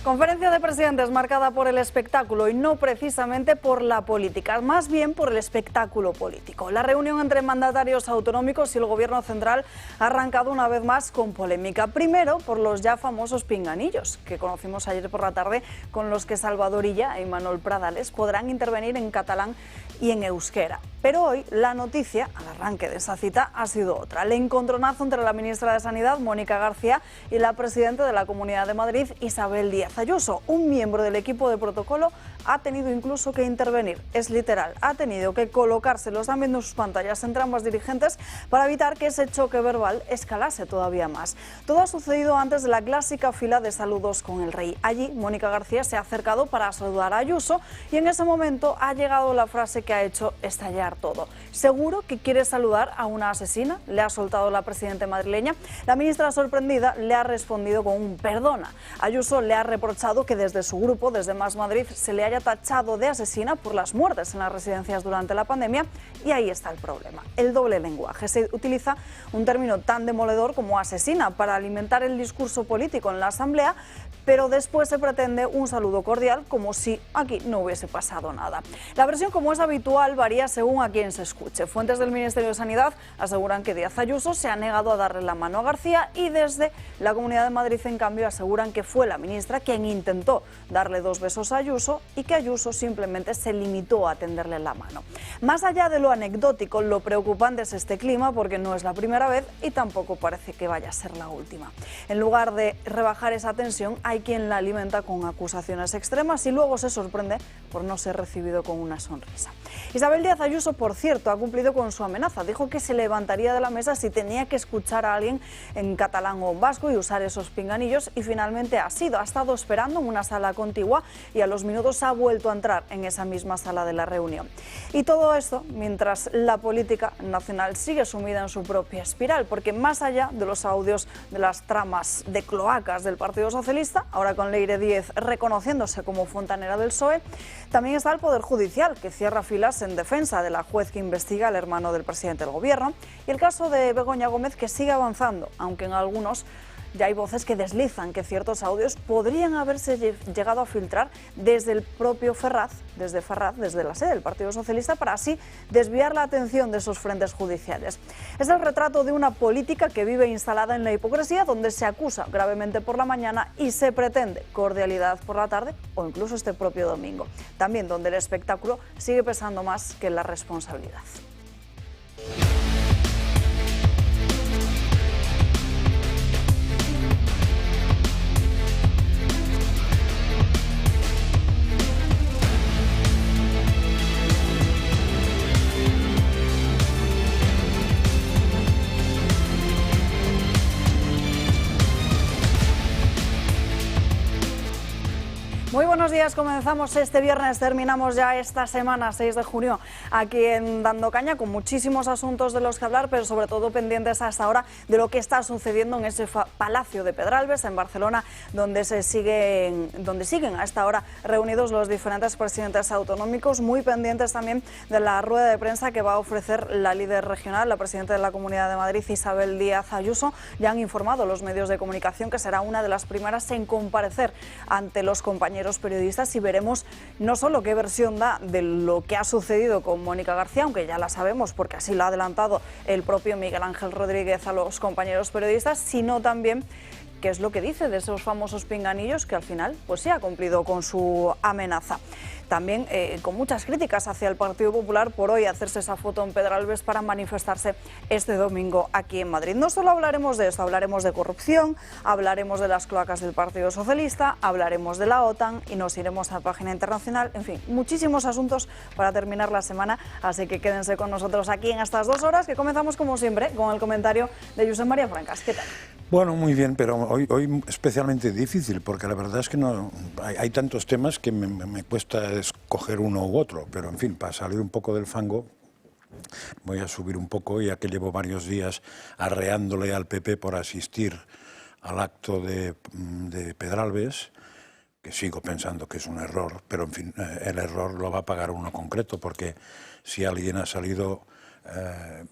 Conferencia de presidentes marcada por el espectáculo y no precisamente por la política, más bien por el espectáculo político. La reunión entre mandatarios autonómicos y el gobierno central ha arrancado una vez más con polémica. Primero por los ya famosos pinganillos que conocimos ayer por la tarde, con los que Salvador Illa y Manuel Pradales podrán intervenir en catalán y en euskera. Pero hoy la noticia, al arranque de esa cita, ha sido otra. El encontronazo entre la ministra de Sanidad, Mónica García, y la presidenta de la Comunidad de Madrid, Isabel Díaz Ayuso. Un miembro del equipo de protocolo ha tenido incluso que intervenir. Es literal, ha tenido que colocarse, lo están viendo en sus pantallas, entre ambas dirigentes para evitar que ese choque verbal escalase todavía más. Todo ha sucedido antes de la clásica fila de saludos con el rey. Allí, Mónica García se ha acercado para saludar a Ayuso y en ese momento ha llegado la frase que ha hecho estallar todo. ¿Seguro que quiere saludar a una asesina?, le ha soltado la presidenta madrileña. La ministra, sorprendida, le ha respondido con un perdona. Ayuso le ha reprochado que desde su grupo, desde Más Madrid, se le haya tachado de asesina por las muertes en las residencias durante la pandemia, y ahí está el problema, el doble lenguaje. Se utiliza un término tan demoledor como asesina para alimentar el discurso político en la Asamblea, pero después se pretende un saludo cordial como si aquí no hubiese pasado nada. La versión, como es habitual, varía según a quien se escuche. Fuentes del Ministerio de Sanidad aseguran que Díaz Ayuso se ha negado a darle la mano a García, y desde la Comunidad de Madrid, en cambio, aseguran que fue la ministra quien intentó darle 2 besos a Ayuso y que Ayuso simplemente se limitó a tenderle la mano. Más allá de lo anecdótico, lo preocupante es este clima, porque no es la primera vez y tampoco parece que vaya a ser la última. En lugar de rebajar esa tensión, hay quien la alimenta con acusaciones extremas y luego se sorprende por no ser recibido con una sonrisa. Isabel Díaz Ayuso, por cierto, ha cumplido con su amenaza. Dijo que se levantaría de la mesa si tenía que escuchar a alguien en catalán o en vasco y usar esos pinganillos, y finalmente ha estado esperando en una sala contigua y a los minutos ha vuelto a entrar en esa misma sala de la reunión. Y todo esto mientras la política nacional sigue sumida en su propia espiral, porque más allá de los audios de las tramas de cloacas del Partido Socialista, ahora con Leire Díez reconociéndose como fontanera del PSOE, también está el Poder Judicial, que cierra filas en defensa de la juez que investiga al hermano del presidente del Gobierno, y el caso de Begoña Gómez, que sigue avanzando, aunque en algunos ya hay voces que deslizan que ciertos audios podrían haberse llegado a filtrar desde el propio Ferraz, desde la sede del Partido Socialista, para así desviar la atención de esos frentes judiciales. Es el retrato de una política que vive instalada en la hipocresía, donde se acusa gravemente por la mañana y se pretende cordialidad por la tarde o incluso este propio domingo. También donde el espectáculo sigue pesando más que la responsabilidad. Muy buenos días, comenzamos este viernes, terminamos ya esta semana, 6 de junio, aquí en Dando Caña, con muchísimos asuntos de los que hablar, pero sobre todo pendientes hasta ahora de lo que está sucediendo en ese Palacio de Pedralbes, en Barcelona, donde siguen a esta hora reunidos los diferentes presidentes autonómicos, muy pendientes también de la rueda de prensa que va a ofrecer la líder regional, la presidenta de la Comunidad de Madrid, Isabel Díaz Ayuso. Ya han informado los medios de comunicación que será una de las primeras en comparecer ante los compañeros periodistas, y veremos no solo qué versión da de lo que ha sucedido con Mónica García, aunque ya la sabemos porque así lo ha adelantado el propio Miguel Ángel Rodríguez a los compañeros periodistas, sino también qué es lo que dice de esos famosos pinganillos, que al final pues sí ha cumplido con su amenaza. También con muchas críticas hacia el Partido Popular por hoy hacerse esa foto en Pedralbes para manifestarse este domingo aquí en Madrid. No solo hablaremos de esto, hablaremos de corrupción, hablaremos de las cloacas del Partido Socialista, hablaremos de la OTAN y nos iremos a la página internacional. En fin, muchísimos asuntos para terminar la semana, así que quédense con nosotros aquí en estas 2 horas, que comenzamos como siempre con el comentario de Josep María Francas. ¿Qué tal? Bueno, muy bien, pero hoy especialmente difícil, porque la verdad es que no hay tantos temas que me cuesta escoger uno u otro, pero en fin, para salir un poco del fango, voy a subir un poco, ya que llevo varios días arreándole al PP por asistir al acto de Pedralbes, que sigo pensando que es un error, pero en fin, el error lo va a pagar uno concreto, porque si alguien ha salido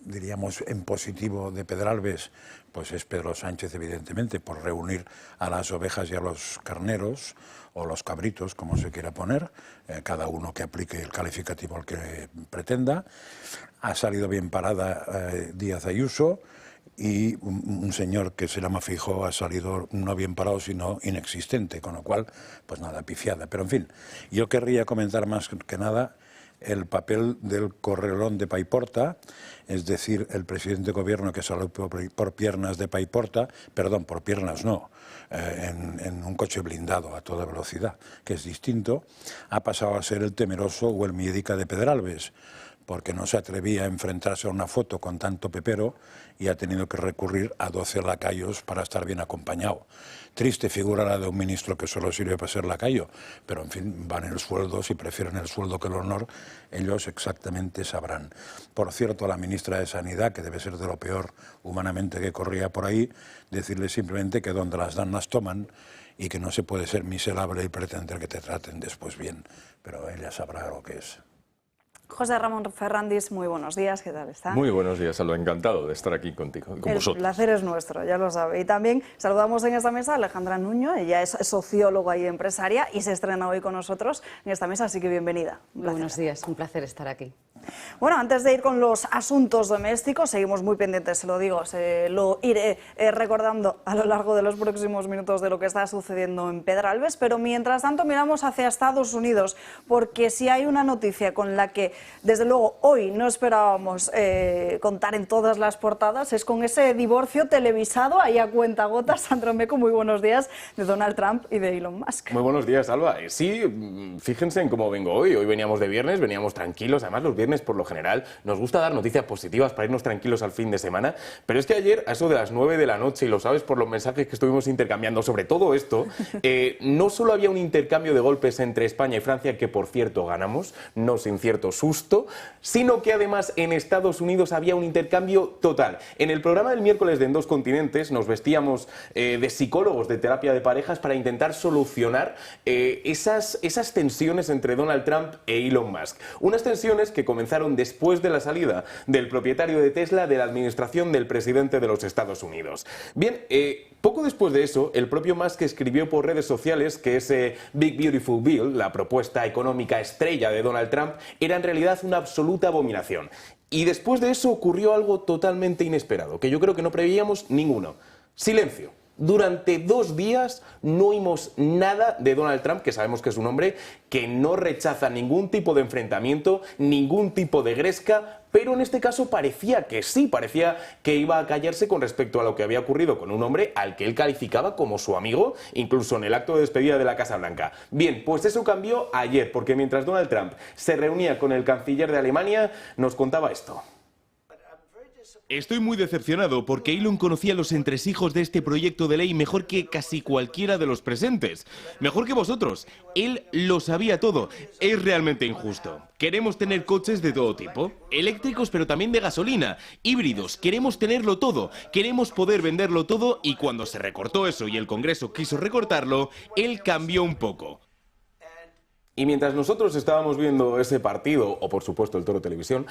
diríamos, en positivo de Pedralbes, pues es Pedro Sánchez, evidentemente, por reunir a las ovejas y a los carneros, o los cabritos, como se quiera poner, cada uno que aplique el calificativo al que pretenda. Ha salido bien parada Díaz Ayuso, y un señor que se llama Feijóo ha salido no bien parado, sino inexistente, con lo cual, pues nada, pifiada. Pero en fin, yo querría comentar más que nada el papel del Corralón de Paiporta, es decir, el presidente de gobierno que salió por piernas de Paiporta, perdón, por piernas no, en un coche blindado a toda velocidad, que es distinto, ha pasado a ser el temeroso o el miedica de Pedralbes, porque no se atrevía a enfrentarse a una foto con tanto pepero y ha tenido que recurrir a 12 lacayos para estar bien acompañado. Triste figura la de un ministro que solo sirve para ser lacayo, pero en fin, van el sueldo, si prefieren el sueldo que el honor, ellos exactamente sabrán. Por cierto, a la ministra de Sanidad, que debe ser de lo peor humanamente que corría por ahí, decirle simplemente que donde las dan las toman, y que no se puede ser miserable y pretender que te traten después bien, pero ella sabrá lo que es. José Ramón Ferrandis, muy buenos días, ¿qué tal está? Muy buenos días, Alba, encantado de estar aquí contigo, con vosotros. El placer es nuestro, ya lo sabe. Y también saludamos en esta mesa a Alejandra Nuño, ella es socióloga y empresaria y se estrena hoy con nosotros en esta mesa, así que bienvenida. Buenos días, un placer estar aquí. Bueno, antes de ir con los asuntos domésticos, seguimos muy pendientes, se lo digo, se lo iré recordando a lo largo de los próximos minutos de lo que está sucediendo en Pedralbes, pero mientras tanto miramos hacia Estados Unidos, porque si hay una noticia con la que desde luego hoy no esperábamos contar en todas las portadas, es con ese divorcio televisado, ahí a cuentagotas. Sandro Meco, muy buenos días, de Donald Trump y de Elon Musk. Muy buenos días, Alba. Sí, fíjense en cómo vengo hoy. Hoy veníamos de viernes, veníamos tranquilos. Además, los viernes, por lo general, nos gusta dar noticias positivas para irnos tranquilos al fin de semana. Pero es que ayer, a eso de las 9 de la noche, y lo sabes por los mensajes que estuvimos intercambiando sobre todo esto, no solo había un intercambio de golpes entre España y Francia, que por cierto ganamos, no sin cierto susto, sino que además en Estados Unidos había un intercambio total. En el programa del miércoles de En Dos Continentes nos vestíamos de psicólogos de terapia de parejas para intentar solucionar esas tensiones entre Donald Trump e Elon Musk. Unas tensiones que comenzaron después de la salida del propietario de Tesla de la administración del presidente de los Estados Unidos. Bien, poco después de eso, el propio Musk escribió por redes sociales que ese Big Beautiful Bill, la propuesta económica estrella de Donald Trump, era en realidad una absoluta abominación. Y después de eso ocurrió algo totalmente inesperado, que yo creo que no preveíamos ninguno. Silencio. Durante 2 días no oímos nada de Donald Trump, que sabemos que es un hombre que no rechaza ningún tipo de enfrentamiento, ningún tipo de gresca, pero en este caso parecía que sí, parecía que iba a callarse con respecto a lo que había ocurrido con un hombre al que él calificaba como su amigo, incluso en el acto de despedida de la Casa Blanca. Bien, pues eso cambió ayer, porque mientras Donald Trump se reunía con el canciller de Alemania, nos contaba esto. Estoy muy decepcionado porque Elon conocía los entresijos de este proyecto de ley mejor que casi cualquiera de los presentes. Mejor que vosotros. Él lo sabía todo. Es realmente injusto. Queremos tener coches de todo tipo. Eléctricos pero también de gasolina. Híbridos. Queremos tenerlo todo. Queremos poder venderlo todo y cuando se recortó eso y el Congreso quiso recortarlo, él cambió un poco. Y mientras nosotros estábamos viendo ese partido, o por supuesto el Toro Televisión,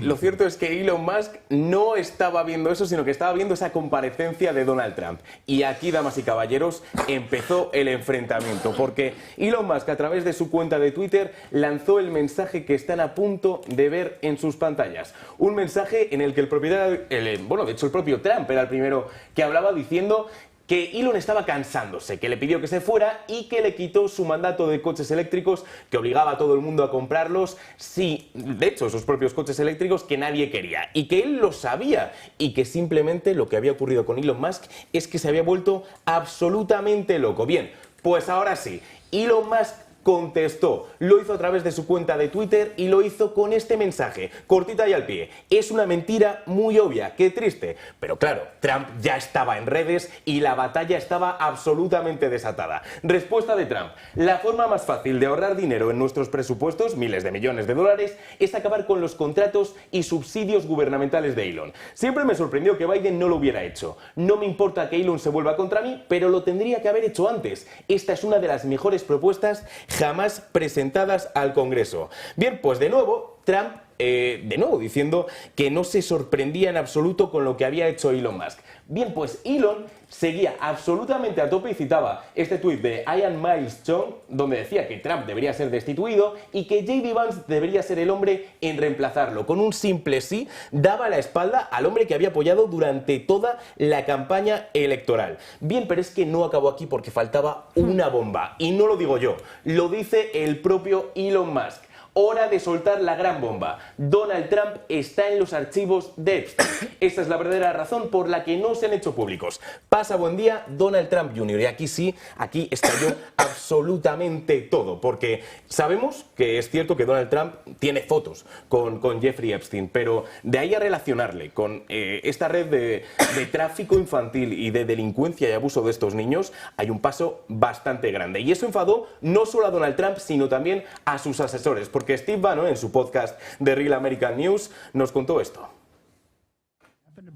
lo cierto es que Elon Musk no estaba viendo eso, sino que estaba viendo esa comparecencia de Donald Trump. Y aquí, damas y caballeros, empezó el enfrentamiento, porque Elon Musk, a través de su cuenta de Twitter, lanzó el mensaje que están a punto de ver en sus pantallas. Un mensaje en el que el propietario, bueno, de hecho el propio Trump era el primero que hablaba, diciendo que Elon estaba cansándose, que le pidió que se fuera y que le quitó su mandato de coches eléctricos, que obligaba a todo el mundo a comprarlos, sí, de hecho, esos propios coches eléctricos que nadie quería, y que él lo sabía, y que simplemente lo que había ocurrido con Elon Musk es que se había vuelto absolutamente loco. Bien, pues ahora sí, Elon Musk contestó, lo hizo a través de su cuenta de Twitter y lo hizo con este mensaje, cortita y al pie. Es una mentira muy obvia, qué triste. Pero claro, Trump ya estaba en redes y la batalla estaba absolutamente desatada. Respuesta de Trump: la forma más fácil de ahorrar dinero en nuestros presupuestos, miles de millones de dólares, es acabar con los contratos y subsidios gubernamentales de Elon. Siempre me sorprendió que Biden no lo hubiera hecho. No me importa que Elon se vuelva contra mí, pero lo tendría que haber hecho antes. Esta es una de las mejores propuestas jamás presentadas al Congreso. Bien, pues de nuevo, Trump de nuevo diciendo que no se sorprendía en absoluto con lo que había hecho Elon Musk. Bien, pues Elon seguía absolutamente a tope y citaba este tuit de Ian Miles Chong, donde decía que Trump debería ser destituido y que J.D. Vance debería ser el hombre en reemplazarlo. Con un simple sí, daba la espalda al hombre que había apoyado durante toda la campaña electoral. Bien, pero es que no acabó aquí porque faltaba una bomba. Y no lo digo yo, lo dice el propio Elon Musk. Hora de soltar la gran bomba. Donald Trump está en los archivos de Epstein. Esta es la verdadera razón por la que no se han hecho públicos. Pasa buen día Donald Trump Jr. Y aquí sí, aquí estalló absolutamente todo. Porque sabemos que es cierto que Donald Trump tiene fotos con Jeffrey Epstein, pero de ahí a relacionarle con esta red de tráfico infantil y de delincuencia y abuso de estos niños, hay un paso bastante grande. Y eso enfadó no solo a Donald Trump, sino también a sus asesores. Porque Steve Bannon, en su podcast de Real American News, nos contó esto.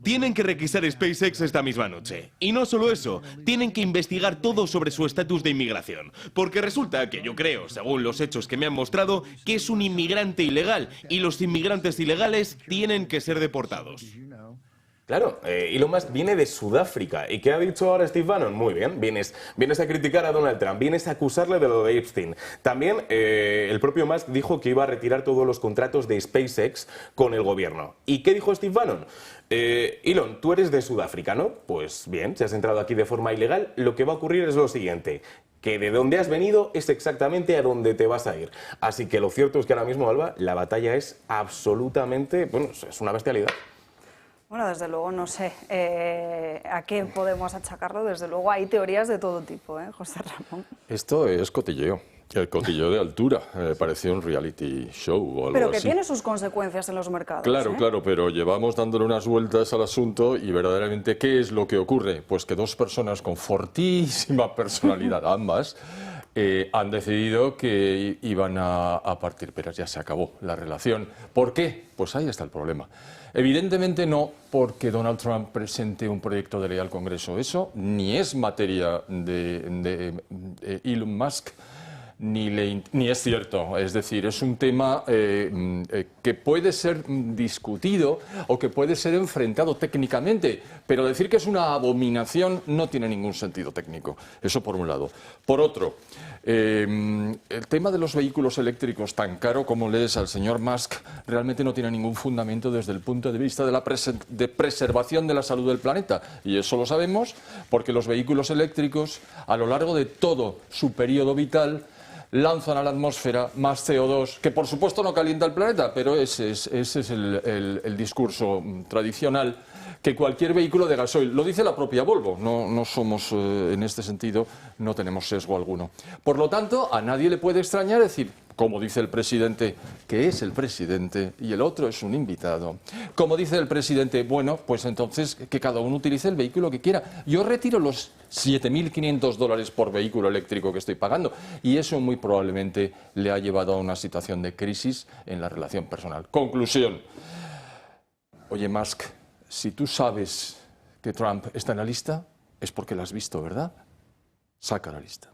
Tienen que requisar SpaceX esta misma noche. Y no solo eso, tienen que investigar todo sobre su estatus de inmigración. Porque resulta que yo creo, según los hechos que me han mostrado, que es un inmigrante ilegal y los inmigrantes ilegales tienen que ser deportados. Claro, Elon Musk viene de Sudáfrica. ¿Y qué ha dicho ahora Steve Bannon? Muy bien, vienes a criticar a Donald Trump, vienes a acusarle de lo de Epstein. También el propio Musk dijo que iba a retirar todos los contratos de SpaceX con el gobierno. ¿Y qué dijo Steve Bannon? Elon, tú eres de Sudáfrica, ¿no? Pues bien, si has entrado aquí de forma ilegal, lo que va a ocurrir es lo siguiente, que de donde has venido es exactamente a donde te vas a ir. Así que lo cierto es que ahora mismo, Alba, la batalla es absolutamente, bueno, es una bestialidad. Bueno, desde luego no sé a qué podemos achacarlo. Desde luego hay teorías de todo tipo, José Ramón. Esto es cotilleo. El cotilleo de altura. Parecía un reality show o algo Pero que así. tiene sus consecuencias en los mercados. Claro, claro, pero llevamos dándole unas vueltas al asunto y verdaderamente, ¿qué es lo que ocurre? Pues que dos personas con fortísima personalidad, ambas, han decidido que iban a partir peras. Ya se acabó la relación. ¿Por qué? Pues ahí está el problema. Evidentemente no porque Donald Trump presente un proyecto de ley al Congreso. Eso ni es materia de Elon Musk, ni es cierto. Es decir, es un tema que puede ser discutido o que puede ser enfrentado técnicamente, pero decir que es una abominación no tiene ningún sentido técnico. Eso por un lado. Por otro, el tema de los vehículos eléctricos, tan caro como lees al señor Musk, realmente no tiene ningún fundamento desde el punto de vista de la preservación de la salud del planeta. Y eso lo sabemos porque los vehículos eléctricos, a lo largo de todo su periodo vital, lanzan a la atmósfera más CO2, que por supuesto no calienta el planeta, pero ese es el discurso tradicional, que cualquier vehículo de gasoil, lo dice la propia Volvo, no somos, en este sentido, no tenemos sesgo alguno. Por lo tanto, a nadie le puede extrañar decir, como dice el presidente, que es el presidente y el otro es un invitado. Como dice el presidente, bueno, pues entonces que cada uno utilice el vehículo que quiera. Yo retiro los $7.500 por vehículo eléctrico que estoy pagando y eso muy probablemente le ha llevado a una situación de crisis en la relación personal. Conclusión. Oye, Musk, si tú sabes que Trump está en la lista, es porque la has visto, ¿verdad? Saca la lista.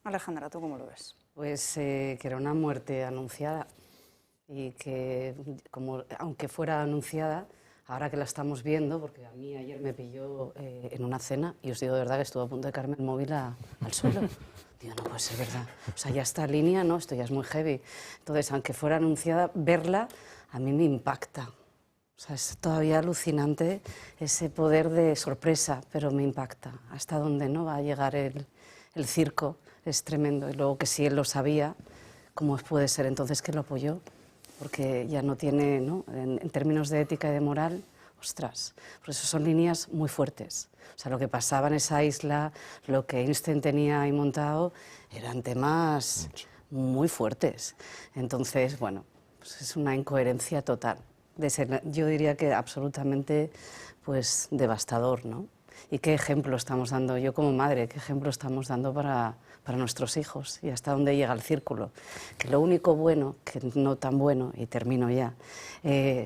Alejandra, ¿tú cómo lo ves? Pues que era una muerte anunciada y que, aunque fuera anunciada, ahora que la estamos viendo, porque a mí ayer me pilló en una cena y os digo de verdad que estuve a punto de caerme el móvil al suelo. Digo, no puede ser verdad. O sea, ya esta línea, no, esto ya es muy heavy. Entonces, aunque fuera anunciada, verla a mí me impacta. O sea, es todavía alucinante ese poder de sorpresa, pero me impacta. Hasta dónde no va a llegar el circo. Es tremendo. Y luego que si él lo sabía, ¿cómo puede ser entonces que lo apoyó? Porque ya no tiene, ¿no? En términos de ética y de moral, ostras. Por eso son líneas muy fuertes. O sea, lo que pasaba en esa isla, lo que Einstein tenía ahí montado, eran temas muy fuertes. Entonces, bueno, pues es una incoherencia total. Yo diría que absolutamente, pues, devastador, ¿no? ¿Y qué ejemplo estamos dando? Yo como madre, ¿qué ejemplo estamos dando para nuestros hijos? ¿Y hasta dónde llega el círculo? Que lo único bueno, que no tan bueno, y termino ya,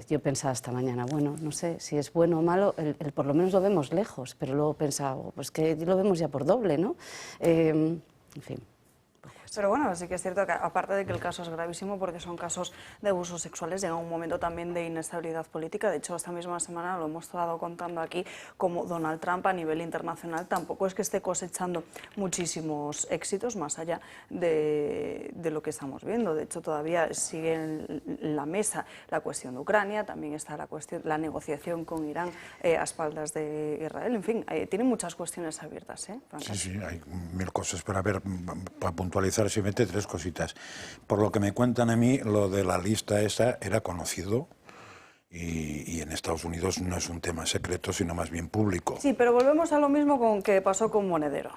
yo pensaba esta mañana, bueno, no sé si es bueno o malo, por lo menos lo vemos lejos, pero luego pensaba, pues que lo vemos ya por doble, ¿no? En fin. Pero bueno, sí que es cierto que aparte de que el caso es gravísimo porque son casos de abusos sexuales, llega un momento también de inestabilidad política. De hecho, esta misma semana lo hemos estado contando aquí, como Donald Trump a nivel internacional tampoco es que esté cosechando muchísimos éxitos más allá de lo que estamos viendo. De hecho, todavía sigue en la mesa la cuestión de Ucrania, también está la negociación con Irán a espaldas de Israel. En fin, tiene muchas cuestiones abiertas, Sí, sí, hay mil cosas. Pero a ver, para puntualizar simplemente 3 cositas. Por lo que me cuentan a mí, lo de la lista esa era conocido y en Estados Unidos no es un tema secreto, sino más bien público. Sí, pero volvemos a lo mismo con que pasó con Monedero.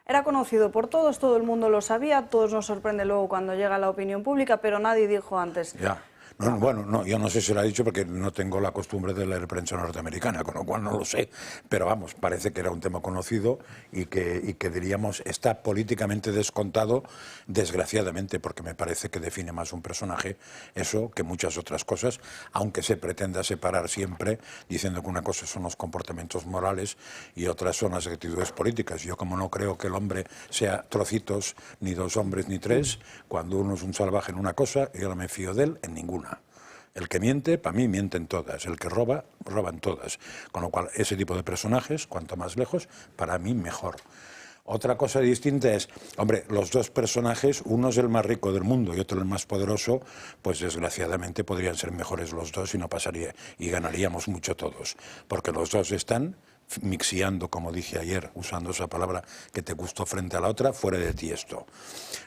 Era conocido por todos, todo el mundo lo sabía, todos nos sorprende luego cuando llega a la opinión pública, pero nadie dijo antes. Ya. No, bueno, no, yo no sé si lo ha dicho porque no tengo la costumbre de leer prensa norteamericana, con lo cual no lo sé. Pero vamos, parece que era un tema conocido y que diríamos está políticamente descontado, desgraciadamente, porque me parece que define más un personaje eso que muchas otras cosas, aunque se pretenda separar siempre diciendo que una cosa son los comportamientos morales y otras son las actitudes políticas. Yo como no creo que el hombre sea trocitos, ni 2 hombres ni 3, cuando uno es un salvaje en una cosa, yo no me fío de él en ninguna. El que miente, para mí, mienten todas. El que roba, roban todas. Con lo cual, ese tipo de personajes, cuanto más lejos, para mí mejor. Otra cosa distinta es, hombre, los 2 personajes, uno es el más rico del mundo y otro el más poderoso, pues desgraciadamente podrían ser mejores los 2 y no pasaría, y ganaríamos mucho todos. Porque los 2 están mixeando, como dije ayer, usando esa palabra que te gustó frente a la otra, fuera de Tiesto.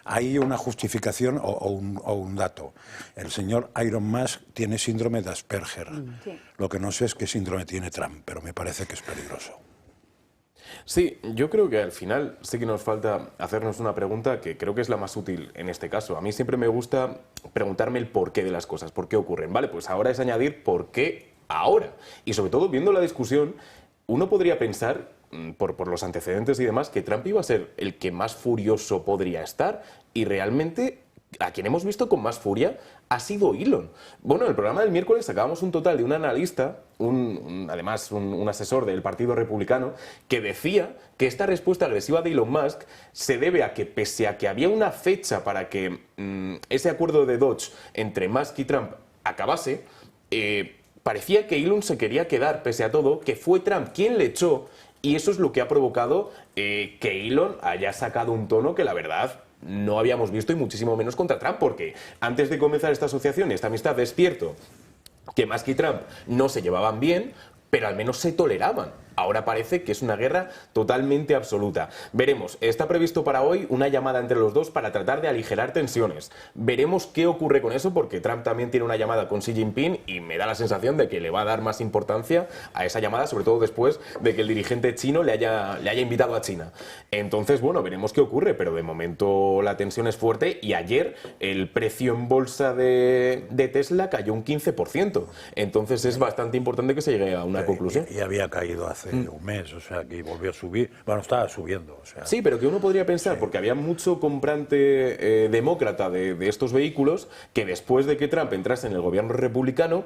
Hay una justificación o un dato. El señor Elon Musk tiene síndrome de Asperger. Sí. Lo que no sé es qué síndrome tiene Trump, pero me parece que es peligroso. Sí, yo creo que al final sí que nos falta hacernos una pregunta que creo que es la más útil en este caso. A mí siempre me gusta preguntarme el porqué de las cosas, por qué ocurren. Vale, pues ahora es añadir por qué ahora. Y sobre todo, viendo la discusión, uno podría pensar, por los antecedentes y demás, que Trump iba a ser el que más furioso podría estar y realmente a quien hemos visto con más furia ha sido Elon. Bueno, en el programa del miércoles sacábamos un total de un analista, además un asesor del Partido Republicano, que decía que esta respuesta agresiva de Elon Musk se debe a que, pese a que había una fecha para que ese acuerdo de Dodge entre Musk y Trump acabase, parecía que Elon se quería quedar, pese a todo, que fue Trump quien le echó, y eso es lo que ha provocado que Elon haya sacado un tono que la verdad no habíamos visto, y muchísimo menos contra Trump, porque antes de comenzar esta asociación y esta amistad es cierto que Musk y Trump no se llevaban bien, pero al menos se toleraban. Ahora parece que es una guerra totalmente absoluta. Veremos, está previsto para hoy una llamada entre los dos para tratar de aligerar tensiones. Veremos qué ocurre con eso, porque Trump también tiene una llamada con Xi Jinping y me da la sensación de que le va a dar más importancia a esa llamada, sobre todo después de que el dirigente chino le haya invitado a China. Entonces, bueno, veremos qué ocurre, pero de momento la tensión es fuerte y ayer el precio en bolsa de Tesla cayó un 15%. Entonces es bastante importante que se llegue a una conclusión. Y había caído hace un mes, o sea, que volvió a subir. Bueno, estaba subiendo. O sea. Sí, pero que uno podría pensar, porque había mucho comprante demócrata de estos vehículos, que después de que Trump entrase en el gobierno republicano,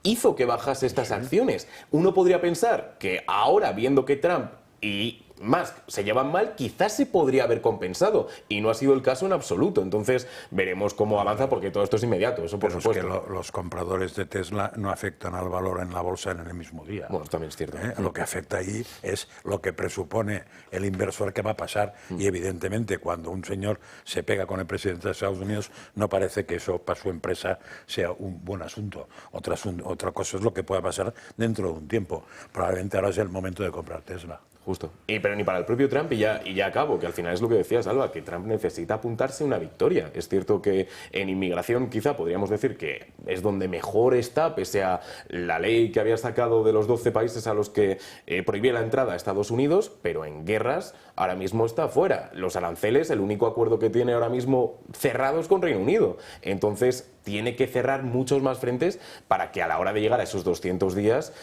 hizo que bajase estas acciones. Uno podría pensar que ahora, viendo que Trump y Musk se llevan mal, quizás se podría haber compensado, y no ha sido el caso en absoluto. Entonces veremos cómo avanza, porque todo esto es inmediato, eso por supuesto. Es que los compradores de Tesla no afectan al valor en la bolsa en el mismo día. Bueno, también es cierto. Lo que afecta ahí es lo que presupone el inversor que va a pasar, y evidentemente cuando un señor se pega con el presidente de Estados Unidos no parece que eso para su empresa sea un buen asunto. Otra cosa es lo que pueda pasar dentro de un tiempo. Probablemente ahora es el momento de comprar Tesla. Justo. Pero ni para el propio Trump, y ya acabo, que al final es lo que decías, Alba, que Trump necesita apuntarse una victoria. Es cierto que en inmigración quizá podríamos decir que es donde mejor está, pese a la ley que había sacado de los 12 países a los que prohibía la entrada a Estados Unidos, pero en guerras ahora mismo está fuera. Los aranceles, el único acuerdo que tiene ahora mismo cerrado es con Reino Unido. Entonces tiene que cerrar muchos más frentes para que a la hora de llegar a esos 200 días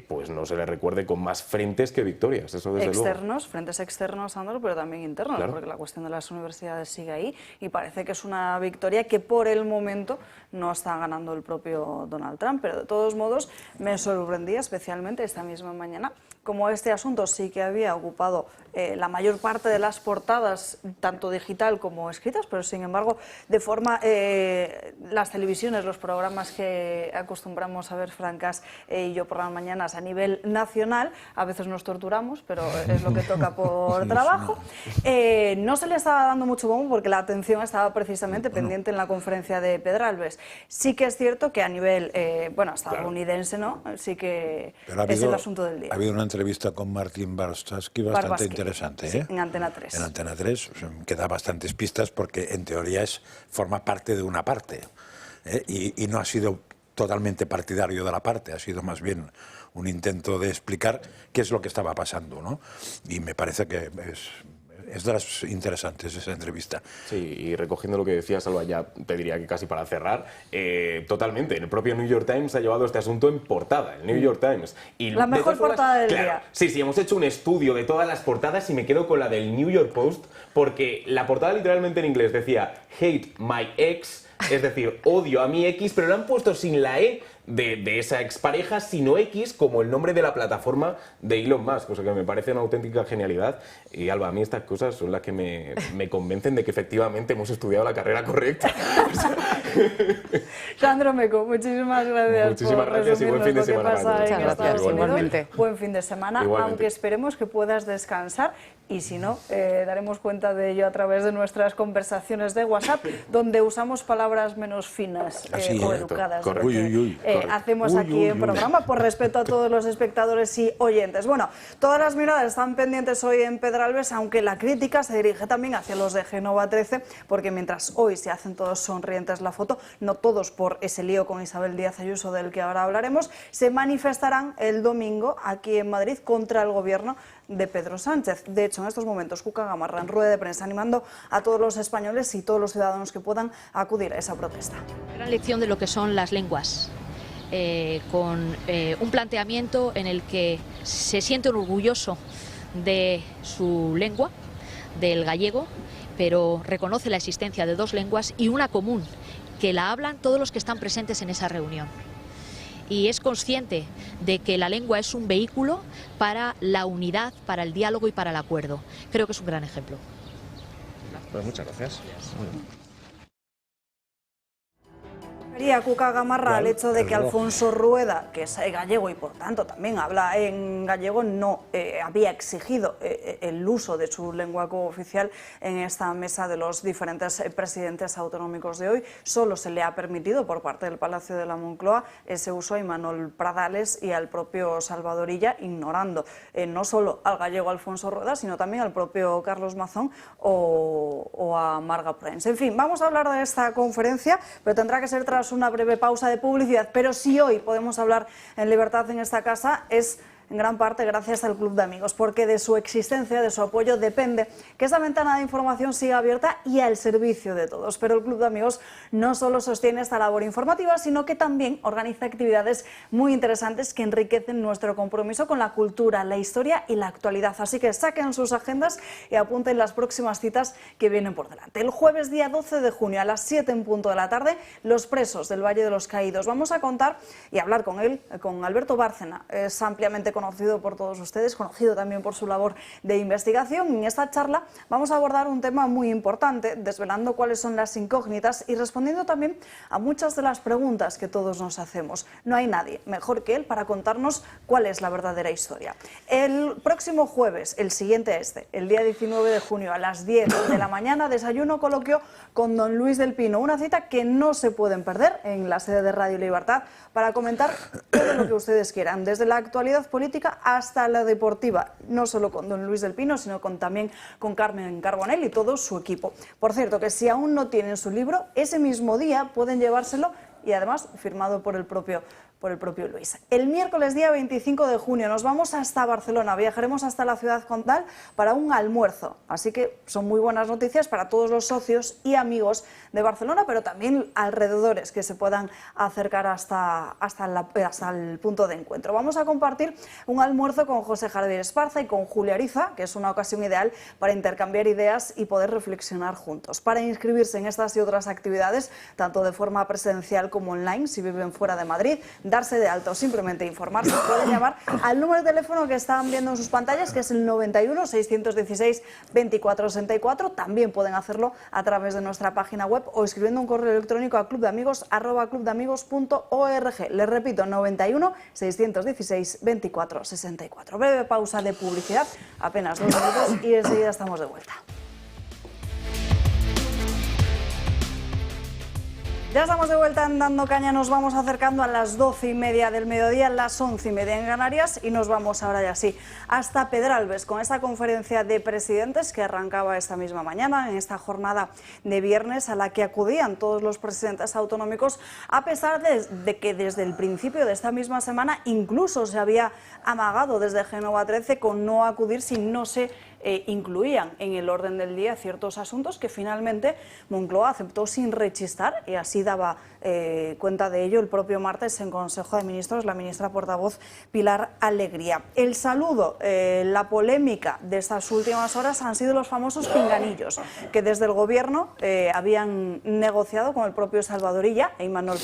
pues no se le recuerde con más frentes que victorias. Eso desde externos, luego. Frentes externos, Sandro, pero también internos, claro. Porque la cuestión de las universidades sigue ahí y parece que es una victoria que por el momento no está ganando el propio Donald Trump, pero de todos modos me sorprendía especialmente esta misma mañana como este asunto sí que había ocupado la mayor parte de las portadas, tanto digital como escritas, pero sin embargo, de forma, las televisiones, los programas que acostumbramos a ver Francas y yo por las mañanas a nivel nacional, a veces nos torturamos, pero es lo que toca por trabajo, no se le estaba dando mucho bombo porque la atención estaba precisamente pendiente en la conferencia de Pedralbes. Sí que es cierto que a nivel, estadounidense, ¿no? Sí que es el asunto del día. Ha habido una entrevista con Martin Barbarsky bastante interesante, sí, en Antena 3. En Antena 3, que da bastantes pistas porque en teoría forma parte de una parte, y no ha sido totalmente partidario de la parte, ha sido más bien un intento de explicar qué es lo que estaba pasando, ¿no? Y me parece que es de las interesantes esa entrevista. Sí, y recogiendo lo que decía Salva, ya te diría que casi para cerrar, totalmente, el propio New York Times ha llevado este asunto en portada, el New York Times. Y la mejor portada del día. Sí, hemos hecho un estudio de todas las portadas y me quedo con la del New York Post, porque la portada literalmente en inglés decía Hate my ex, es decir, odio a mi ex, pero lo han puesto sin la E de esa expareja, sino X como el nombre de la plataforma de Elon Musk, cosa que me parece una auténtica genialidad. Y Alba, a mí estas cosas son las que me convencen de que efectivamente hemos estudiado la carrera correcta. Sandro Meco, muchísimas gracias. Muchísimas gracias y buen fin de semana. Muchas gracias, igualmente. Buen fin de semana, aunque esperemos que puedas descansar y si no, daremos cuenta de ello a través de nuestras conversaciones de WhatsApp, donde usamos palabras menos finas o educadas. Hacemos aquí en programa por respeto a todos los espectadores y oyentes. Bueno, todas las miradas están pendientes hoy en Pedralbes, aunque la crítica se dirige también hacia los de Génova 13, porque mientras hoy se hacen todos sonrientes la foto, no todos por ese lío con Isabel Díaz Ayuso del que ahora hablaremos, se manifestarán el domingo aquí en Madrid contra el gobierno de Pedro Sánchez. De hecho, en estos momentos, Cuca Gamarra en rueda de prensa animando a todos los españoles y todos los ciudadanos que puedan acudir a esa protesta. Gran lección de lo que son las lenguas. Con un planteamiento en el que se siente orgulloso de su lengua, del gallego, pero reconoce la existencia de dos lenguas y una común, que la hablan todos los que están presentes en esa reunión. Y es consciente de que la lengua es un vehículo para la unidad, para el diálogo y para el acuerdo. Creo que es un gran ejemplo. Pues muchas gracias. Cuca Gamarra al hecho de que Alfonso Rueda, que es gallego y por tanto también habla en gallego, no había exigido el uso de su lengua cooficial en esta mesa de los diferentes presidentes autonómicos de hoy. Solo se le ha permitido por parte del Palacio de la Moncloa ese uso a Imanol Pradales y al propio Salvador Illa, ignorando no solo al gallego Alfonso Rueda, sino también al propio Carlos Mazón o a Marga Prensa. En fin, vamos a hablar de esta conferencia, pero tendrá que ser tras una breve pausa de publicidad, pero si hoy podemos hablar en libertad en esta casa es en gran parte gracias al Club de Amigos, porque de su existencia, de su apoyo, depende que esa ventana de información siga abierta y al servicio de todos. Pero el Club de Amigos no solo sostiene esta labor informativa, sino que también organiza actividades muy interesantes que enriquecen nuestro compromiso con la cultura, la historia y la actualidad. Así que saquen sus agendas y apunten las próximas citas que vienen por delante. El jueves día 12 de junio a las 7 en punto de la tarde, Los Presos del Valle de los Caídos. Vamos a contar y hablar con él, con Alberto Bárcena. Es ampliamente conocido por todos ustedes, conocido también por su labor de investigación. En esta charla vamos a abordar un tema muy importante, desvelando cuáles son las incógnitas y respondiendo también a muchas de las preguntas que todos nos hacemos. No hay nadie mejor que él para contarnos cuál es la verdadera historia. El próximo jueves, el siguiente el día 19 de junio a las 10 de la mañana, desayuno coloquio con don Luis del Pino, una cita que no se pueden perder en la sede de Radio Libertad para comentar todo lo que ustedes quieran, desde la actualidad política hasta la deportiva, no solo con don Luis del Pino, sino también con Carmen Carbonell y todo su equipo. Por cierto, que si aún no tienen su libro, ese mismo día pueden llevárselo y además firmado por el propio Luis. El miércoles día 25 de junio nos vamos hasta Barcelona, viajaremos hasta la ciudad condal para un almuerzo, así que son muy buenas noticias para todos los socios y amigos de Barcelona, pero también alrededores que se puedan acercar hasta el punto de encuentro. Vamos a compartir un almuerzo con José Javier Esparza y con Julia Ariza, que es una ocasión ideal para intercambiar ideas y poder reflexionar juntos. Para inscribirse en estas y otras actividades, tanto de forma presencial como online, si viven fuera de Madrid, darse de alta o simplemente informarse, pueden llamar al número de teléfono que están viendo en sus pantallas, que es el 91 616 2464. También pueden hacerlo a través de nuestra página web o escribiendo un correo electrónico a clubdeamigos@clubdeamigos.org. Les repito, 91 616 2464. Breve pausa de publicidad, apenas 2 minutos, y enseguida estamos de vuelta. Ya estamos de vuelta en Dando Caña, nos vamos acercando a las 12:30 del mediodía, las 11:30 en Canarias, y nos vamos ahora ya sí hasta Pedralbes con esta conferencia de presidentes que arrancaba esta misma mañana, en esta jornada de viernes a la que acudían todos los presidentes autonómicos, a pesar de que desde el principio de esta misma semana incluso se había amagado desde Génova 13 con no acudir si no se incluían en el orden del día ciertos asuntos que finalmente Moncloa aceptó sin rechistar, y así daba cuenta de ello el propio martes en Consejo de Ministros la ministra portavoz Pilar Alegría. El saludo, la polémica de estas últimas horas han sido los famosos pinganillos que desde el Gobierno habían negociado con el propio Salvador Illa e Imanol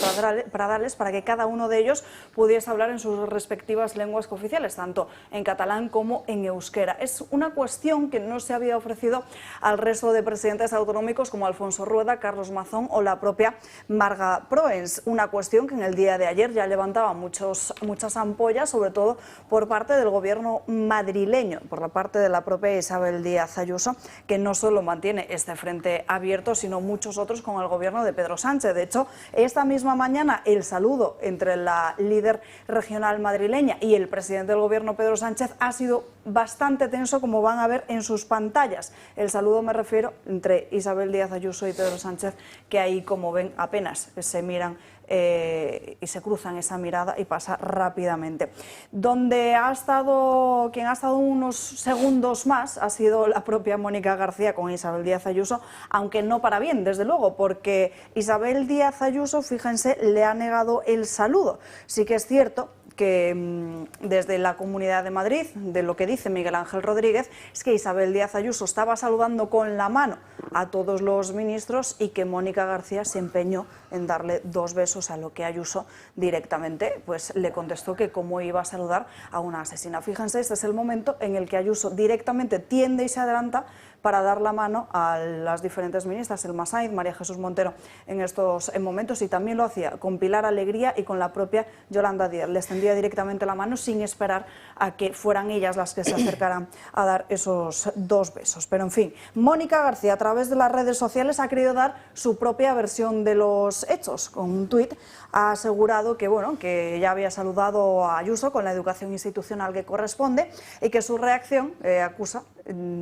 Pradales para que cada uno de ellos pudiese hablar en sus respectivas lenguas cooficiales, tanto en catalán como en euskera. Es una cuestión que no se había ofrecido al resto de presidentes autonómicos como Alfonso Rueda, Carlos Mazón o la propia Marga Proens. Una cuestión que en el día de ayer ya levantaba muchas ampollas, sobre todo por parte del gobierno madrileño, por la parte de la propia Isabel Díaz Ayuso, que no solo mantiene este frente abierto, sino muchos otros con el gobierno de Pedro Sánchez. De hecho, esta misma mañana el saludo entre la líder regional madrileña y el presidente del gobierno, Pedro Sánchez, ha sido bastante tenso, como van a ver en sus pantallas. El saludo, me refiero, entre Isabel Díaz Ayuso y Pedro Sánchez, que ahí, como ven, apenas se miran y se cruzan esa mirada y pasa rápidamente. Quien ha estado unos segundos más ha sido la propia Mónica García con Isabel Díaz Ayuso, aunque no para bien, desde luego, porque Isabel Díaz Ayuso, fíjense, le ha negado el saludo. Sí que es cierto que desde la Comunidad de Madrid, de lo que dice Miguel Ángel Rodríguez, es que Isabel Díaz Ayuso estaba saludando con la mano a todos los ministros y que Mónica García se empeñó en darle 2 besos, a lo que Ayuso directamente pues le contestó que cómo iba a saludar a una asesina. Fíjense, este es el momento en el que Ayuso directamente tiende y se adelanta para dar la mano a las diferentes ministras, Elma Sainz, María Jesús Montero, en estos momentos, y también lo hacía con Pilar Alegría y con la propia Yolanda Díaz. Les tendía directamente la mano sin esperar a que fueran ellas las que se acercaran a dar esos 2 besos. Pero en fin, Mónica García, a través de las redes sociales, ha querido dar su propia versión de los hechos. Con un tuit ha asegurado que, bueno, que ya había saludado a Ayuso con la educación institucional que corresponde y que su reacción,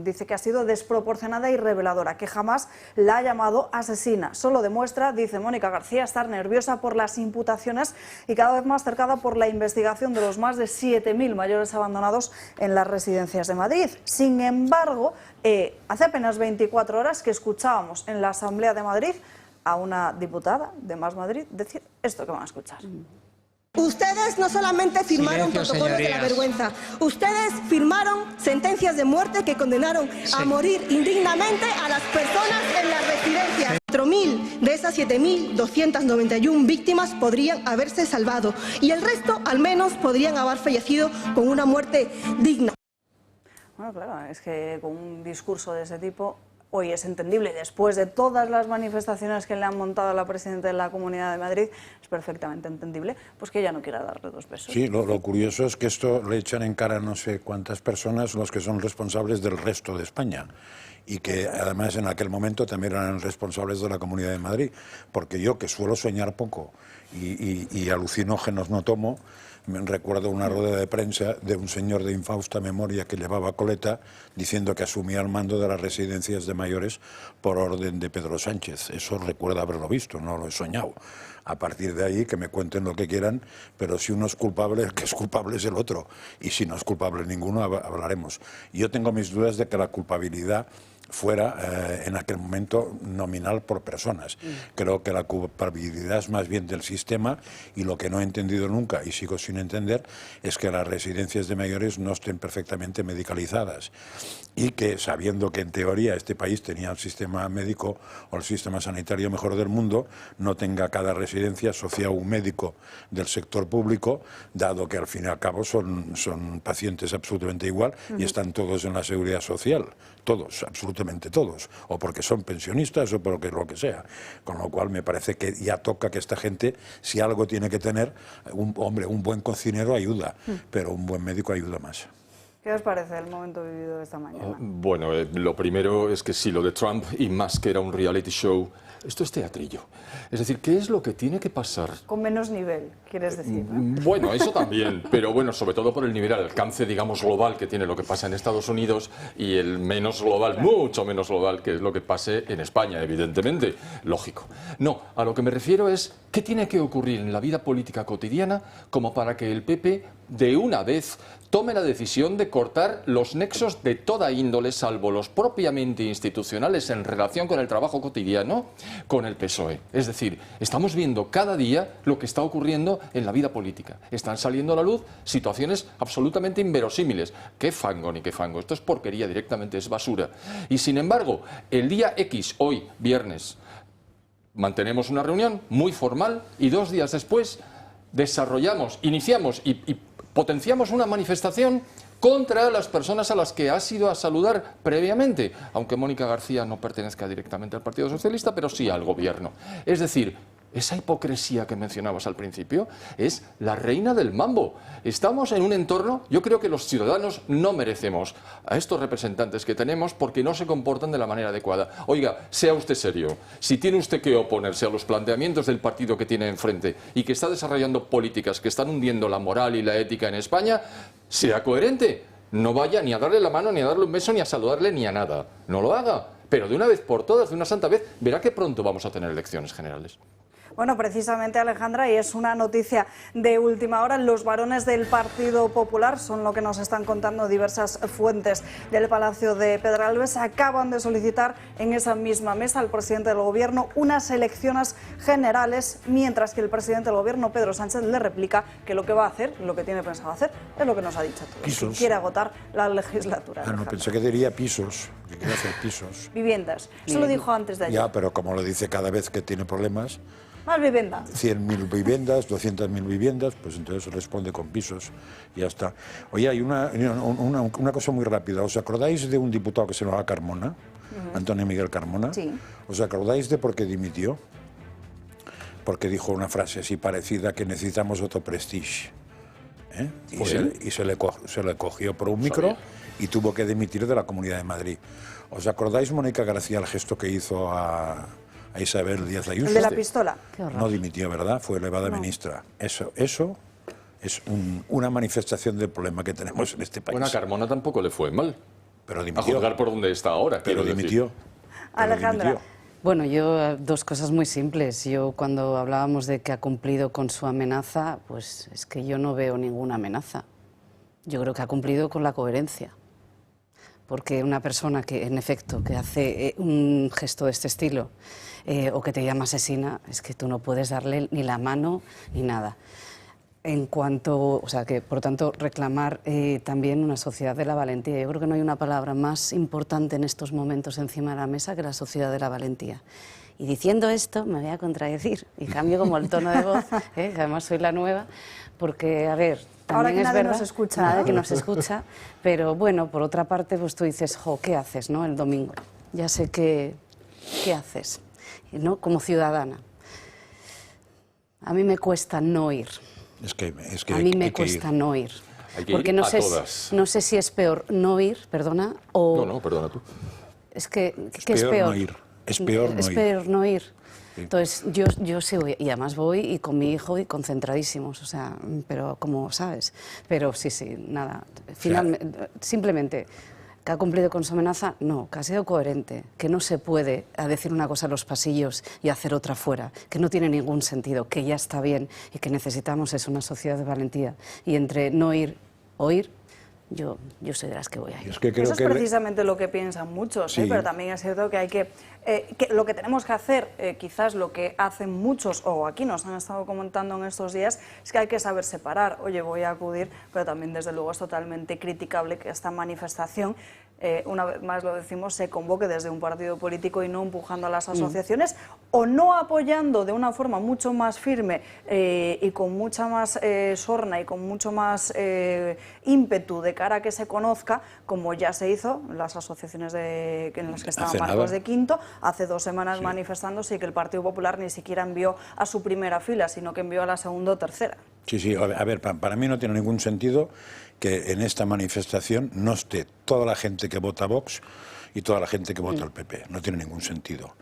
dice que ha sido desproporcionada y reveladora, que jamás la ha llamado asesina. Solo demuestra, dice Mónica García, estar nerviosa por las imputaciones y cada vez más cercada por la investigación de los más de 7.000 mayores abandonados en las residencias de Madrid. Sin embargo, hace apenas 24 horas que escuchábamos en la Asamblea de Madrid a una diputada de Más Madrid decir esto que van a escuchar. Ustedes no solamente firmaron protocolos de la vergüenza, ustedes firmaron sentencias de muerte que condenaron a morir indignamente a las personas en las residencias. 4.000 de esas 7.291 víctimas podrían haberse salvado y el resto al menos podrían haber fallecido con una muerte digna. Bueno, claro, es que con un discurso de ese tipo hoy es entendible, después de todas las manifestaciones que le han montado a la presidenta de la Comunidad de Madrid, es perfectamente entendible pues que ella no quiera darle 2 besos. Sí, lo curioso es que esto le echan en cara a no sé cuántas personas los que son responsables del resto de España y que además en aquel momento también eran responsables de la Comunidad de Madrid, porque yo, que suelo soñar poco y alucinógenos no tomo, me recuerdo una rueda de prensa de un señor de infausta memoria que llevaba coleta diciendo que asumía el mando de las residencias de mayores por orden de Pedro Sánchez. Eso recuerdo haberlo visto, no lo he soñado. A partir de ahí que me cuenten lo que quieran, pero si uno es culpable, el que es culpable es el otro. Y si no es culpable ninguno, hablaremos. Yo tengo mis dudas de que la culpabilidad fuera en aquel momento nominal por personas. Creo que la culpabilidad es más bien del sistema, y lo que no he entendido nunca y sigo sin entender es que las residencias de mayores no estén perfectamente medicalizadas, y que, sabiendo que en teoría este país tenía el sistema médico o el sistema sanitario mejor del mundo, no tenga cada residencia asociado a un médico del sector público, dado que al fin y al cabo son pacientes absolutamente igual y están todos en la seguridad social, todos, absolutamente todos, o porque son pensionistas o porque lo que sea. Con lo cual me parece que ya toca que esta gente, si algo tiene que tener, un buen cocinero ayuda, pero un buen médico ayuda más. ¿Qué os parece el momento vivido esta mañana? Bueno, lo primero es que si lo de Trump y Musk era un reality show, esto es teatrillo. Es decir, ¿qué es lo que tiene que pasar? Con menos nivel, quieres decir, ¿no? Bueno, eso también, pero bueno, sobre todo por el nivel de alcance, digamos, global que tiene lo que pasa en Estados Unidos, y el menos global, mucho menos global, que es lo que pase en España, evidentemente, lógico. No, a lo que me refiero es, ¿qué tiene que ocurrir en la vida política cotidiana como para que el PP de una vez tome la decisión de cortar los nexos de toda índole, salvo los propiamente institucionales en relación con el trabajo cotidiano, con el PSOE? Es decir, estamos viendo cada día lo que está ocurriendo en la vida política. Están saliendo a la luz situaciones absolutamente inverosímiles. ¿Qué fango ni qué fango? Esto es porquería, directamente es basura. Y sin embargo, el día X, hoy, viernes, mantenemos una reunión muy formal, y 2 días después iniciamos y potenciamos una manifestación contra las personas a las que has ido a saludar previamente, aunque Mónica García no pertenezca directamente al Partido Socialista, pero sí al Gobierno. Es decir, esa hipocresía que mencionabas al principio es la reina del mambo. Estamos en un entorno, yo creo que los ciudadanos no merecemos a estos representantes que tenemos porque no se comportan de la manera adecuada. Oiga, sea usted serio. Si tiene usted que oponerse a los planteamientos del partido que tiene enfrente y que está desarrollando políticas que están hundiendo la moral y la ética en España, sea coherente. No vaya ni a darle la mano, ni a darle un beso, ni a saludarle, ni a nada. No lo haga. Pero de una vez por todas, de una santa vez, verá que pronto vamos a tener elecciones generales. Bueno, precisamente, Alejandra, y es una noticia de última hora, los varones del Partido Popular, son lo que nos están contando diversas fuentes del Palacio de Pedralbes, acaban de solicitar en esa misma mesa al presidente del Gobierno unas elecciones generales, mientras que el presidente del Gobierno, Pedro Sánchez, le replica que lo que va a hacer, lo que tiene pensado hacer, es lo que nos ha dicho a todos, que quiere agotar la legislatura. Ah, no, pensé que diría pisos, que quiere hacer pisos. Viviendas, eso lo dijo antes de ayer. Ya, pero como lo dice cada vez que tiene problemas... Más vivienda. 100.000 viviendas, 200.000 viviendas, pues entonces responde con pisos y ya está. Oye, hay una cosa muy rápida. ¿Os acordáis de un diputado que se llamaba Carmona? Antonio Miguel Carmona. Sí. ¿Os acordáis de por qué dimitió? Porque dijo una frase así parecida, que necesitamos otro prestige. Y se le cogió por un micro y tuvo que dimitir de la Comunidad de Madrid. ¿Os acordáis, Mónica García, el gesto que hizo a Isabel Díaz Ayuso? El de la pistola. No dimitió, ¿verdad? Fue elevada ministra. Eso es una manifestación del problema que tenemos en este país. Bueno, a Carmona tampoco le fue mal. Pero A dimitió. juzgar por dónde está ahora. Pero dimitió. Alejandra. Bueno, yo 2 cosas muy simples. Yo, cuando hablábamos de que ha cumplido con su amenaza, pues es que yo no veo ninguna amenaza. Yo creo que ha cumplido con la coherencia. Porque una persona que, en efecto, que hace un gesto de este estilo o que te llama asesina, es que tú no puedes darle ni la mano ni nada. En cuanto, o sea, que por tanto reclamar también una sociedad de la valentía. Yo creo que no hay una palabra más importante en estos momentos encima de la mesa que la sociedad de la valentía. Y diciendo esto, me voy a contradecir y cambio como el tono de voz, que además soy la nueva, porque, a ver, también ahora que es nadie verdad, nos escucha, nada ¿no? que nos escucha, pero bueno, por otra parte, pues tú dices, jo, ¿qué haces, no? El domingo. Ya sé ¿qué haces? ¿No? Como ciudadana. A mí me cuesta no ir. Es que a mí me cuesta no ir. Hay que porque ir no a sé, todas. no sé si es peor no ir, perdona, o... No, perdona tú. Es que, es ¿qué es peor peor? no ir. Es peor no Es ir. peor no ir. Sí. Entonces, yo sí voy, y además voy y con mi hijo y concentradísimos, o sea, pero como sabes. Pero sí, nada. Finalmente, simplemente, ¿que ha cumplido con su amenaza? No, que ha sido coherente, que no se puede decir una cosa en los pasillos y hacer otra fuera, que no tiene ningún sentido, que ya está bien y que necesitamos es una sociedad de valentía. Y entre no ir o ir, yo soy de las que voy a ir. Es que creo Eso es precisamente lo que piensan muchos, sí. Pero también es cierto que hay que lo que tenemos que hacer, quizás lo que hacen muchos, o aquí nos han estado comentando en estos días, es que hay que saber separar. Oye, voy a acudir, pero también desde luego es totalmente criticable que esta manifestación, una vez más lo decimos, se convoque desde un partido político y no empujando a las asociaciones o no apoyando de una forma mucho más firme y con mucha más sorna y con mucho más ímpetu de cara a que se conozca, como ya se hizo en las asociaciones en las que estaba Marcos de Quinto, hace 2 semanas manifestándose, y que el Partido Popular ni siquiera envió a su primera fila, sino que envió a la segunda o tercera. Sí, a ver, para mí no tiene ningún sentido que en esta manifestación no esté toda la gente que vota Vox y toda la gente que vota al PP. No tiene ningún sentido.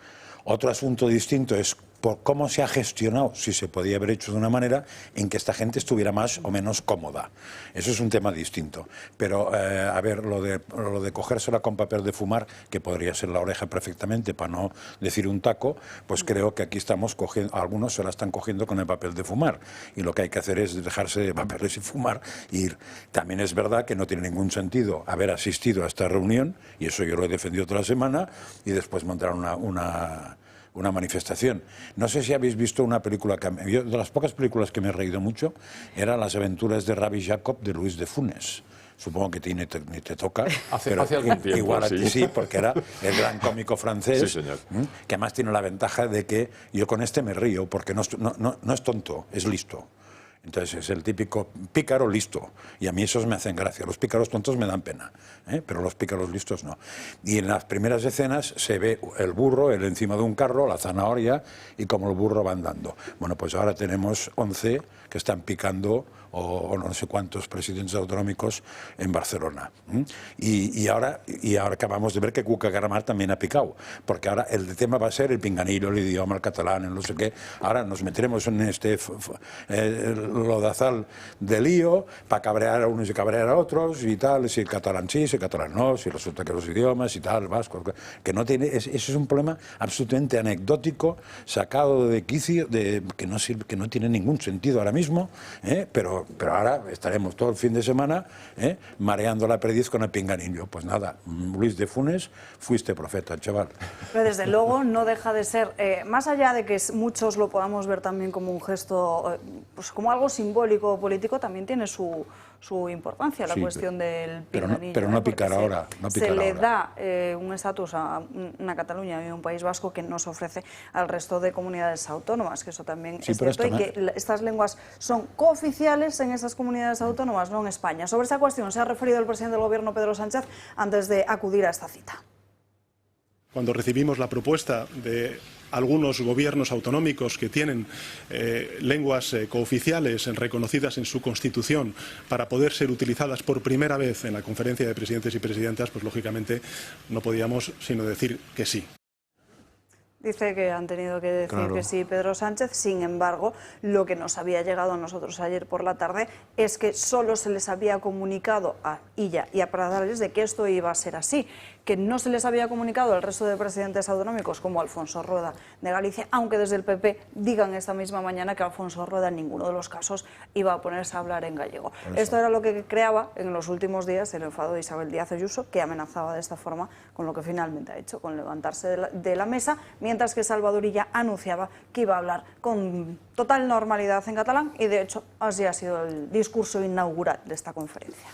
Otro asunto distinto es por cómo se ha gestionado, si se podía haber hecho de una manera en que esta gente estuviera más o menos cómoda. Eso es un tema distinto. Pero, a ver, lo de cogérsela con papel de fumar, que podría ser la oreja perfectamente, para no decir un taco, pues creo que aquí estamos cogiendo, algunos se la están cogiendo con el papel de fumar. Y lo que hay que hacer es dejarse de papeles y fumar e ir. También es verdad que no tiene ningún sentido haber asistido a esta reunión, y eso yo lo he defendido toda la semana, y después montar una manifestación. No sé si habéis visto una película yo, de las pocas películas que me he reído mucho, eran Las aventuras de Rabbi Jacob de Luis de Funes. Supongo que ni te toca. Hace algún tiempo, igual a sí. ti sí, porque era el gran cómico francés, sí, señor. Que además tiene la ventaja de que yo con este me río, porque no es tonto, es listo. Entonces es el típico pícaro listo, y a mí esos me hacen gracia. Los pícaros tontos me dan pena, pero los pícaros listos no. Y en las primeras escenas se ve el burro, él encima de un carro, la zanahoria, y como el burro va andando. Bueno, pues ahora tenemos 11 que están picando, o no sé cuántos presidentes autonómicos en Barcelona. Y ahora acabamos de ver que Cuca Gamarra también ha picado, porque ahora el tema va a ser el pinganillo, el idioma, el catalán, el no sé qué. Ahora nos meteremos en este lodazal de lío para cabrear a unos y cabrear a otros y tal, si el catalán sí, si el catalán no, si resulta que los idiomas y tal, vasco, que no tiene, eso es un problema absolutamente anecdótico, sacado de quicio, que no tiene ningún sentido ahora mismo, pero ahora estaremos todo el fin de semana mareando la perdiz con el pinganillo. Pues nada, Luis de Funes, fuiste profeta, chaval. Pero desde luego no deja de ser, más allá de que muchos lo podamos ver también como un gesto, pues como algo simbólico o político, también tiene su importancia la cuestión del pinganillo. Pero no picar ahora. Se le da un estatus a una Cataluña y un País Vasco que no se ofrece al resto de comunidades autónomas, que eso también es cierto, y que estas lenguas son cooficiales en esas comunidades autónomas, no en España. Sobre esa cuestión se ha referido el presidente del Gobierno, Pedro Sánchez, antes de acudir a esta cita. Cuando recibimos la propuesta de algunos gobiernos autonómicos que tienen lenguas cooficiales reconocidas en su Constitución para poder ser utilizadas por primera vez en la Conferencia de Presidentes y Presidentas, pues lógicamente no podíamos sino decir que sí. Dice que han tenido que decir que sí Pedro Sánchez. Sin embargo, lo que nos había llegado a nosotros ayer por la tarde es que solo se les había comunicado a Illa y a Pradales de que esto iba a ser así, que no se les había comunicado al resto de presidentes autonómicos como Alfonso Rueda de Galicia, aunque desde el PP digan esta misma mañana que Alfonso Rueda en ninguno de los casos iba a ponerse a hablar en gallego. Esto era lo que creaba en los últimos días el enfado de Isabel Díaz Ayuso, que amenazaba de esta forma con lo que finalmente ha hecho, con levantarse de la mesa, mientras que Salvador Illa anunciaba que iba a hablar con total normalidad en catalán, y de hecho así ha sido el discurso inaugural de esta conferencia.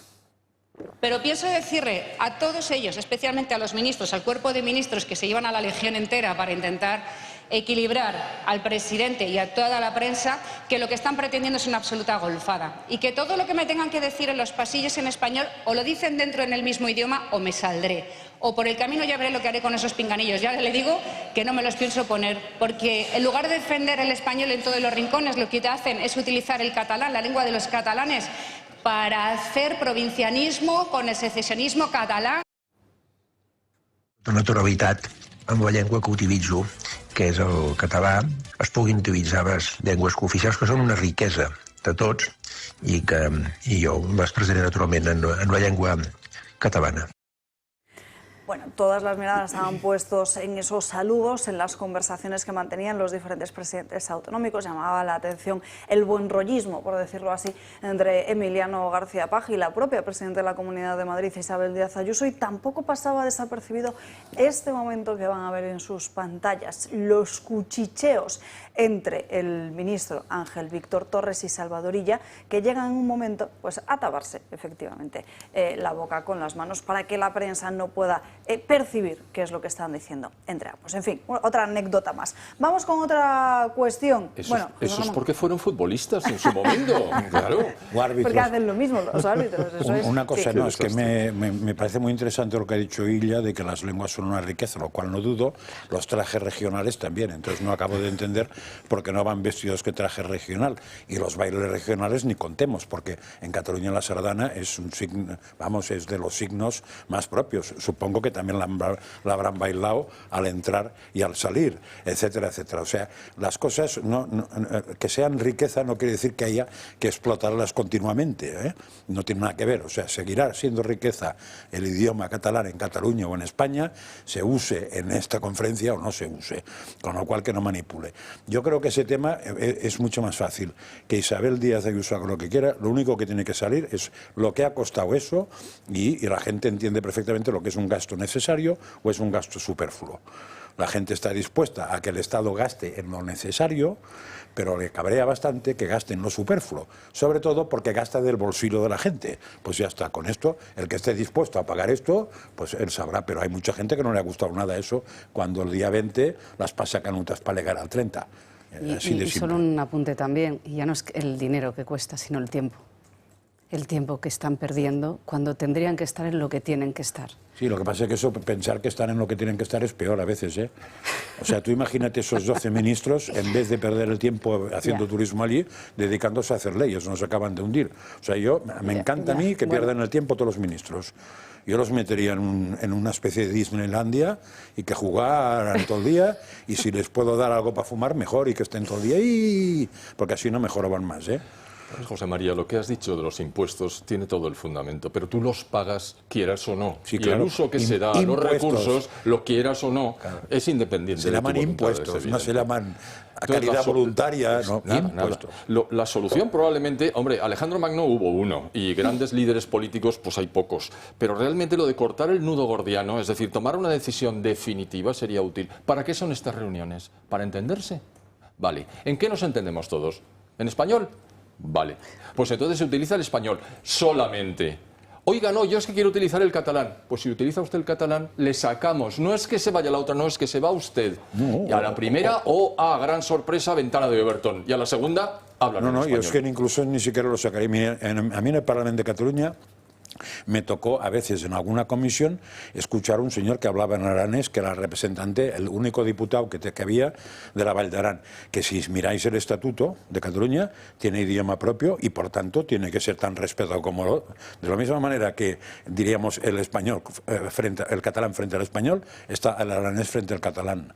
Pero pienso decirle a todos ellos, especialmente a los ministros, al cuerpo de ministros que se llevan a la legión entera para intentar equilibrar al presidente y a toda la prensa, que lo que están pretendiendo es una absoluta golfada, y que todo lo que me tengan que decir en los pasillos en español o lo dicen dentro en el mismo idioma o me saldré, o por el camino ya veré lo que haré con esos pinganillos. Ya le digo que no me los pienso poner, porque en lugar de defender el español en todos los rincones, lo que hacen es utilizar el catalán, la lengua de los catalanes, para hacer provincianismo con el secesionismo català. De naturalitat, amb la llengua que utilitzo, que és el català, es puguin utilitzar les llengües cooficials, que són una riquesa de tots, i jo m'expressaré naturalment en la llengua catalana. Bueno, todas las miradas estaban puestos en esos saludos, en las conversaciones que mantenían los diferentes presidentes autonómicos. Llamaba la atención el buen rollismo, por decirlo así, entre Emiliano García Paje y la propia presidenta de la Comunidad de Madrid, Isabel Díaz Ayuso, y tampoco pasaba desapercibido este momento que van a ver en sus pantallas, los cuchicheos entre el ministro Ángel Víctor Torres y Salvador Illa, que llegan en un momento pues a taparse efectivamente la boca con las manos para que la prensa no pueda percibir qué es lo que están diciendo entre ambos. En fin, otra anécdota más. Vamos con otra cuestión. Eso es porque fueron futbolistas en su momento, claro. Porque hacen lo mismo los árbitros. Eso es. Una cosa, Sí. no, es que me parece muy interesante lo que ha dicho Illa, de que las lenguas son una riqueza, lo cual no dudo, los trajes regionales también, entonces no acabo de entender por qué no van vestidos que traje regional, y los bailes regionales ni contemos, porque en Cataluña la sardana es un signo, vamos, es de los signos más propios, supongo que también la habrán bailado al entrar y al salir, etcétera, etcétera. O sea, las cosas que sean riqueza no quiere decir que haya que explotarlas continuamente, ¿eh? No tiene nada que ver, o sea, seguirá siendo riqueza el idioma catalán en Cataluña o en España, se use en esta conferencia o no se use, con lo cual que no manipule. Yo creo que ese tema es mucho más fácil, que Isabel Díaz Ayuso haga lo que quiera, lo único que tiene que salir es lo que ha costado eso, y la gente entiende perfectamente lo que es un gasto necesario o es un gasto superfluo. La gente está dispuesta a que el Estado gaste en lo necesario, pero le cabrea bastante que gaste en lo superfluo, sobre todo porque gasta del bolsillo de la gente. Pues ya está, con esto, el que esté dispuesto a pagar esto, pues él sabrá, pero hay mucha gente que no le ha gustado nada eso cuando el día 20 las pasa canutas para llegar al 30. Y solo un apunte también, y ya no es el dinero que cuesta, sino el tiempo. El tiempo que están perdiendo cuando tendrían que estar en lo que tienen que estar. Sí, lo que pasa es que eso, pensar que están en lo que tienen que estar es peor a veces, ¿eh? O sea, tú imagínate esos 12 ministros, en vez de perder el tiempo haciendo turismo allí, dedicándose a hacer leyes, nos acaban de hundir. O sea, me encanta a mí que pierdan el tiempo todos los ministros. Yo los metería en una especie de Disneylandia y que jugaran todo el día, y si les puedo dar algo para fumar, mejor, y que estén todo el día, porque así no mejoraban más, ¿eh? José María, lo que has dicho de los impuestos tiene todo el fundamento, pero tú los pagas quieras o no. Sí, y claro. el uso que se da a los recursos, lo quieras o no, es independiente. Se llaman impuestos, no se llaman a caridad voluntaria, no, impuestos. La solución probablemente, hombre, Alejandro Magno hubo uno, y grandes líderes políticos pues hay pocos, pero realmente lo de cortar el nudo gordiano, es decir, tomar una decisión definitiva sería útil. ¿Para qué son estas reuniones? ¿Para entenderse? Vale. ¿En qué nos entendemos todos? ¿En español? Vale, pues entonces se utiliza el español solamente. Oiga, no, yo es que quiero utilizar el catalán. Pues si utiliza usted el catalán, le sacamos. No es que se vaya la otra, no, es que se va usted. No, y a la primera, gran sorpresa, ventana de Overton. Y a la segunda, hablan en español. Yo es que incluso ni siquiera lo sacaría. A mí en el Parlamento de Cataluña me tocó a veces en alguna comisión escuchar a un señor que hablaba en aranés, que era el representante, el único diputado que había de la Vall d'Aran, que si miráis el Estatuto de Cataluña tiene idioma propio y por tanto tiene que ser tan respetado como de la misma manera que diríamos el español el catalán frente al español, está el aranés frente al catalán.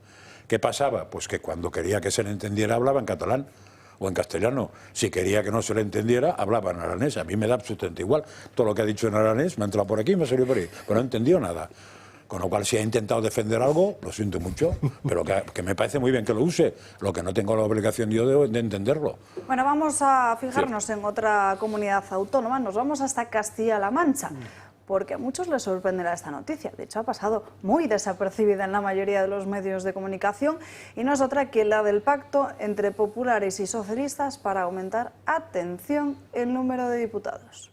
¿Qué pasaba? Pues que cuando quería que se le entendiera hablaba en catalán o en castellano. Si quería que no se le entendiera, hablaba en aranés. A mí me da absolutamente igual. Todo lo que ha dicho en aranés me ha entrado por aquí y me ha salido por ahí. Pero no entendió nada. Con lo cual, si ha intentado defender algo, lo siento mucho, pero que me parece muy bien que lo use. Lo que no tengo la obligación yo de entenderlo. Bueno, vamos a fijarnos en otra comunidad autónoma. Nos vamos hasta Castilla-La Mancha, porque a muchos les sorprenderá esta noticia. De hecho, ha pasado muy desapercibida en la mayoría de los medios de comunicación, y no es otra que la del pacto entre populares y socialistas para aumentar, atención, el número de diputados.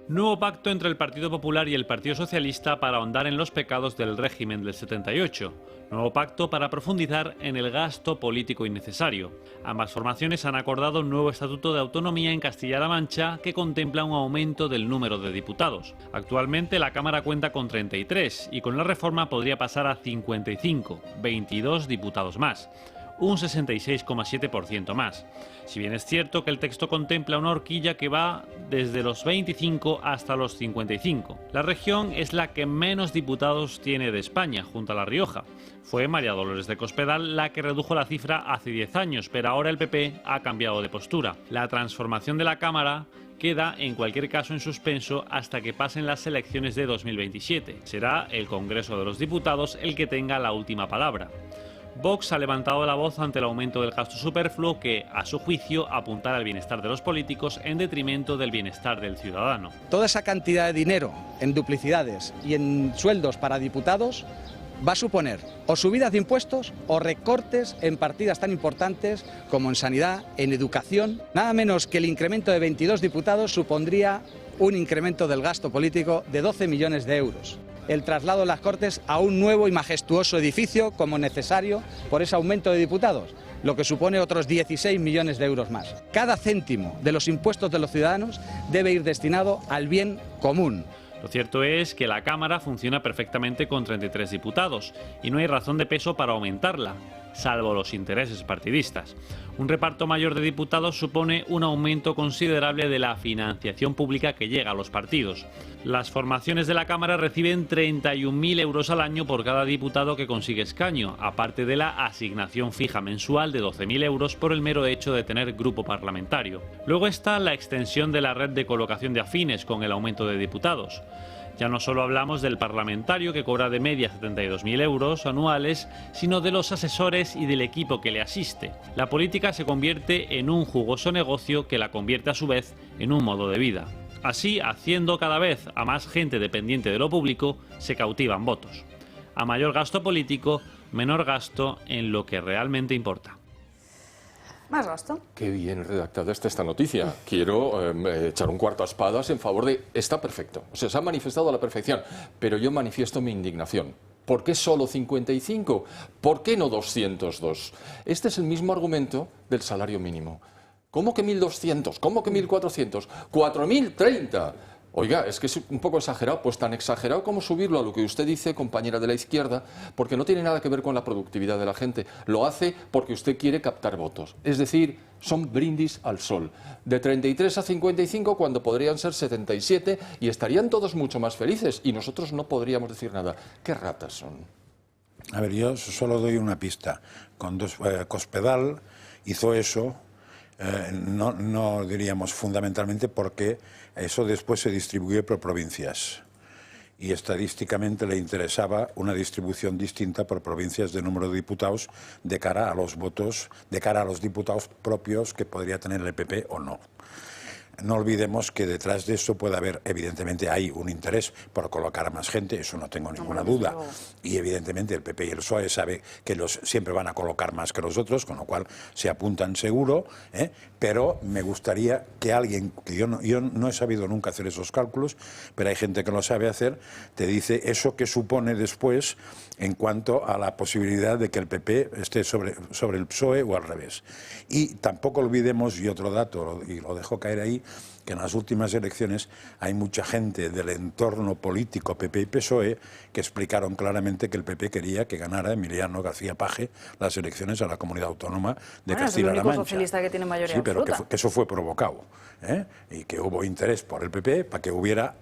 Nuevo pacto entre el Partido Popular y el Partido Socialista para ahondar en los pecados del régimen del 78. Nuevo pacto para profundizar en el gasto político innecesario. Ambas formaciones han acordado un nuevo estatuto de autonomía en Castilla-La Mancha que contempla un aumento del número de diputados. Actualmente la Cámara cuenta con 33 y con la reforma podría pasar a 55, 22 diputados más. Un 66,7% más. Si bien es cierto que el texto contempla una horquilla que va desde los 25 hasta los 55. La región es la que menos diputados tiene de España, junto a La Rioja. Fue María Dolores de Cospedal la que redujo la cifra hace 10 años, pero ahora el PP ha cambiado de postura. La transformación de la Cámara queda en cualquier caso en suspenso hasta que pasen las elecciones de 2027. Será el Congreso de los Diputados el que tenga la última palabra. Vox ha levantado la voz ante el aumento del gasto superfluo que, a su juicio, apuntará al bienestar de los políticos en detrimento del bienestar del ciudadano. Toda esa cantidad de dinero en duplicidades y en sueldos para diputados va a suponer o subidas de impuestos o recortes en partidas tan importantes como en sanidad, en educación. Nada menos que el incremento de 22 diputados supondría un incremento del gasto político de 12 millones de euros. El traslado de las Cortes a un nuevo y majestuoso edificio como necesario por ese aumento de diputados, lo que supone otros 16 millones de euros más. Cada céntimo de los impuestos de los ciudadanos debe ir destinado al bien común. Lo cierto es que la Cámara funciona perfectamente con 33 diputados y no hay razón de peso para aumentarla, salvo los intereses partidistas. Un reparto mayor de diputados supone un aumento considerable de la financiación pública que llega a los partidos. Las formaciones de la Cámara reciben 31.000 euros al año por cada diputado que consigue escaño, aparte de la asignación fija mensual de 12.000 euros por el mero hecho de tener grupo parlamentario. Luego está la extensión de la red de colocación de afines con el aumento de diputados. Ya no solo hablamos del parlamentario, que cobra de media 72.000 euros anuales, sino de los asesores y del equipo que le asiste. La política se convierte en un jugoso negocio que la convierte a su vez en un modo de vida. Así, haciendo cada vez a más gente dependiente de lo público, se cautivan votos. A mayor gasto político, menor gasto en lo que realmente importa. ¿Más gasto? Qué bien redactada está esta noticia. Quiero echar un cuarto a espadas en favor de... Está perfecto. O sea, se ha manifestado a la perfección. Pero yo manifiesto mi indignación. ¿Por qué solo 55? ¿Por qué no 202? Este es el mismo argumento del salario mínimo. ¿Cómo que 1.200? ¿Cómo que 1.400? ¡4.030! Oiga, es que es un poco exagerado, pues tan exagerado como subirlo a lo que usted dice, compañera de la izquierda, porque no tiene nada que ver con la productividad de la gente. Lo hace porque usted quiere captar votos. Es decir, son brindis al sol. De 33 a 55 cuando podrían ser 77 y estarían todos mucho más felices y nosotros no podríamos decir nada. ¿Qué ratas son? A ver, yo solo doy una pista. Cospedal hizo eso. No diríamos fundamentalmente porque eso después se distribuye por provincias y estadísticamente le interesaba una distribución distinta por provincias de número de diputados de cara a los votos, de cara a los diputados propios que podría tener el PP o no. No olvidemos que detrás de eso puede haber, evidentemente hay un interés por colocar a más gente, eso no tengo ninguna duda. Y evidentemente el PP y el PSOE sabe que siempre van a colocar más que los otros, con lo cual se apuntan seguro, pero me gustaría que alguien, que yo no he sabido nunca hacer esos cálculos, pero hay gente que lo sabe hacer, te dice eso que supone después en cuanto a la posibilidad de que el PP esté sobre el PSOE o al revés. Y tampoco olvidemos, y otro dato, y lo dejo caer ahí, que en las últimas elecciones hay mucha gente del entorno político PP y PSOE que explicaron claramente que el PP quería que ganara Emiliano García Paje las elecciones a la comunidad autónoma de Castilla-La Mancha. Es el único socialista que tiene mayoría absoluta. Sí, pero que eso fue provocado, y que hubo interés por el PP para que hubiera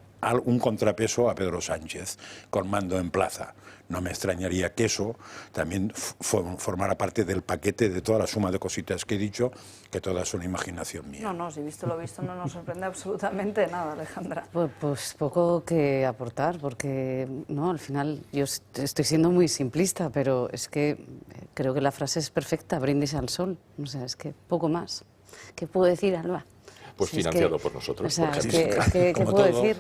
un contrapeso a Pedro Sánchez con mando en plaza. No me extrañaría que eso también formara parte del paquete de toda la suma de cositas que he dicho, que todas son imaginación mía. No, si visto lo visto no nos sorprende absolutamente nada, Alejandra. Pues poco que aportar, porque no, al final yo estoy siendo muy simplista, pero es que creo que la frase es perfecta, brindis al sol. O sea, es que poco más. ¿Qué puedo decir, Alba? Pues financiado por nosotros. O sea, por ejemplo. ¿qué puedo decir?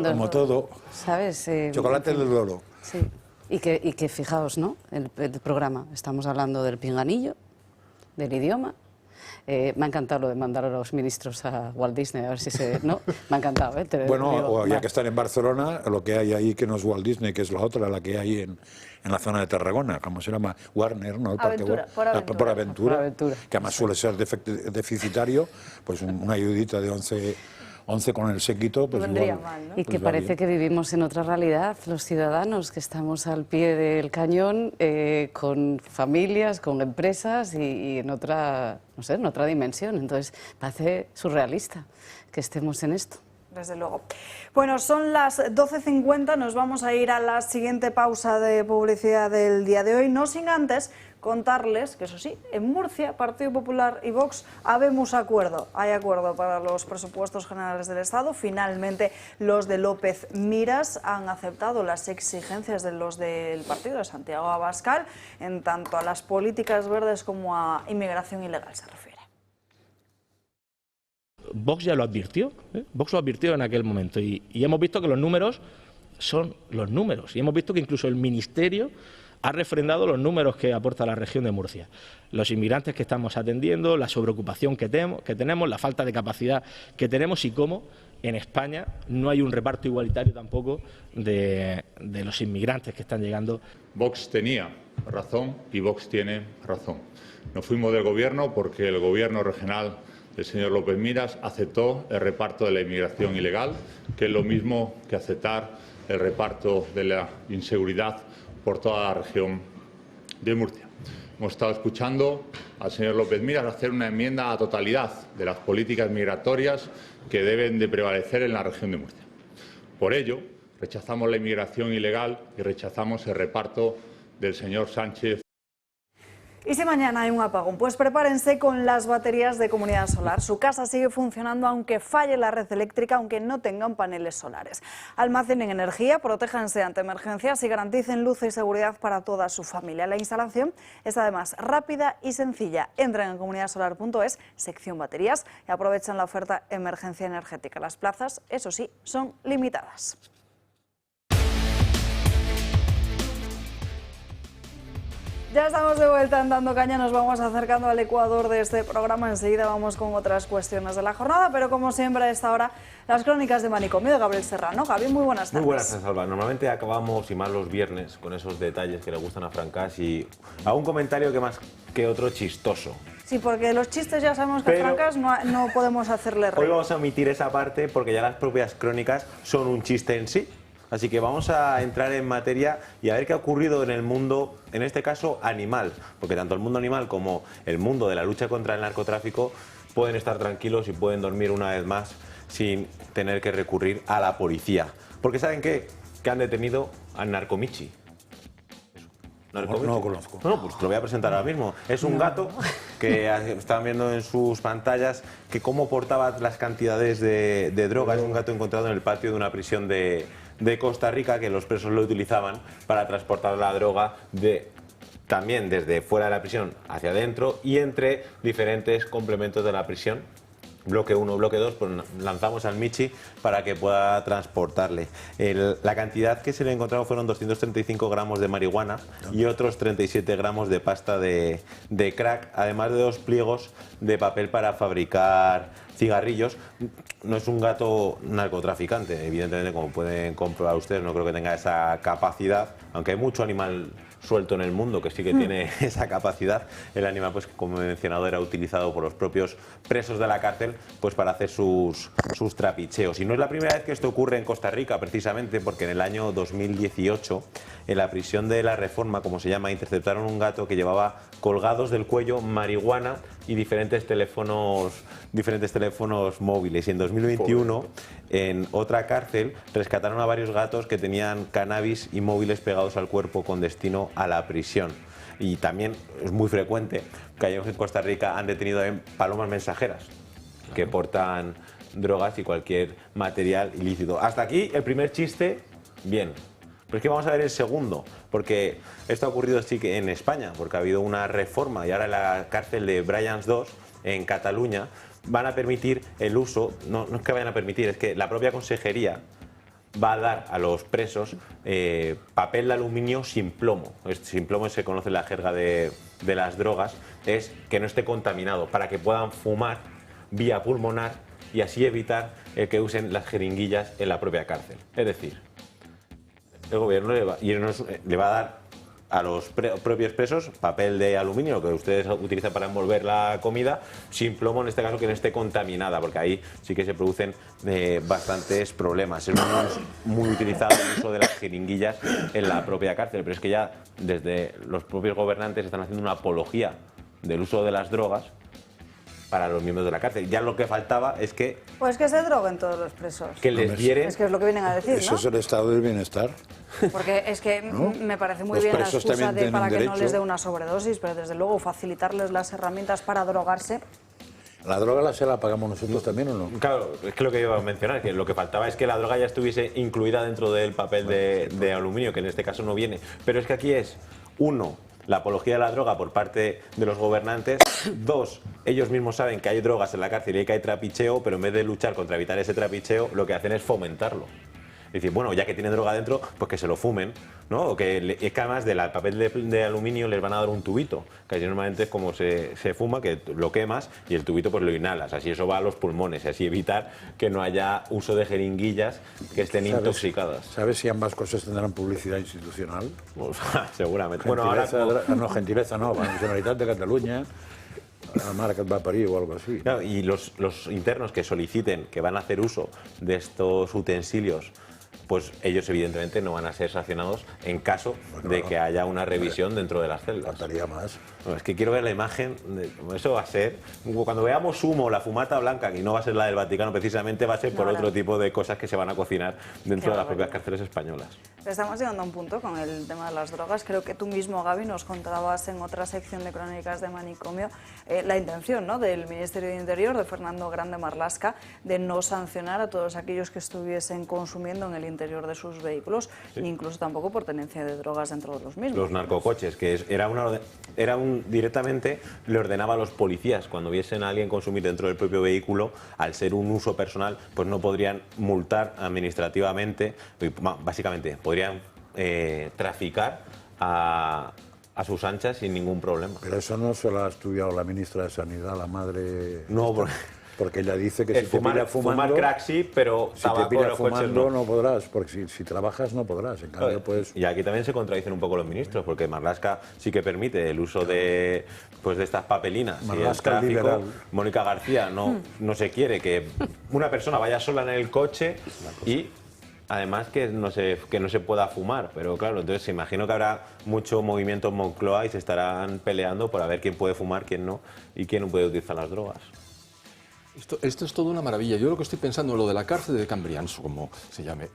Como todo. ¿Sabes? Chocolate del oro. Sí. Y que fijaos, ¿no? El programa. Estamos hablando del pinganillo, del idioma. Me ha encantado lo de mandar a los ministros a Walt Disney, a ver si se... ¿no? Me ha encantado, ¿eh? Bueno, ya que están en Barcelona, lo que hay ahí que no es Walt Disney, que es la otra, la que hay en la zona de Tarragona, ¿cómo se llama? Warner, ¿no? El Aventura, parque por Aventura, que además suele ser deficitario, pues una ayudita de 11 con el séquito, pues vendría igual, mal, ¿no? Y que parece que vivimos en otra realidad, los ciudadanos, que estamos al pie del cañón, con familias, con empresas y en otra, no sé, en otra dimensión. Entonces, parece surrealista que estemos en esto. Desde luego. Bueno, son las 12:50, nos vamos a ir a la siguiente pausa de publicidad del día de hoy, no sin antes Contarles que, eso sí, en Murcia, Partido Popular y Vox habemos acuerdo. Hay acuerdo para los presupuestos generales del Estado. Finalmente, los de López Miras han aceptado las exigencias de los del partido de Santiago Abascal en tanto a las políticas verdes como a inmigración ilegal se refiere. Vox ya lo advirtió, Vox lo advirtió en aquel momento y hemos visto que los números son los números y hemos visto que incluso el Ministerio ha refrendado los números que aporta la región de Murcia. Los inmigrantes que estamos atendiendo, la sobreocupación que tenemos, la falta de capacidad que tenemos y cómo en España no hay un reparto igualitario tampoco de los inmigrantes que están llegando. Vox tenía razón y Vox tiene razón. Nos fuimos del gobierno porque el gobierno regional del señor López Miras aceptó el reparto de la inmigración ilegal, que es lo mismo que aceptar el reparto de la inseguridad por toda la región de Murcia. Hemos estado escuchando al señor López Miras hacer una enmienda a la totalidad de las políticas migratorias que deben de prevalecer en la región de Murcia. Por ello, rechazamos la inmigración ilegal y rechazamos el reparto del señor Sánchez. Y si mañana hay un apagón, pues prepárense con las baterías de Comunidad Solar. Su casa sigue funcionando aunque falle la red eléctrica, aunque no tengan paneles solares. Almacenen energía, protéjanse ante emergencias y garanticen luz y seguridad para toda su familia. La instalación es además rápida y sencilla. Entren en comunidadsolar.es, sección baterías, y aprovechen la oferta emergencia energética. Las plazas, eso sí, son limitadas. Ya estamos de vuelta en Dando Caña, nos vamos acercando al ecuador de este programa. Enseguida vamos con otras cuestiones de la jornada, pero como siempre a esta hora, las crónicas de Manicomio de Gabriel Serrano. Gaby, muy buenas tardes. Muy buenas tardes, Alba. Normalmente acabamos, y más los viernes, con esos detalles que le gustan a Francas y a un comentario que más que otro chistoso. Sí, porque los chistes ya sabemos que a Francas no podemos hacerle reír. Hoy vamos a omitir esa parte porque ya las propias crónicas son un chiste en sí. Así que vamos a entrar en materia y a ver qué ha ocurrido en el mundo, en este caso animal, porque tanto el mundo animal como el mundo de la lucha contra el narcotráfico pueden estar tranquilos y pueden dormir una vez más sin tener que recurrir a la policía. Porque ¿saben qué? Que han detenido al Narcomichi. No lo conozco. Bueno, pues te lo voy a presentar ahora mismo. Es un gato que están viendo en sus pantallas que cómo portaba las cantidades de droga. Es un gato encontrado en el patio de una prisión de Costa Rica, que los presos lo utilizaban para transportar la droga también desde fuera de la prisión hacia adentro y entre diferentes complementos de la prisión. Bloque 1, bloque 2, pues lanzamos al Michi para que pueda transportarle. La cantidad que se le encontraron fueron 235 gramos de marihuana y otros 37 gramos de pasta de crack, además de 2 pliegos de papel para fabricar cigarrillos. No es un gato narcotraficante, evidentemente, como pueden comprobar ustedes, no creo que tenga esa capacidad, aunque hay mucho animal suelto en el mundo que sí que tiene esa capacidad. El animal, pues como he mencionado, era utilizado por los propios presos de la cárcel pues para hacer sus trapicheos. Y no es la primera vez que esto ocurre en Costa Rica, precisamente porque en el año 2018, en la prisión de la Reforma, como se llama, interceptaron un gato que llevaba colgados del cuello marihuana y diferentes teléfonos móviles. Y en 2021, en otra cárcel, rescataron a varios gatos que tenían cannabis y móviles pegados al cuerpo con destino a la prisión. Y también es muy frecuente que allá en Costa Rica han detenido palomas mensajeras que portan drogas y cualquier material ilícito. Hasta aquí el primer chiste, bien. Pero es que vamos a ver el segundo, porque esto ha ocurrido sí que en España, porque ha habido una reforma y ahora en la cárcel de Brians 2, en Cataluña, van a permitir el uso, no es que vayan a permitir, es que la propia consejería va a dar a los presos papel de aluminio sin plomo. Sin plomo se conoce en la jerga de las drogas, es que no esté contaminado, para que puedan fumar vía pulmonar y así evitar que usen las jeringuillas en la propia cárcel. Es decir, el gobierno le va a dar a los propios presos papel de aluminio, que ustedes utilizan para envolver la comida, sin plomo, en este caso que no esté contaminada, porque ahí sí que se producen bastantes problemas. Es muy utilizado el uso de las jeringuillas en la propia cárcel, pero es que ya desde los propios gobernantes están haciendo una apología del uso de las drogas para los miembros de la cárcel. Ya lo que faltaba es que... Pues que se droguen todos los presos. Que les dieren... Es que es lo que vienen a decir, ¿no? Eso es el estado del bienestar. Porque es que me parece muy bien la excusa para que no les dé una sobredosis, pero desde luego facilitarles las herramientas para drogarse. ¿La droga se la pagamos nosotros también o no? Claro, es que lo que iba a mencionar, que lo que faltaba es que la droga ya estuviese incluida dentro del papel de aluminio, que en este caso no viene. Pero es que aquí es, 1, la apología de la droga por parte de los gobernantes. 2, ellos mismos saben que hay drogas en la cárcel y que hay trapicheo, pero en vez de luchar contra evitar ese trapicheo, lo que hacen es fomentarlo. Es decir, bueno, ya que tienen droga dentro, pues que se lo fumen, ¿no? O que es que además del papel de aluminio les van a dar un tubito, que así normalmente es como se fuma, que lo quemas y el tubito pues lo inhalas, así eso va a los pulmones, y así evitar que no haya uso de jeringuillas que estén intoxicadas. ¿Sabes si ambas cosas tendrán publicidad institucional? Pues, seguramente. Gentileza, Bueno, ahora... No, gentileza no, la Generalitat de Cataluña... La marca va a parir o algo así. Claro, y los internos que soliciten, que van a hacer uso de estos utensilios, pues ellos evidentemente no van a ser sancionados en caso de que haya una revisión dentro de las celdas. Faltaría más. No, es que quiero ver la imagen, eso va a ser, cuando veamos humo, la fumata blanca, que no va a ser la del Vaticano precisamente, va a ser por otro tipo de cosas que se van a cocinar dentro de las propias cárceles españolas. Estamos llegando a un punto con el tema de las drogas. Creo que tú mismo, Gaby, nos contabas en otra sección de Crónicas de Manicomio la intención, ¿no?, del Ministerio de Interior, de Fernando Grande Marlaska, de no sancionar a todos aquellos que estuviesen consumiendo en el interior de sus vehículos, ni incluso tampoco por tenencia de drogas dentro de los mismos. Los narcocoches, que directamente le ordenaba a los policías, cuando viesen a alguien consumir dentro del propio vehículo, al ser un uso personal, pues no podrían multar administrativamente, básicamente podrían traficar a sus anchas sin ningún problema. Pero eso no se lo ha estudiado la ministra de Sanidad, la madre... No, porque ella dice que si te pilla fumando... Fumar crack sí, pero si te pilla fumando no podrás, porque si trabajas no podrás. En cambio, pues... Y aquí también se contradicen un poco los ministros, porque Marlaska sí que permite el uso de estas papelinas y el tráfico. Mónica García no se quiere que una persona vaya sola en el coche y... Además que no se pueda fumar, pero claro, entonces imagino que habrá mucho movimiento en Moncloa y se estarán peleando por a ver quién puede fumar, quién no y quién no puede utilizar las drogas. Esto es toda una maravilla. Yo lo que estoy pensando, lo de la cárcel de Cambrians, como se llame,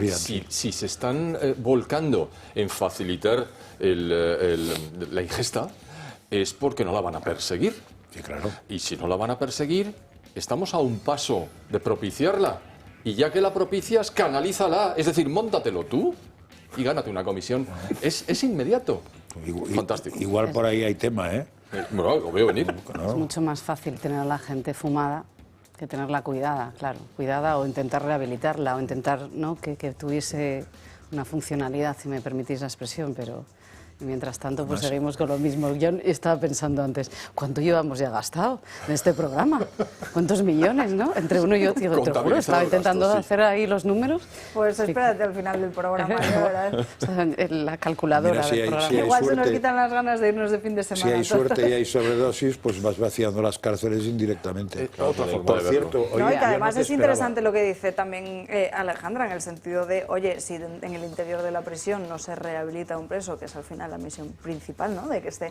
si se están volcando en facilitar la ingesta, es porque no la van a perseguir. Sí, claro. Y si no la van a perseguir, estamos a un paso de propiciarla. Y ya que la propicias, canalízala, es decir, móntatelo tú y gánate una comisión. Es inmediato. Fantástico. Igual por ahí hay tema, ¿eh? Bueno, lo veo venir. Es mucho más fácil tener a la gente fumada que tenerla cuidada, claro. Cuidada o intentar rehabilitarla o intentar, ¿no?, que tuviese una funcionalidad, si me permitís la expresión, pero... Y mientras tanto, pues seguimos con lo mismo. Yo estaba pensando antes, ¿cuánto llevamos ya gastado en este programa? ¿Cuántos millones, no? Entre uno y otro, te juro, estaba intentando hacer ahí los números. Pues espérate al final del programa, la calculadora del programa. Igual se nos quitan las ganas de irnos de fin de semana. Si hay suerte y hay sobredosis, pues vas vaciando las cárceles indirectamente. Por cierto, y que además es interesante lo que dice también Alejandra, en el sentido de, oye, si en el interior de la prisión no se rehabilita un preso, que es al final la misión principal, ¿no?, de que esté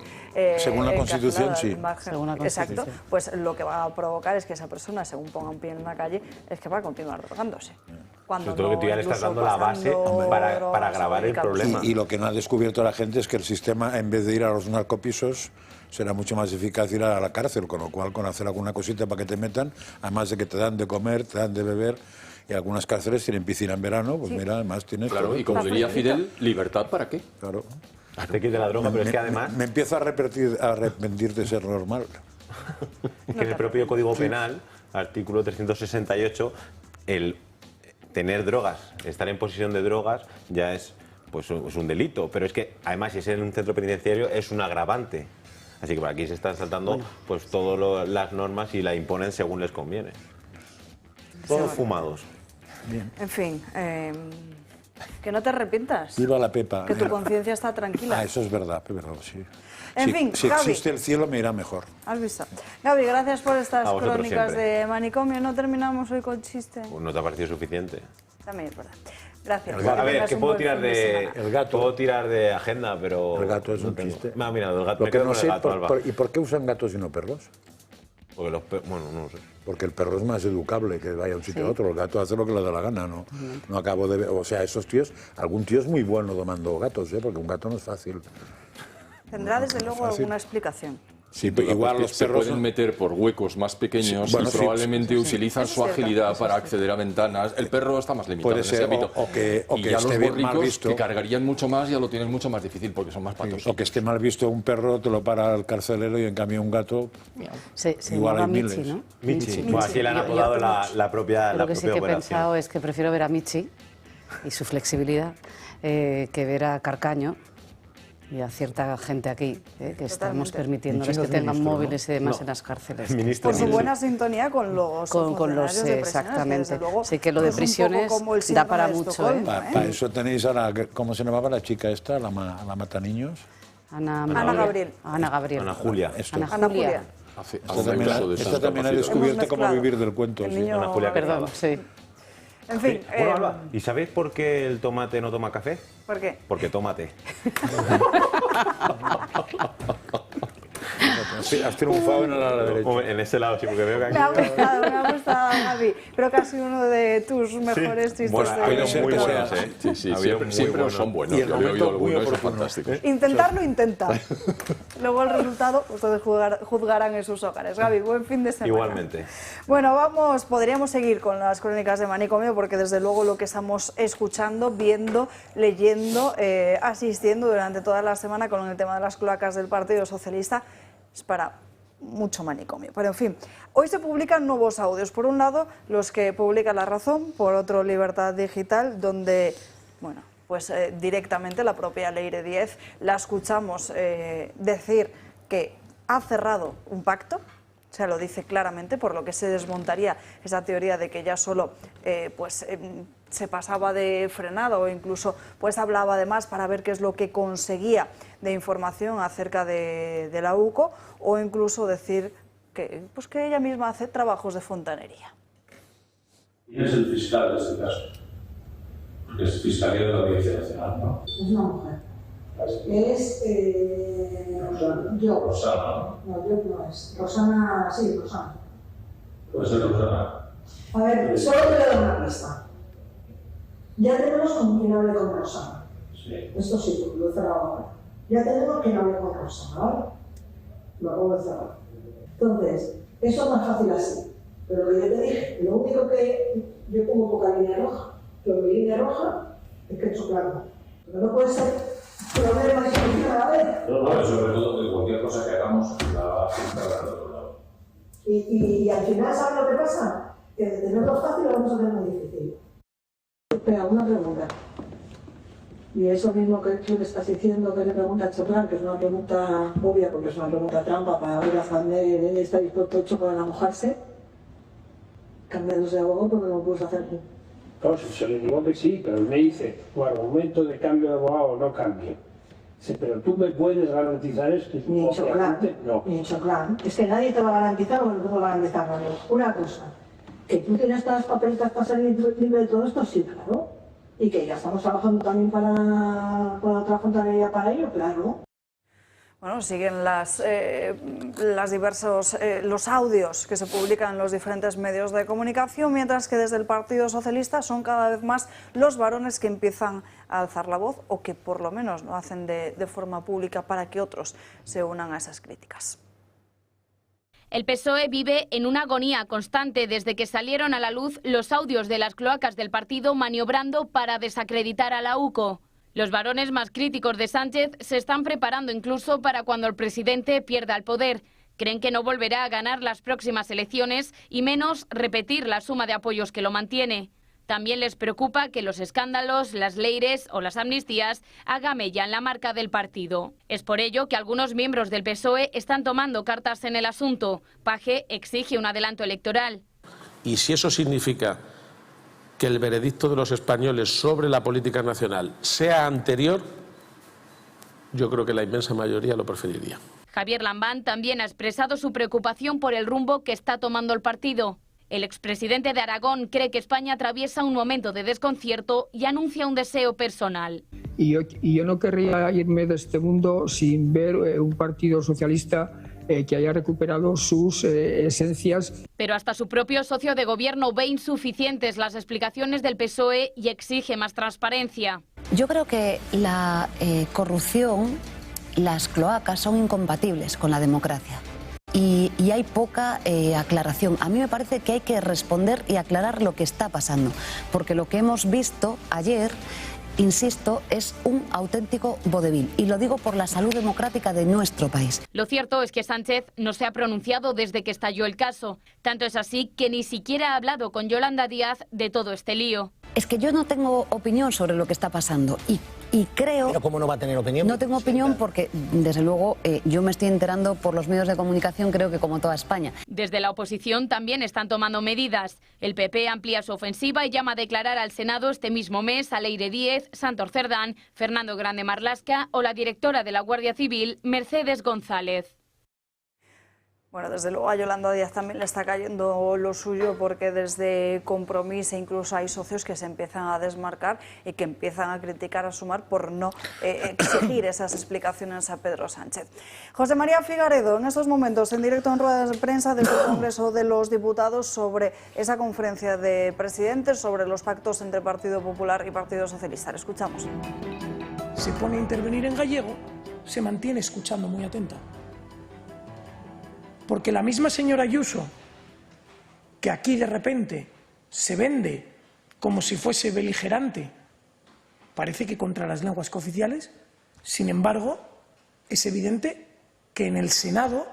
según la Constitución, sí. Según la Constitución. Exacto, pues lo que va a provocar es que esa persona, según ponga un pie en la calle, es que va a continuar drogándose. Cuando todo lo que tú ya le estás dando la base para agravar el problema. Y lo que no ha descubierto la gente es que el sistema, en vez de ir a los narcopisos, será mucho más eficaz ir a la cárcel, con lo cual, con hacer alguna cosita para que te metan, además de que te dan de comer, te dan de beber. Y algunas cárceles tienen piscina en verano, pues mira, además tienes... Claro, y como diría Fidel, ¿libertad para qué? Claro. Te quite la droga, pero es que además... Me empiezo a arrepentir de ser normal. Que en el propio Código Penal, artículo 368, el tener drogas, estar en posesión de drogas, ya es un delito. Pero es que, además, si es en un centro penitenciario, es un agravante. Así que por aquí se están saltando pues todas las normas y la imponen según les conviene. Todos fumados. Bien. En fin... que no te arrepientas. Viva la Pepa. Que tu conciencia está tranquila. Eso es verdad, sí. En fin, si Gaby, existe el cielo me irá mejor. Has visto. Gaby, gracias por estas crónicas siempre. de Manicomio. No terminamos hoy con chiste. Pues no te ha parecido suficiente. También es verdad. Gracias. A ver, que puedo tirar el gato. Puedo tirar de agenda, pero... El gato es un chiste. Mira, el gato. Lo que no sé, ¿y por qué usan gatos y no perros? Porque los bueno, no lo sé. Porque el perro es más educable, que vaya a un sitio a otro. El gato hace lo que le da la gana, ¿no? No acabo de ver... O sea, esos tíos... Algún tío es muy bueno domando gatos, ¿eh? Porque un gato no es fácil. Tendrá, desde luego, alguna explicación. Sí, pero igual los se perros pueden meter por huecos más pequeños, sí, bueno, y probablemente utilizan Eso su es cierto, agilidad eso para es acceder a ventanas. El perro está más limitado puede en ese ser, ámbito. o que y ya esté los bien mal borricos, visto. que cargarían mucho más, ya lo tienen mucho más difícil porque son más patos. O que esté mal visto un perro, te lo para el carcelero, y en cambio un gato... Se igual hay Michi, miles. ¿no? Michi. Bueno, así le han apodado la propia Lo que sí que he operación. pensado es que prefiero ver a Michi y su flexibilidad que ver a Carcaño y a cierta gente aquí, que estamos permitiéndoles que tengan móviles y demás en las cárceles. Por su buena sintonía con los funcionarios de prisiones, exactamente. desde luego, Sí, que lo de es un poco prisiones como el da síndrome para de mucho. Estocolmo, Para eso tenéis a la... ¿Cómo se llamaba la chica esta? La mataniños. Ana Gabriel. Ana Gabriel. Ana Julia. Ana Julia. Esta también ha descubierto cómo vivir del cuento. El sí. niño- Ana Julia Perdón, Cazorla. sí. En fin, Bueno, Alba, ¿y sabéis por qué el tomate no toma café? ¿por qué? Porque tómate. Has triunfado en el ala derecha. En ese lado, sí, porque veo que aquí... Me ha gustado, Gaby. Creo que ha sido uno de tus mejores chistes. Bueno, ha de- habido muy que buenos, sea. ¿eh? Sí, sí, Ha habido siempre muy son buenos. Y el Yo he oído momento muy algunos y son oportuno. fantásticos. Intentarlo, intenta. Luego el resultado ustedes juzgarán en sus hogares. Gaby, buen fin de semana. Igualmente. Bueno, podríamos seguir con las crónicas de Manicomio, porque desde luego lo que estamos escuchando, viendo, leyendo, asistiendo durante toda la semana con el tema de las cloacas del Partido Socialista es para mucho manicomio. Pero en fin, hoy se publican nuevos audios. Por un lado, los que publica La Razón, por otro, Libertad Digital, donde, bueno, pues directamente la propia Leire Díez la escuchamos decir que ha cerrado un pacto. O sea, lo dice claramente, por lo que se desmontaría esa teoría de que ya solo se pasaba de frenado, o incluso pues hablaba de más para ver qué es lo que conseguía de información acerca de la UCO, o incluso decir que ella misma hace trabajos de fontanería. ¿Quién es el fiscal de este caso? Porque es Fiscalía de la Audiencia Nacional, ¿no? Es una mujer. Es yo. Rosana. No, yo no es. Rosana, sí, Rosana. Puede ser Rosana. A ver, solo te voy a dar una pista. Ya tenemos con quien hable con Rosana. Sí. Esto sí, porque lo he cerrado ahora. Ya tenemos quien hable con Rosana, ¿vale? Lo acabo de cerrar. Entonces, eso es más fácil así. Pero lo que yo te dije, lo único que yo pongo poca línea roja, pero mi línea roja es que he hecho claro. Pero no puede ser problema y solución a la vez. No, sobre todo que cualquier cosa que hagamos la va a filtrar al otro lado. Y al final, ¿sabes lo que pasa? Que de tenerlo fácil lo vamos a tener muy difícil. Espera, una pregunta. Y eso mismo que tú le estás diciendo que le pregunta a Choplan, que es una pregunta obvia, porque es una pregunta trampa para ver hasta dónde está dispuesto Chopo para mojarse, cambiándose de abogado porque no lo puedes hacer tú. Pues se le digo que sí, pero él me dice, tu argumento de cambio de abogado no cambia. Dice, pero tú me puedes garantizar esto. Ni Choplan, no. ni Choplan. Es que nadie te va a garantizar o no te va a garantizar nadie. Una cosa, que tú tienes todas las papeletas para salir libre de todo esto, sí, claro. Y que ya estamos trabajando también para otra fontanería para ello, claro. Bueno, siguen los audios que se publican en los diferentes medios de comunicación, mientras que desde el Partido Socialista son cada vez más los varones que empiezan a alzar la voz, o que por lo menos lo hacen de forma pública para que otros se unan a esas críticas. El PSOE vive en una agonía constante desde que salieron a la luz los audios de las cloacas del partido maniobrando para desacreditar a la UCO. Los varones más críticos de Sánchez se están preparando incluso para cuando el presidente pierda el poder. Creen que no volverá a ganar las próximas elecciones y menos repetir la suma de apoyos que lo mantiene. También les preocupa que los escándalos, las leires o las amnistías hagan mella en la marca del partido. Es por ello que algunos miembros del PSOE están tomando cartas en el asunto. Page exige un adelanto electoral. Y si eso significa que el veredicto de los españoles sobre la política nacional sea anterior, yo creo que la inmensa mayoría lo preferiría. Javier Lambán también ha expresado su preocupación por el rumbo que está tomando el partido. El expresidente de Aragón cree que España atraviesa un momento de desconcierto y anuncia un deseo personal. Y yo no querría irme de este mundo sin ver un partido socialista que haya recuperado sus esencias. Pero hasta su propio socio de gobierno ve insuficientes las explicaciones del PSOE y exige más transparencia. Yo creo que la corrupción, las cloacas son incompatibles con la democracia. Y hay poca aclaración. A mí me parece que hay que responder y aclarar lo que está pasando, porque lo que hemos visto ayer, insisto, es un auténtico vodevil, y lo digo por la salud democrática de nuestro país. Lo cierto es que Sánchez no se ha pronunciado desde que estalló el caso. Tanto es así que ni siquiera ha hablado con Yolanda Díaz de todo este lío. Es que yo no tengo opinión sobre lo que está pasando y creo... ¿Pero cómo no va a tener opinión? No tengo opinión porque, desde luego, yo me estoy enterando por los medios de comunicación, creo que como toda España. Desde la oposición también están tomando medidas. El PP amplía su ofensiva y llama a declarar al Senado este mismo mes a Leire Díez, Santos Cerdán, Fernando Grande Marlaska o la directora de la Guardia Civil, Mercedes González. Bueno, desde luego a Yolanda Díaz también le está cayendo lo suyo, porque desde Compromís incluso hay socios que se empiezan a desmarcar y que empiezan a criticar a Sumar por no exigir esas explicaciones a Pedro Sánchez. José María Figaredo, en estos momentos en directo en rueda de prensa desde el Congreso de los Diputados sobre esa conferencia de presidentes, sobre los pactos entre Partido Popular y Partido Socialista. Le escuchamos. Se pone a intervenir en gallego, se mantiene escuchando muy atenta. Porque la misma señora Ayuso, que aquí de repente se vende como si fuese beligerante, parece que contra las lenguas cooficiales, sin embargo, es evidente que en el Senado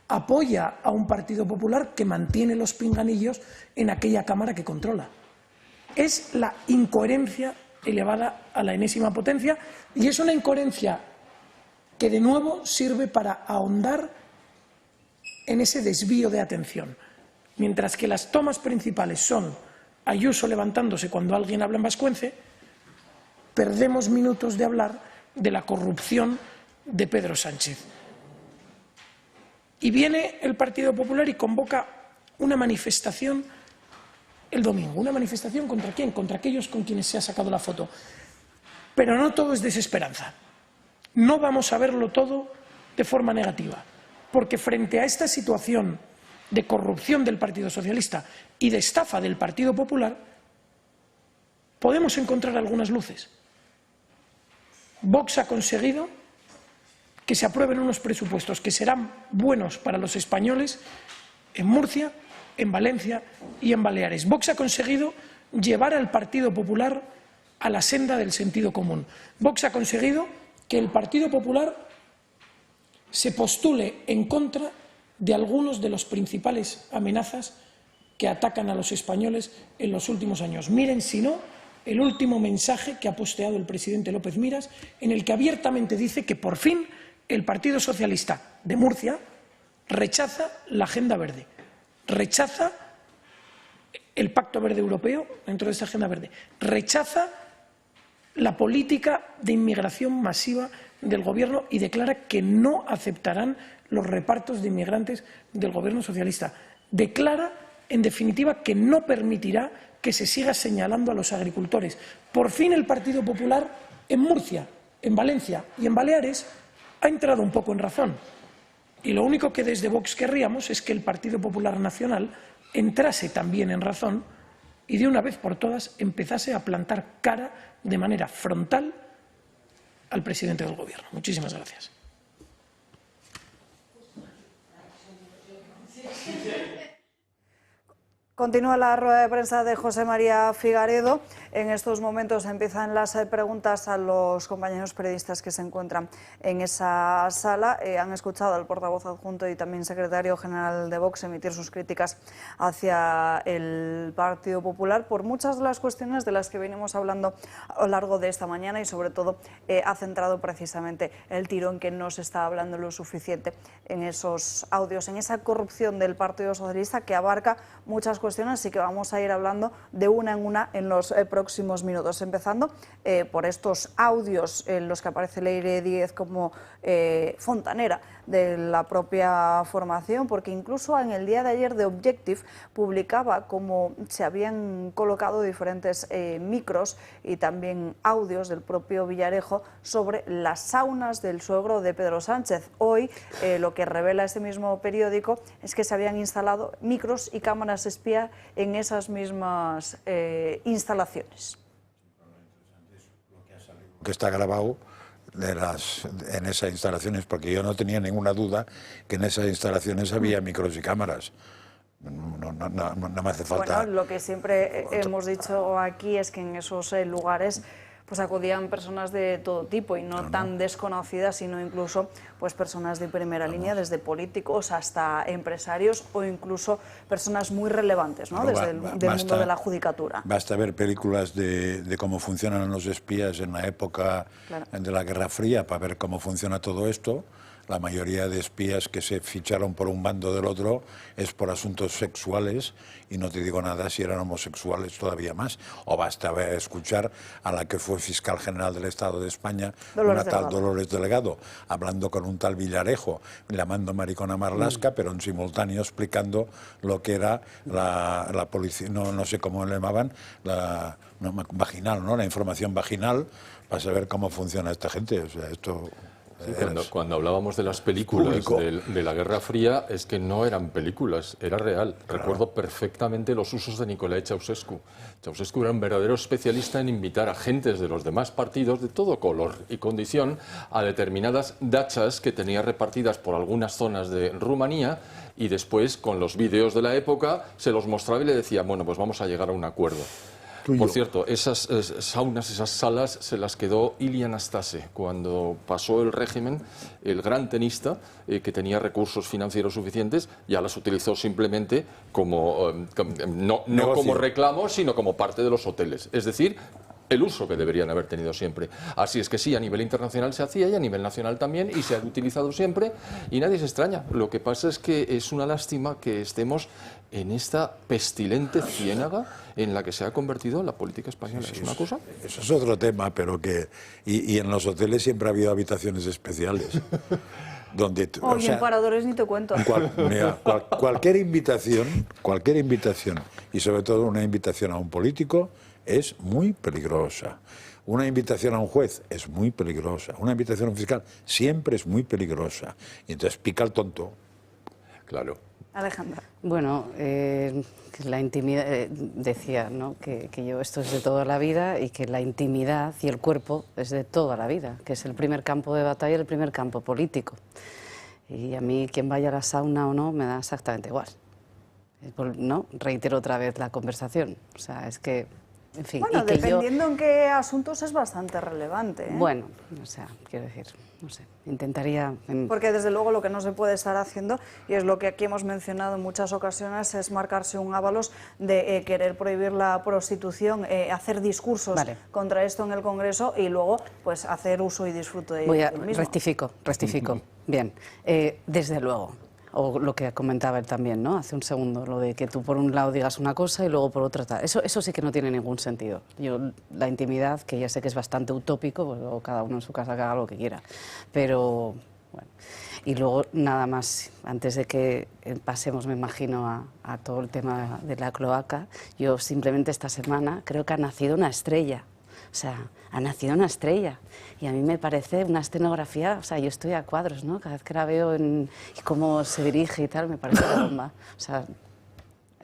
apoya a un Partido Popular que mantiene los pinganillos en aquella Cámara que controla. Es la incoherencia elevada a la enésima potencia, y es una incoherencia que de nuevo sirve para ahondar en ese desvío de atención. Mientras que las tomas principales son Ayuso levantándose cuando alguien habla en vascuence, perdemos minutos de hablar de la corrupción de Pedro Sánchez. Y viene el Partido Popular y convoca una manifestación el domingo. ¿Una manifestación contra quién? Contra aquellos con quienes se ha sacado la foto. Pero no todo es desesperanza. No vamos a verlo todo de forma negativa. Porque frente a esta situación de corrupción del Partido Socialista y de estafa del Partido Popular, podemos encontrar algunas luces. Vox ha conseguido que se aprueben unos presupuestos que serán buenos para los españoles en Murcia, en Valencia y en Baleares. Vox ha conseguido llevar al Partido Popular a la senda del sentido común. Vox ha conseguido que el Partido Popular se postule en contra de algunos de los principales amenazas que atacan a los españoles en los últimos años. Miren, si no, el último mensaje que ha posteado el presidente López Miras, en el que abiertamente dice que por fin el Partido Socialista de Murcia rechaza la Agenda Verde, rechaza el Pacto Verde Europeo dentro de esta Agenda Verde, rechaza la política de inmigración masiva del Gobierno y declara que no aceptarán los repartos de inmigrantes del Gobierno socialista. Declara, en definitiva, que no permitirá que se siga señalando a los agricultores. Por fin el Partido Popular en Murcia, en Valencia y en Baleares ha entrado un poco en razón. Y lo único que desde Vox querríamos es que el Partido Popular Nacional entrase también en razón y de una vez por todas empezase a plantar cara de manera frontal al presidente del Gobierno. Muchísimas gracias. Continúa la rueda de prensa de José María Figaredo. En estos momentos empiezan las preguntas a los compañeros periodistas que se encuentran en esa sala. Han escuchado al portavoz adjunto y también secretario general de Vox emitir sus críticas hacia el Partido Popular por muchas de las cuestiones de las que venimos hablando a lo largo de esta mañana, y sobre todo ha centrado precisamente el tiro en que no se está hablando lo suficiente en esos audios, en esa corrupción del Partido Socialista que abarca muchas cuestiones y que vamos a ir hablando de una en los próximos minutos, empezando por estos audios en los que aparece Leire Díez como fontanera de la propia formación, porque incluso en el día de ayer The Objective publicaba cómo se habían colocado diferentes micros y también audios del propio Villarejo sobre las saunas del suegro de Pedro Sánchez. Hoy lo que revela este mismo periódico es que se habían instalado micros y cámaras espía en esas mismas instalaciones. Que está grabado en esas instalaciones, porque yo no tenía ninguna duda que en esas instalaciones había micros y cámaras. No me hace falta... Bueno, lo que siempre hemos dicho aquí es que en esos lugares pues acudían personas de todo tipo y no tan desconocidas, sino incluso pues personas de primera línea, desde políticos hasta empresarios o incluso personas muy relevantes, ¿no? Desde el mundo de la judicatura. Basta ver películas de cómo funcionan los espías en la época de la Guerra Fría para ver cómo funciona todo esto. La mayoría de espías que se ficharon por un bando del otro es por asuntos sexuales, y no te digo nada si eran homosexuales todavía más. O basta escuchar a la que fue fiscal general del Estado de España, una tal Dolores Delgado, hablando con un tal Villarejo, llamando maricón a Marlaska, pero en simultáneo explicando lo que era la policía, no sé cómo le llamaban, vaginal, ¿no? La información vaginal, para saber cómo funciona esta gente. O sea, esto... Sí, cuando hablábamos de las películas de la Guerra Fría, es que no eran películas, era real. Claro. Recuerdo perfectamente los usos de Nicolae Ceausescu. Ceausescu era un verdadero especialista en invitar a agentes de los demás partidos de todo color y condición a determinadas dachas que tenía repartidas por algunas zonas de Rumanía, y después, con los vídeos de la época, se los mostraba y le decía, bueno, pues vamos a llegar a un acuerdo. Por cierto, esas saunas, esas salas, se las quedó Ilie Anastase cuando pasó el régimen. El gran tenista, que tenía recursos financieros suficientes, ya las utilizó simplemente como, no como reclamo, sino como parte de los hoteles. Es decir, el uso que deberían haber tenido siempre. Así es que sí, a nivel internacional se hacía y a nivel nacional también, y se ha utilizado siempre, y nadie se extraña. Lo que pasa es que es una lástima que estemos en esta pestilente ciénaga en la que se ha convertido la política española. Sí, es una cosa... Eso es otro tema, pero que... Y en los hoteles siempre ha habido habitaciones especiales. Donde, y en paradores ni te cuento. Cualquier invitación, y sobre todo una invitación a un político, es muy peligrosa. Una invitación a un juez es muy peligrosa. Una invitación a un fiscal siempre es muy peligrosa. Y entonces pica el tonto. Claro. Alejandra. Bueno, la intimidad, decía, ¿no? que esto es de toda la vida, y que la intimidad y el cuerpo es de toda la vida, que es el primer campo de batalla y el primer campo político. Y a mí, quien vaya a la sauna o no, me da exactamente igual. ¿No? Reitero otra vez la conversación. O sea, es que... En fin, bueno, dependiendo en qué asuntos es bastante relevante, ¿eh? Bueno, o sea, quiero decir, no sé, intentaría... Porque desde luego lo que no se puede estar haciendo, y es lo que aquí hemos mencionado en muchas ocasiones, es marcarse un ábalos de querer prohibir la prostitución, hacer discursos contra esto en el Congreso y luego pues hacer uso y disfrute de ello mismo. Rectifico. Bien, desde luego. O lo que comentaba él también, ¿no? Hace un segundo, lo de que tú por un lado digas una cosa y luego por otra tal. Eso sí que no tiene ningún sentido. Yo, la intimidad, que ya sé que es bastante utópico, pues luego cada uno en su casa que haga lo que quiera. Pero, bueno. Y luego, nada más, antes de que pasemos, me imagino, a todo el tema de la cloaca, yo simplemente esta semana creo que ha nacido una estrella. O sea, ha nacido una estrella, y a mí me parece una escenografía, o sea, yo estoy a cuadros, ¿no? Cada vez que la veo y cómo se dirige y tal, me parece la bomba. O sea,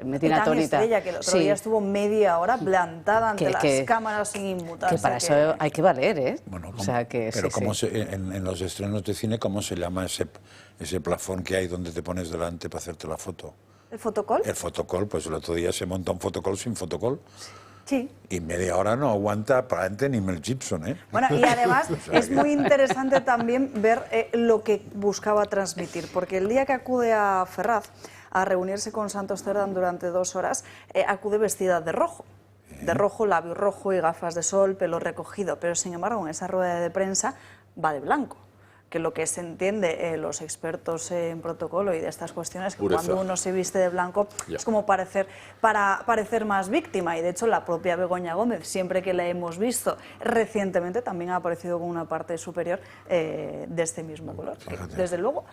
me tiene atónita. Estrella, que el otro día estuvo media hora plantada ante las cámaras sin inmutarse. Que para eso hay que valer, ¿eh? Bueno, o sea, que pero en los estrenos de cine, ¿cómo se llama ese plafón que hay donde te pones delante para hacerte la foto? ¿El fotocall? El fotocall, pues el otro día se monta un fotocall sin fotocall. Sí. Y media hora no aguanta para adelante ni Mel Gibson, ¿eh? Bueno, y además es muy interesante también ver lo que buscaba transmitir, porque el día que acude a Ferraz a reunirse con Santos Cerdán durante 2 horas, acude vestida de rojo, labio rojo y gafas de sol, pelo recogido, pero sin embargo en esa rueda de prensa va de blanco, que lo que se entiende los expertos en protocolo y de estas cuestiones, que Pureza. cuando uno se viste de blanco Ya. es como parecer más víctima, y de hecho la propia Begoña Gómez, siempre que la hemos visto recientemente, también ha aparecido con una parte superior de este mismo color. Desde luego,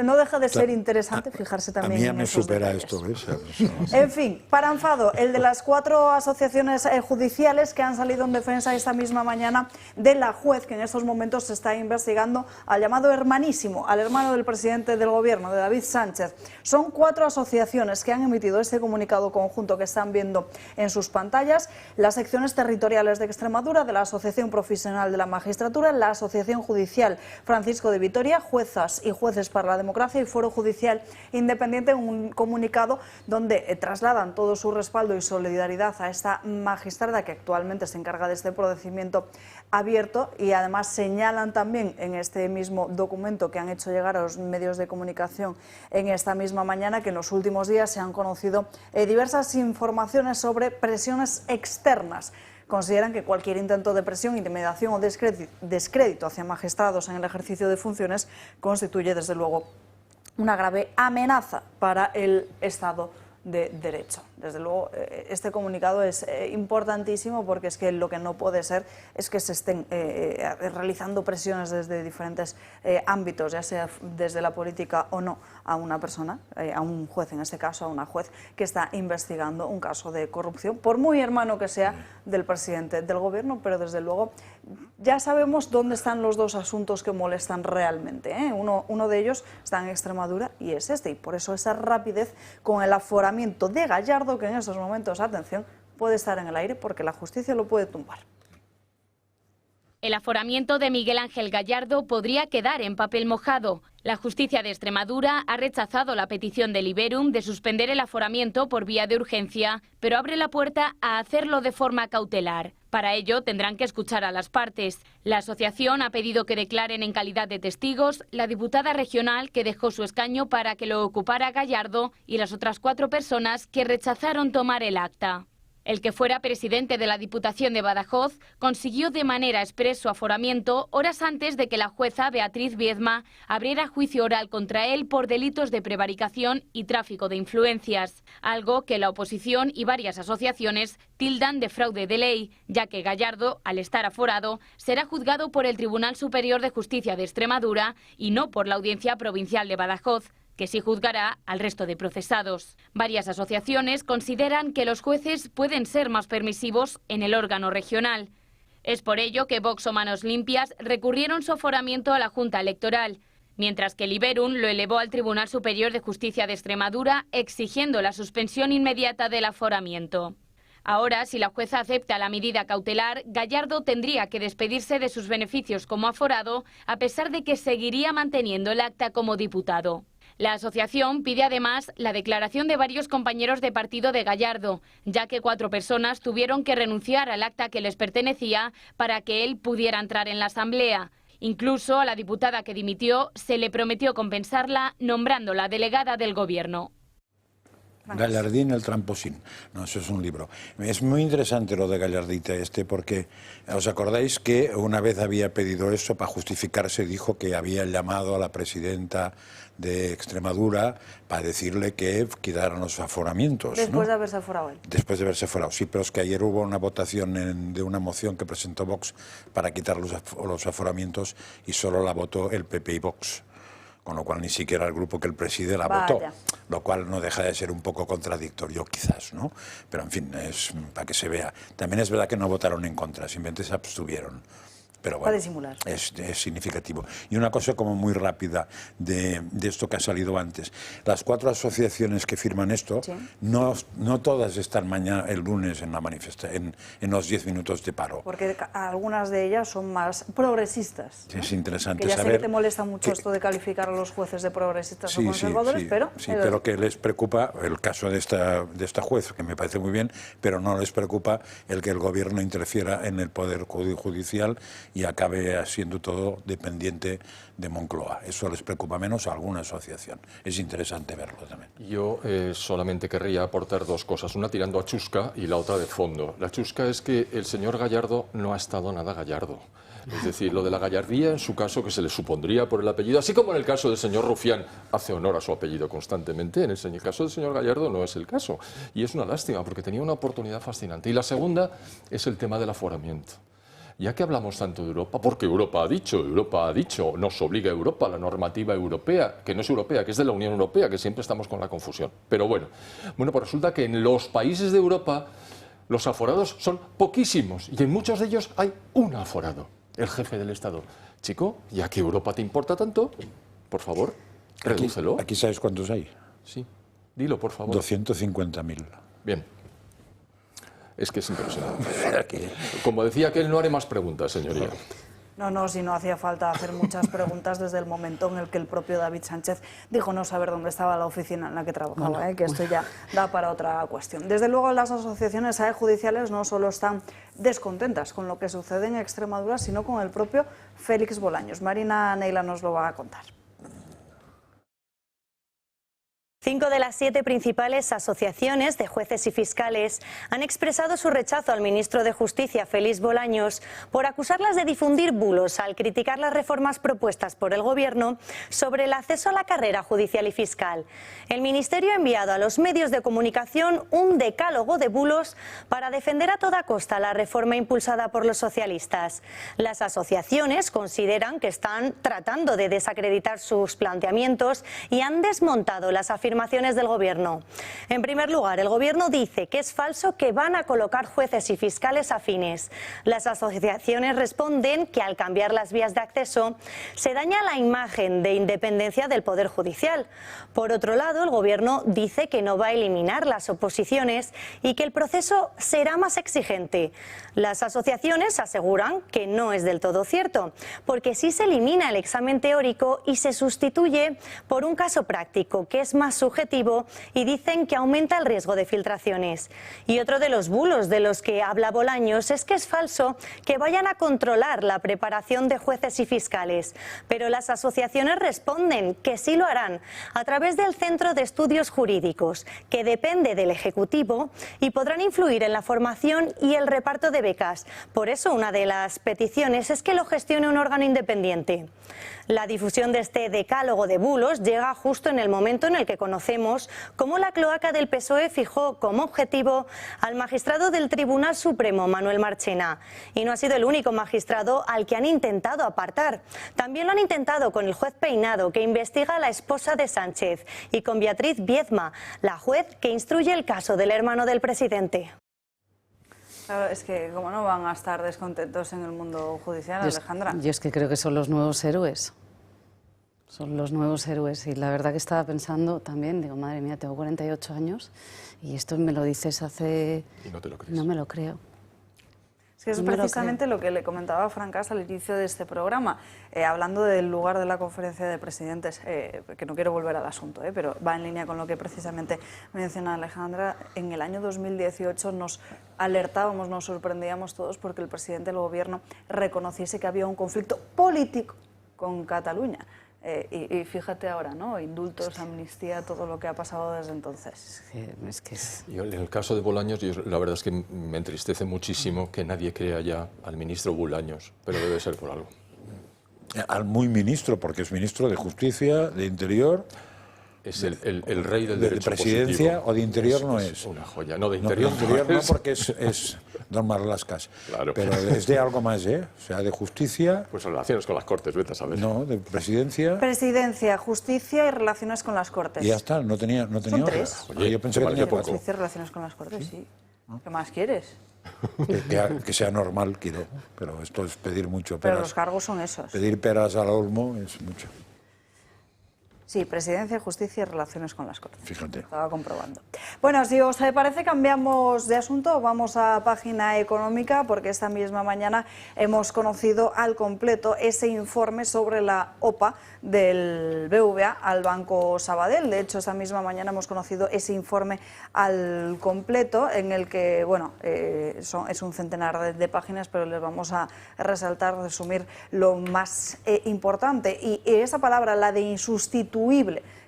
no deja de ser interesante fijarse también A mí ya en me esos supera detalles. esto, ¿ves? En fin, para enfado, el de las 4 asociaciones judiciales que han salido en defensa esta misma mañana de la juez que en estos momentos se está investigando al llamado hermanísimo, al hermano del presidente del gobierno, de David Sánchez. Son 4 asociaciones que han emitido este comunicado conjunto que están viendo en sus pantallas: las secciones territoriales de Extremadura, de la Asociación Profesional de la Magistratura, la Asociación Judicial Francisco de Vitoria, Juezas y Jueces para la Democracia y Foro Judicial Independiente, en un comunicado donde trasladan todo su respaldo y solidaridad a esta magistrada que actualmente se encarga de este procedimiento abierto, y además señalan también en este mismo documento que han hecho llegar a los medios de comunicación en esta misma mañana que en los últimos días se han conocido diversas informaciones sobre presiones externas. Consideran que cualquier intento de presión, intimidación o descrédito hacia magistrados en el ejercicio de funciones constituye desde luego una grave amenaza para el Estado de Derecho. Desde luego, este comunicado es importantísimo, porque es que lo que no puede ser es que se estén realizando presiones desde diferentes ámbitos, ya sea desde la política o no, a una persona, a un juez, en este caso a una juez que está investigando un caso de corrupción, por muy hermano que sea del presidente del gobierno. Pero desde luego ya sabemos dónde están los dos asuntos que molestan realmente, ¿eh? Uno de ellos está en Extremadura y es este, y por eso esa rapidez con el aforamiento de Gallardo, que en estos momentos, atención, puede estar en el aire porque la justicia lo puede tumbar. El aforamiento de Miguel Ángel Gallardo podría quedar en papel mojado. La justicia de Extremadura ha rechazado la petición de Liberum de suspender el aforamiento por vía de urgencia, pero abre la puerta a hacerlo de forma cautelar. Para ello tendrán que escuchar a las partes. La asociación ha pedido que declaren en calidad de testigos la diputada regional que dejó su escaño para que lo ocupara Gallardo y las otras 4 personas que rechazaron tomar el acta. El que fuera presidente de la Diputación de Badajoz consiguió de manera expresa su aforamiento horas antes de que la jueza Beatriz Viedma abriera juicio oral contra él por delitos de prevaricación y tráfico de influencias, algo que la oposición y varias asociaciones tildan de fraude de ley, ya que Gallardo, al estar aforado, será juzgado por el Tribunal Superior de Justicia de Extremadura y no por la Audiencia Provincial de Badajoz, que sí juzgará al resto de procesados. Varias asociaciones consideran que los jueces pueden ser más permisivos en el órgano regional. Es por ello que Vox o Manos Limpias recurrieron su aforamiento a la Junta Electoral, mientras que Liberum lo elevó al Tribunal Superior de Justicia de Extremadura exigiendo la suspensión inmediata del aforamiento. Ahora, si la jueza acepta la medida cautelar, Gallardo tendría que despedirse de sus beneficios como aforado, a pesar de que seguiría manteniendo el acta como diputado. La asociación pide además la declaración de varios compañeros de partido de Gallardo, ya que 4 personas tuvieron que renunciar al acta que les pertenecía para que él pudiera entrar en la Asamblea. Incluso a la diputada que dimitió se le prometió compensarla nombrándola delegada del Gobierno. Gallardín, el tramposín. No, eso es un libro. Es muy interesante lo de Gallardita porque os acordáis que una vez había pedido eso para justificarse, dijo que había llamado a la presidenta de Extremadura para decirle que quitaran los aforamientos. Después ¿no? de haberse aforado él. Después de haberse aforado, sí, pero es que ayer hubo una votación de una moción que presentó Vox para quitar los aforamientos y solo la votó el PP y Vox. Con lo cual ni siquiera el grupo que él preside la votó, lo cual no deja de ser un poco contradictorio quizás, ¿no? Pero en fin, es para que se vea. También es verdad que no votaron en contra, simplemente se abstuvieron. Pero bueno, para disimular. Es significativo. Y una cosa como muy rápida de esto que ha salido antes. Las 4 asociaciones que firman esto, ¿sí? no todas están mañana, el lunes, en la manifestación, en los 10 minutos de paro. Porque algunas de ellas son más progresistas, ¿no? Es interesante que ya saber. Sé que te molesta mucho esto de calificar a los jueces de progresistas o conservadores, pero... Sí, pero que les preocupa el caso de esta juez, que me parece muy bien, pero no les preocupa el que el gobierno interfiera en el poder judicial y acabe siendo todo dependiente de Moncloa. Eso les preocupa menos a alguna asociación. Es interesante verlo también. Yo solamente querría aportar 2 cosas, una tirando a chusca y la otra de fondo. La chusca es que el señor Gallardo no ha estado nada gallardo. Es decir, lo de la gallardía, en su caso, que se le supondría por el apellido, así como en el caso del señor Rufián, hace honor a su apellido constantemente, en el caso del señor Gallardo no es el caso. Y es una lástima, porque tenía una oportunidad fascinante. Y la segunda es el tema del aforamiento. Ya que hablamos tanto de Europa, porque Europa ha dicho, nos obliga a Europa, la normativa europea, que no es europea, que es de la Unión Europea, que siempre estamos con la confusión. Pero bueno, pues resulta que en los países de Europa los aforados son poquísimos y en muchos de ellos hay un aforado, el jefe del Estado. Chico, ya que Europa te importa tanto, por favor, redúcelo. Aquí sabes cuántos hay. Sí, dilo, por favor. 250.000. Bien. Es que es impresionante. Como decía aquel, no haré más preguntas, señoría. No, si no hacía falta hacer muchas preguntas desde el momento en el que el propio David Sánchez dijo no saber dónde estaba la oficina en la que trabajaba, que esto ya da para otra cuestión. Desde luego, las asociaciones judiciales no solo están descontentas con lo que sucede en Extremadura, sino con el propio Félix Bolaños. Marina Neila nos lo va a contar. 5 de las 7 principales asociaciones de jueces y fiscales han expresado su rechazo al ministro de Justicia, Félix Bolaños, por acusarlas de difundir bulos al criticar las reformas propuestas por el Gobierno sobre el acceso a la carrera judicial y fiscal. El Ministerio ha enviado a los medios de comunicación un decálogo de bulos para defender a toda costa la reforma impulsada por los socialistas. Las asociaciones consideran que están tratando de desacreditar sus planteamientos y han desmontado las afirmaciones del Gobierno. En primer lugar, el Gobierno dice que es falso que van a colocar jueces y fiscales afines. Las asociaciones responden que al cambiar las vías de acceso se daña la imagen de independencia del Poder Judicial. Por otro lado, el Gobierno dice que no va a eliminar las oposiciones y que el proceso será más exigente. Las asociaciones aseguran que no es del todo cierto, porque sí se elimina el examen teórico y se sustituye por un caso práctico que es más subjetivo y dicen que aumenta el riesgo de filtraciones. Y otro de los bulos de los que habla Bolaños es que es falso que vayan a controlar la preparación de jueces y fiscales, pero las asociaciones responden que sí lo harán a través del Centro de Estudios Jurídicos, que depende del Ejecutivo y podrán influir en la formación y el reparto de becas. Por eso una de las peticiones es que lo gestione un órgano independiente. La difusión de este decálogo de bulos llega justo en el momento en el que conocemos cómo la cloaca del PSOE fijó como objetivo al magistrado del Tribunal Supremo, Manuel Marchena. Y no ha sido el único magistrado al que han intentado apartar. También lo han intentado con el juez Peinado, que investiga a la esposa de Sánchez, y con Beatriz Viezma, la juez que instruye el caso del hermano del presidente. Claro, es que cómo no van a estar descontentos en el mundo judicial, Alejandra. Yo es que creo que son los nuevos héroes. Son los nuevos héroes. Y la verdad que estaba pensando también, digo, madre mía, tengo 48 años y esto me lo dices hace... Y no te lo crees. No me lo creo. Es que eso es precisamente lo que le comentaba a Fran Casas al inicio de este programa, hablando del lugar de la conferencia de presidentes, que no quiero volver al asunto, pero va en línea con lo que precisamente menciona Alejandra. En el año 2018 nos alertábamos, nos sorprendíamos todos porque el presidente del Gobierno reconociese que había un conflicto político con Cataluña. Y fíjate ahora, ¿no? Indultos, amnistía, todo lo que ha pasado desde entonces. Yo, en el caso de Bolaños, la verdad es que me entristece muchísimo que nadie crea ya al ministro Bolaños, pero debe ser por algo. Al muy ministro, porque es ministro de Justicia, de Interior... Es el rey del derecho de presidencia positivo. O de Interior no es. Es una joya. No, de Interior, no, porque es don Marlaska. Claro. Pero es de algo más, O sea, de Justicia... Pues relaciones con las Cortes, vete a saber. No, de Presidencia... Presidencia, Justicia y Relaciones con las Cortes. Y ya está, no tenía Son otra. 3. Oye, yo pensé que tenía 4. Justicia y Relaciones con las Cortes, sí. ¿Qué más quieres? Que sea normal, quiero. Pero esto es pedir mucho. Pero los cargos son esos. Pedir peras al olmo es mucho. Sí, Presidencia, Justicia y Relaciones con las Cortes. Fíjate. Estaba comprobando. Bueno, si os parece, cambiamos de asunto. Vamos a página económica, porque esta misma mañana hemos conocido al completo ese informe sobre la OPA del BVA al Banco Sabadell. De hecho, esta misma mañana hemos conocido ese informe al completo, en el que, bueno, es un centenar de páginas, pero les vamos a resaltar, resumir lo más importante. Y esa palabra, la de insustituible,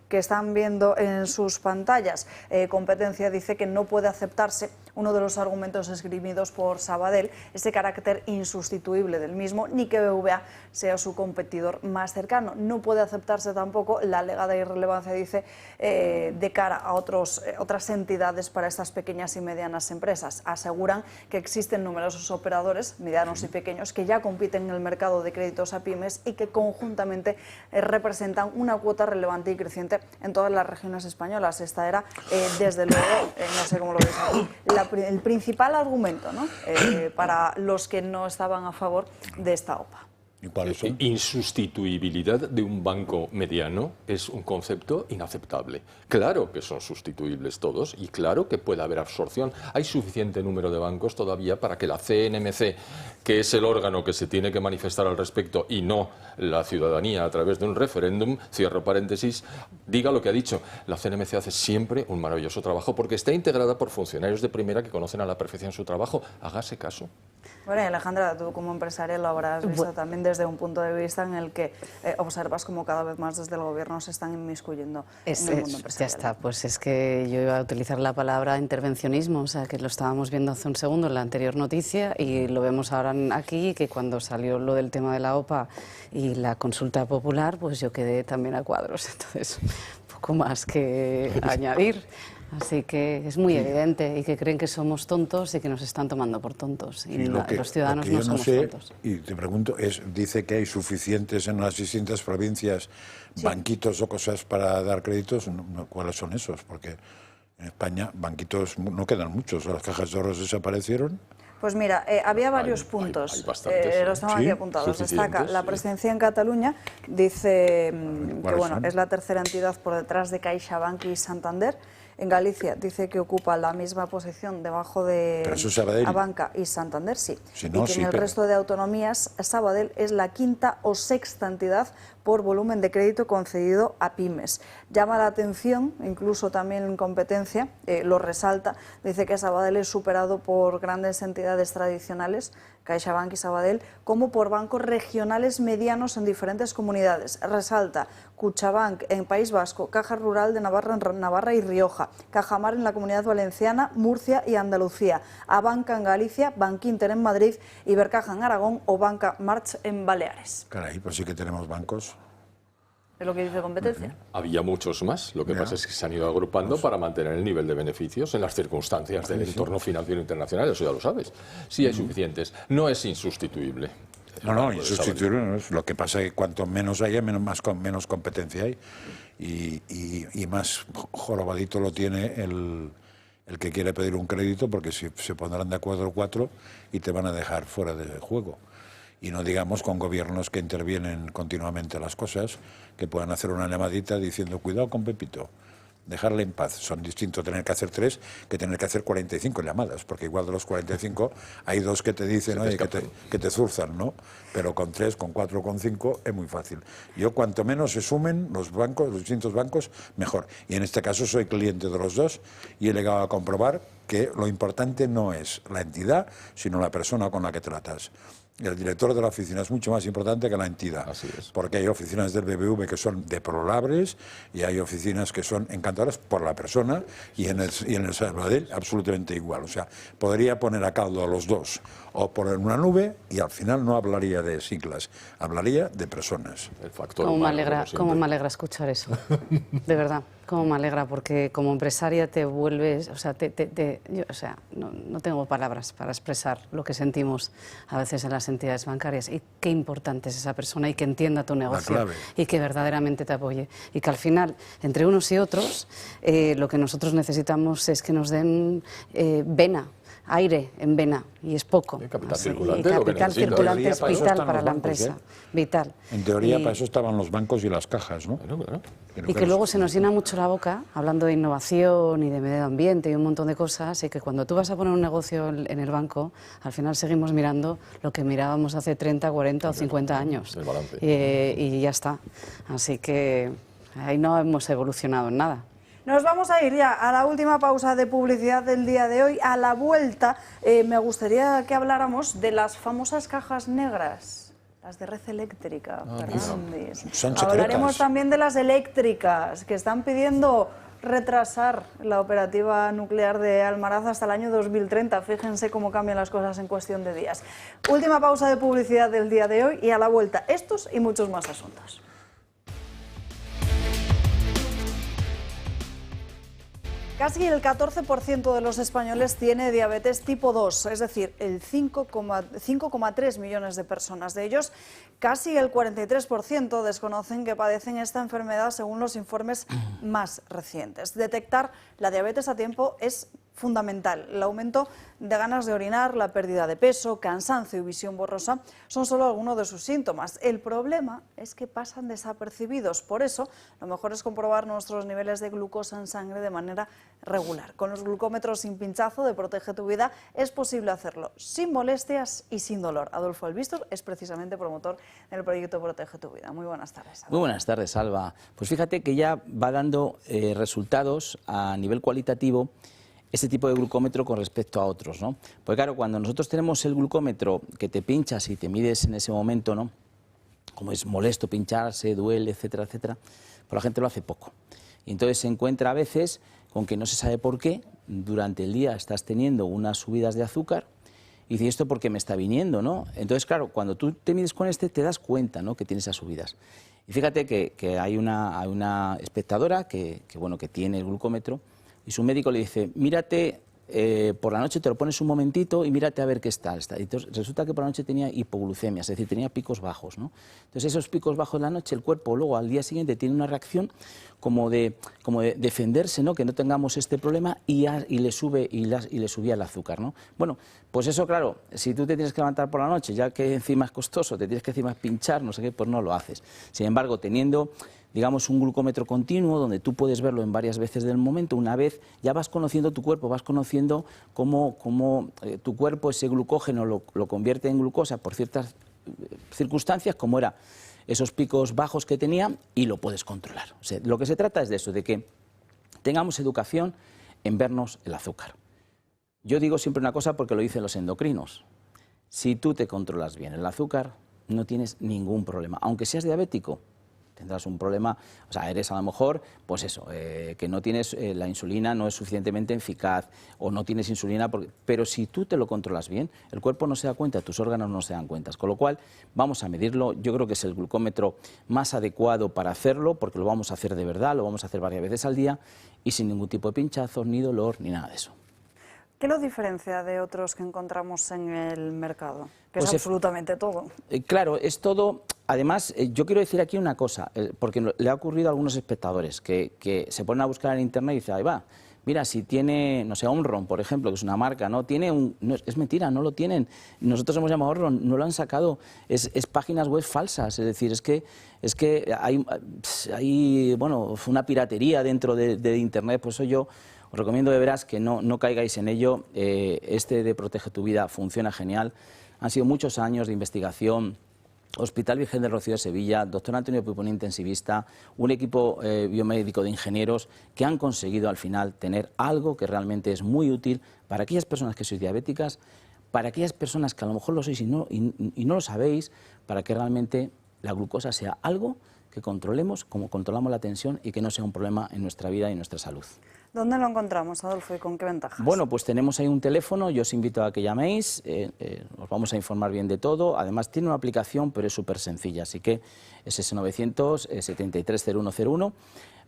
que están viendo en sus pantallas, competencia, dice que no puede aceptarse uno de los argumentos esgrimidos por Sabadell, ese carácter insustituible del mismo, ni que BBVA sea su competidor más cercano. No puede aceptarse tampoco la alegada irrelevancia, dice, de cara a otras entidades para estas pequeñas y medianas empresas. Aseguran que existen numerosos operadores, medianos y pequeños, que ya compiten en el mercado de créditos a pymes y que conjuntamente representan una cuota relevante y creciente en todas las regiones españolas. Esta era, desde luego, no sé cómo lo veis aquí, el principal argumento, ¿no?, para los que no estaban a favor de esta OPA. ¿Y cuáles son? Insustituibilidad de un banco mediano es un concepto inaceptable. Claro que son sustituibles todos y claro que puede haber absorción. Hay suficiente número de bancos todavía para que la CNMC, que es el órgano que se tiene que manifestar al respecto y no la ciudadanía a través de un referéndum, cierro paréntesis, diga lo que ha dicho. La CNMC hace siempre un maravilloso trabajo porque está integrada por funcionarios de primera que conocen a la perfección su trabajo. Hágase caso. Bueno, y Alejandra, tú como empresaria lo habrás visto también desde un punto de vista en el que observas como cada vez más desde el gobierno se están inmiscuyendo en el mundo empresarial. Ya está, pues es que yo iba a utilizar la palabra intervencionismo, o sea, que lo estábamos viendo hace un segundo en la anterior noticia y lo vemos ahora aquí, que cuando salió lo del tema de la OPA y la consulta popular, pues yo quedé también a cuadros, entonces poco más que añadir. Así que es muy evidente y que creen que somos tontos y que nos están tomando por tontos. Y los ciudadanos no somos tontos. Y te pregunto, dice que hay suficientes en las distintas provincias banquitos o cosas para dar créditos. ¿Cuáles son esos? Porque en España banquitos no quedan muchos. Las cajas de ahorros desaparecieron. Pues mira, había varios puntos, los tengo aquí apuntados. Destaca la presidencia en Cataluña, dice que bueno, es la tercera entidad por detrás de CaixaBank y Santander. En Galicia dice que ocupa la misma posición debajo de Abanca y Santander, sí. Si no, y que en el resto de autonomías Sabadell es la quinta o sexta entidad por volumen de crédito concedido a pymes. Llama la atención, incluso también en competencia, lo resalta, dice que Sabadell es superado por grandes entidades tradicionales, CaixaBank y Sabadell, como por bancos regionales medianos en diferentes comunidades. Resalta Kutxabank en País Vasco, Caja Rural de Navarra y Rioja, Cajamar en la Comunidad Valenciana, Murcia y Andalucía, Abanca en Galicia, Bankinter en Madrid, Ibercaja en Aragón o Banca March en Baleares. Caray, pues sí que tenemos bancos. Es lo que dice competencia. Había muchos más, lo que pasa es que se han ido agrupando para mantener el nivel de beneficios en las circunstancias del entorno financiero internacional, eso ya lo sabes. Sí hay suficientes, no es insustituible. No, insustituible no es. Lo que pasa es que cuanto menos haya, menos competencia hay y más jorobadito lo tiene el que quiere pedir un crédito, porque se pondrán de acuerdo 4 y te van a dejar fuera de juego. Y no digamos con gobiernos que intervienen continuamente las cosas, que puedan hacer una llamadita diciendo cuidado con Pepito, dejarle en paz. Son distintos tener que hacer 3 que tener que hacer 45 llamadas, porque igual de los 45 hay 2 que te dicen oye, que te zurzan, ¿no? Pero con 3, con 4, con 5 es muy fácil. Yo cuanto menos se sumen los bancos, los distintos bancos, mejor. Y en este caso soy cliente de los 2 y he llegado a comprobar que lo importante no es la entidad, sino la persona con la que tratas. El director de la oficina es mucho más importante que la entidad. Así es. Porque hay oficinas del BBV que son deplorables y hay oficinas que son encantadoras por la persona y en el Sabadell absolutamente igual. O sea, podría poner a caldo a los 2 o poner una nube y al final no hablaría de siglas, hablaría de personas. El factor cómo me alegra escuchar eso, de verdad. Cómo me alegra, porque como empresaria te vuelves, o sea, no tengo palabras para expresar lo que sentimos a veces en las entidades bancarias y qué importante es esa persona y que entienda tu negocio y que verdaderamente te apoye. Y que al final, entre unos y otros, lo que nosotros necesitamos es que nos den vena, aire en vena, y es poco. El capital circulante, el capital circulante es vital para la empresa, vital. En teoría para eso estaban los bancos y las cajas, ¿no? Claro. Y que luego se nos llena mucho la boca hablando de innovación y de medio ambiente y un montón de cosas, y que cuando tú vas a poner un negocio en el banco, al final seguimos mirando lo que mirábamos hace 30, 40 o 50 años. El balance. Y ya está. Así que ahí no hemos evolucionado en nada. Nos vamos a ir ya a la última pausa de publicidad del día de hoy. A la vuelta me gustaría que habláramos de las famosas cajas negras, las de red eléctrica. Son Hablaremos secretas. también de las eléctricas, que están pidiendo retrasar la operativa nuclear de Almaraz hasta el año 2030. Fíjense cómo cambian las cosas en cuestión de días. Última pausa de publicidad del día de hoy y a la vuelta estos y muchos más asuntos. Casi el 14% de los españoles tiene diabetes tipo 2, es decir, el 5,3 millones de personas. De ellos, casi el 43% desconocen que padecen esta enfermedad según los informes más recientes. Detectar la diabetes a tiempo es fundamental. El aumento de ganas de orinar, la pérdida de peso, cansancio y visión borrosa son solo algunos de sus síntomas. El problema es que pasan desapercibidos. Por eso, lo mejor es comprobar nuestros niveles de glucosa en sangre de manera regular. Con los glucómetros sin pinchazo de Protege tu Vida es posible hacerlo sin molestias y sin dolor. Adolfo Albistor es precisamente promotor del proyecto Protege tu Vida. Muy buenas tardes, Alba. Muy buenas tardes, Alba. Pues fíjate que ya va dando resultados a nivel cualitativo este tipo de glucómetro con respecto a otros, ¿no? Porque claro, cuando nosotros tenemos el glucómetro que te pinchas y te mides en ese momento, ¿no? Como es molesto pincharse, duele, etcétera, etcétera, pues la gente lo hace poco. Y entonces se encuentra a veces con que no se sabe por qué, durante el día estás teniendo unas subidas de azúcar y dices, ¿esto por qué me está viniendo, no? Entonces, claro, cuando tú te mides con este te das cuenta, ¿no?, que tienes esas subidas. Y fíjate que hay una espectadora que tiene el glucómetro y su médico le dice, mírate, por la noche te lo pones un momentito y mírate a ver qué está. Y entonces resulta que por la noche tenía hipoglucemia, es decir, tenía picos bajos, ¿no? Entonces esos picos bajos de la noche, el cuerpo luego al día siguiente tiene una reacción como de defenderse, ¿no?, que no tengamos este problema y le subía el azúcar, ¿no? Bueno, pues eso, claro, si tú te tienes que levantar por la noche, ya que encima es costoso, te tienes que encima pinchar, no sé qué, pues no lo haces. Sin embargo, teniendo, digamos, un glucómetro continuo donde tú puedes verlo en varias veces del momento, una vez ya vas conociendo tu cuerpo, vas conociendo cómo tu cuerpo ese glucógeno lo convierte en glucosa por ciertas circunstancias, como era esos picos bajos que tenía, y lo puedes controlar. O sea, lo que se trata es de eso, de que tengamos educación en vernos el azúcar. Yo digo siempre una cosa porque lo dicen los endocrinos. Si tú te controlas bien el azúcar, no tienes ningún problema. Aunque seas diabético, tendrás un problema, o sea, eres a lo mejor, pues eso, que no tienes, la insulina no es suficientemente eficaz o no tienes insulina, pero si tú te lo controlas bien, el cuerpo no se da cuenta, tus órganos no se dan cuenta, con lo cual vamos a medirlo. Yo creo que es el glucómetro más adecuado para hacerlo, porque lo vamos a hacer de verdad, lo vamos a hacer varias veces al día y sin ningún tipo de pinchazos, ni dolor, ni nada de eso. ¿Qué lo diferencia de otros que encontramos en el mercado? Que Pues es absolutamente todo. Claro, es todo. Además, yo quiero decir aquí una cosa, porque le ha ocurrido a algunos espectadores que se ponen a buscar en internet y dicen, ahí va, mira, si tiene, no sé, Omron, por ejemplo, que es una marca, ¿no? Es mentira, no lo tienen. Nosotros hemos llamado Omron, no lo han sacado. Es páginas web falsas, es decir, es que hay bueno, una piratería dentro de internet, por eso yo os recomiendo de veras que no caigáis en ello. Este de Protege tu Vida funciona genial. Han sido muchos años de investigación. Hospital Virgen del Rocío de Sevilla, doctor Antonio Piponi, intensivista, un equipo biomédico de ingenieros que han conseguido al final tener algo que realmente es muy útil para aquellas personas que sois diabéticas, para aquellas personas que a lo mejor lo sois y no lo sabéis, para que realmente la glucosa sea algo que controlemos como controlamos la tensión y que no sea un problema en nuestra vida y en nuestra salud. ¿Dónde lo encontramos, Adolfo, y con qué ventajas? Bueno, pues tenemos ahí un teléfono, yo os invito a que llaméis, os vamos a informar bien de todo. Además tiene una aplicación, pero es súper sencilla, así que es ese 900-730101.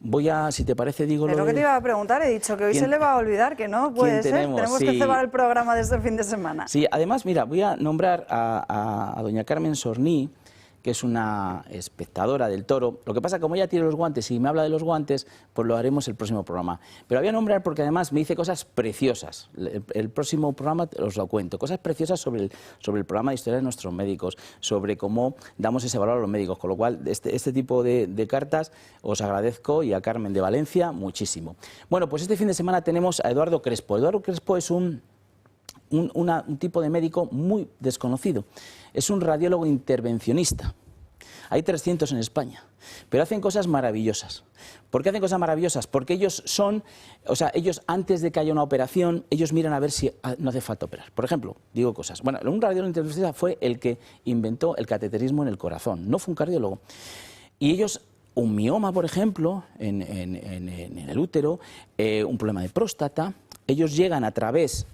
Voy a, si te parece, digo Es lo que te iba a preguntar, he dicho que hoy se le va a olvidar, que no puede ser. Tenemos que cebar el programa de este fin de semana. Sí, además, mira, voy a nombrar a doña Carmen Sorní, que es una espectadora del toro. Lo que pasa, como ella tiene los guantes y me habla de los guantes, pues lo haremos el próximo programa. Pero la voy a nombrar porque además me dice cosas preciosas. El próximo programa os lo cuento. Cosas preciosas sobre el programa de historia de nuestros médicos, sobre cómo damos ese valor a los médicos. Con lo cual, este tipo de cartas os agradezco, y a Carmen de Valencia muchísimo. Bueno, pues este fin de semana tenemos a Eduardo Crespo. Eduardo Crespo es un tipo de médico muy desconocido. Es un radiólogo intervencionista. Hay 300 en España, pero hacen cosas maravillosas. ¿Por qué hacen cosas maravillosas? Porque ellos ellos antes de que haya una operación, ellos miran a ver si no hace falta operar. Por ejemplo, digo cosas. Bueno, un radiólogo intervencionista fue el que inventó el cateterismo en el corazón, no fue un cardiólogo. Y ellos un mioma, por ejemplo, en el útero, un problema de próstata. Ellos llegan a través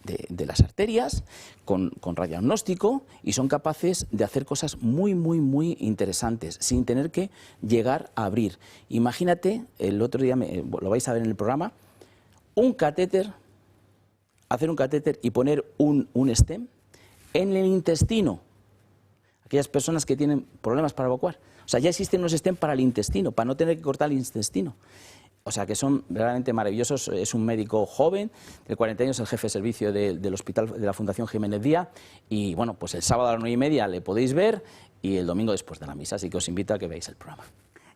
de las arterias con radiodiagnóstico y son capaces de hacer cosas muy, muy, muy interesantes sin tener que llegar a abrir. Imagínate, el otro día lo vais a ver en el programa, hacer un catéter y poner un stem en el intestino. Aquellas personas que tienen problemas para evacuar. O sea, ya existen unos stem para el intestino, para no tener que cortar el intestino. O sea, que son realmente maravillosos. Es un médico joven, de 40 años, el jefe de servicio del hospital de la Fundación Jiménez Díaz. Y bueno, pues el sábado a las 9:30 le podéis ver y el domingo después de la misa. Así que os invito a que veáis el programa.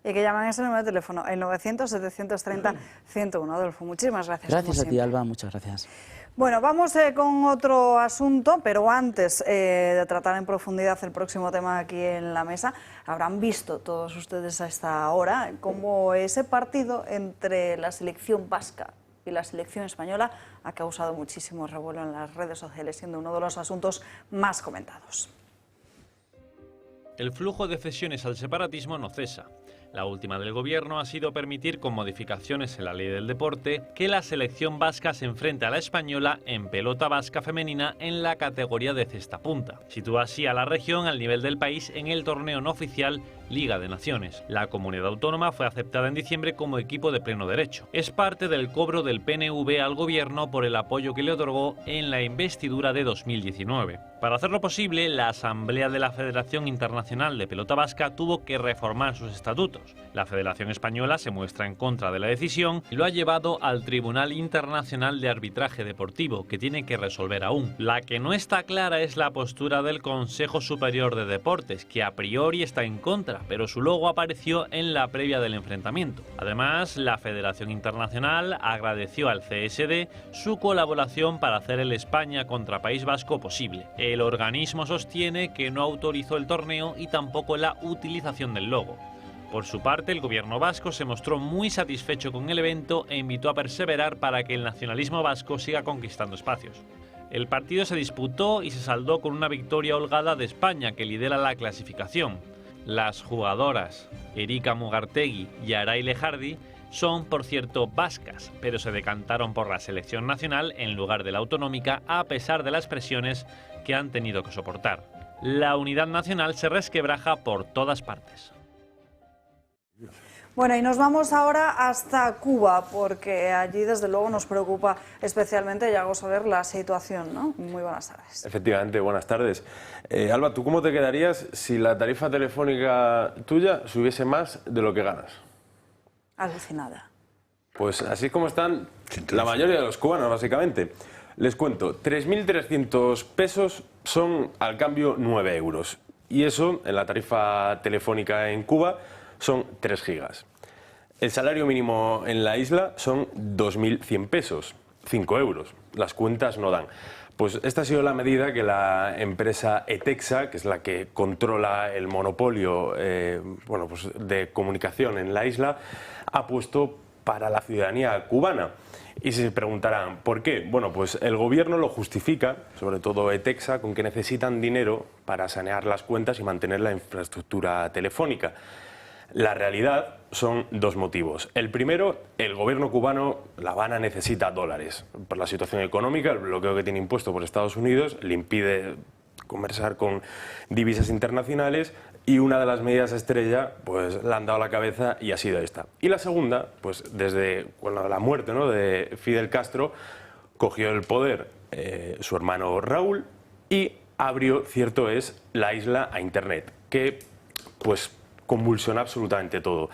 Y que llaman a ese número de teléfono, el 900-730-101. Adolfo, muchísimas gracias. Gracias a ti, Alba. Muchas gracias. Bueno, vamos con otro asunto, pero antes de tratar en profundidad el próximo tema aquí en la mesa, habrán visto todos ustedes a esta hora cómo ese partido entre la selección vasca y la selección española ha causado muchísimo revuelo en las redes sociales, siendo uno de los asuntos más comentados. El flujo de cesiones al separatismo no cesa. La última del gobierno ha sido permitir, con modificaciones en la ley del deporte, que la selección vasca se enfrente a la española en pelota vasca femenina en la categoría de cesta punta. Sitúa así a la región al nivel del país en el torneo no oficial Liga de Naciones. La comunidad autónoma fue aceptada en diciembre como equipo de pleno derecho. Es parte del cobro del PNV al gobierno por el apoyo que le otorgó en la investidura de 2019. Para hacerlo posible, la Asamblea de la Federación Internacional de Pelota Vasca tuvo que reformar sus estatutos. La Federación Española se muestra en contra de la decisión y lo ha llevado al Tribunal Internacional de Arbitraje Deportivo, que tiene que resolver aún. La que no está clara es la postura del Consejo Superior de Deportes, que a priori está en contra, pero su logo apareció en la previa del enfrentamiento. Además, la Federación Internacional agradeció al CSD su colaboración para hacer el España contra País Vasco posible. El organismo sostiene que no autorizó el torneo y tampoco la utilización del logo. Por su parte, el gobierno vasco se mostró muy satisfecho con el evento e invitó a perseverar para que el nacionalismo vasco siga conquistando espacios. El partido se disputó y se saldó con una victoria holgada de España, que lidera la clasificación. Las jugadoras Erika Mugartegui y Aray Lejardi son, por cierto, vascas, pero se decantaron por la selección nacional en lugar de la autonómica, a pesar de las presiones que han tenido que soportar. La unidad nacional se resquebraja por todas partes. Bueno, y nos vamos ahora hasta Cuba, porque allí desde luego nos preocupa especialmente, ya vamos a ver, la situación, ¿no? Muy buenas tardes. Efectivamente, buenas tardes. Alba, ¿tú cómo te quedarías si la tarifa telefónica tuya subiese más de lo que ganas? Alucinada. Pues así como están la mayoría de los cubanos, básicamente. Les cuento, 3.300 pesos son al cambio 9 euros. Y eso, en la tarifa telefónica en Cuba, son 3 gigas. El salario mínimo en la isla son 2.100 pesos, 5 euros. Las cuentas no dan. Pues esta ha sido la medida que la empresa ETEXA, que es la que controla el monopolio pues de comunicación en la isla, ha puesto para la ciudadanía cubana. Y se preguntarán, ¿por qué? Bueno, pues el gobierno lo justifica, sobre todo ETEXA, con que necesitan dinero para sanear las cuentas y mantener la infraestructura telefónica. La realidad son 2 motivos. El primero, el gobierno cubano, La Habana, necesita dólares. Por la situación económica, el bloqueo que tiene impuesto por Estados Unidos le impide conversar con divisas internacionales, y una de las medidas estrella pues le han dado la cabeza y ha sido esta. Y la segunda, pues desde la muerte, ¿no?, de Fidel Castro, cogió el poder su hermano Raúl y abrió, cierto es, la isla a Internet, que pues convulsiona absolutamente todo.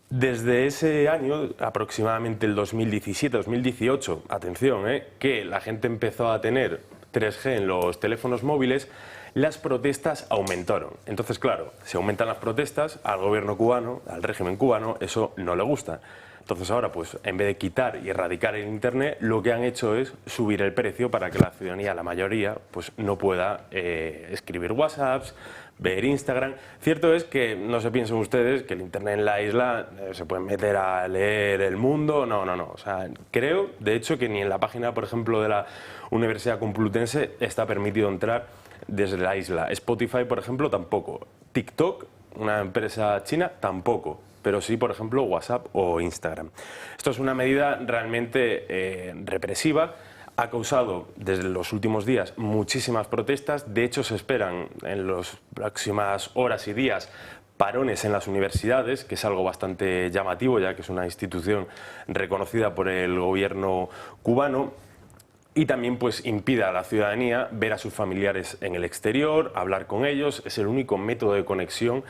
Desde ese año, aproximadamente el 2017-2018, atención, que la gente empezó a tener 3G en los teléfonos móviles, las protestas aumentaron. Entonces, claro, si aumentan las protestas, al gobierno cubano, al régimen cubano, eso no le gusta. Entonces ahora, pues en vez de quitar y erradicar el Internet, lo que han hecho es subir el precio para que la ciudadanía, la mayoría, pues no pueda escribir WhatsApps, ver Instagram. Cierto es que no se piensen ustedes que el Internet en la isla se pueden meter a leer El Mundo. No. O sea, creo, de hecho, que ni en la página, por ejemplo, de la Universidad Complutense está permitido entrar desde la isla. Spotify, por ejemplo, tampoco. TikTok, una empresa china, tampoco. pero sí, por ejemplo, WhatsApp o Instagram. Esto es una medida realmente represiva. Ha causado desde los últimos días muchísimas protestas. De hecho, se esperan en las próximas horas y días parones en las universidades, que es algo bastante llamativo, ya que es una institución reconocida por el gobierno cubano. Y también pues impide a la ciudadanía ver a sus familiares en el exterior, hablar con ellos. Es el único método de conexión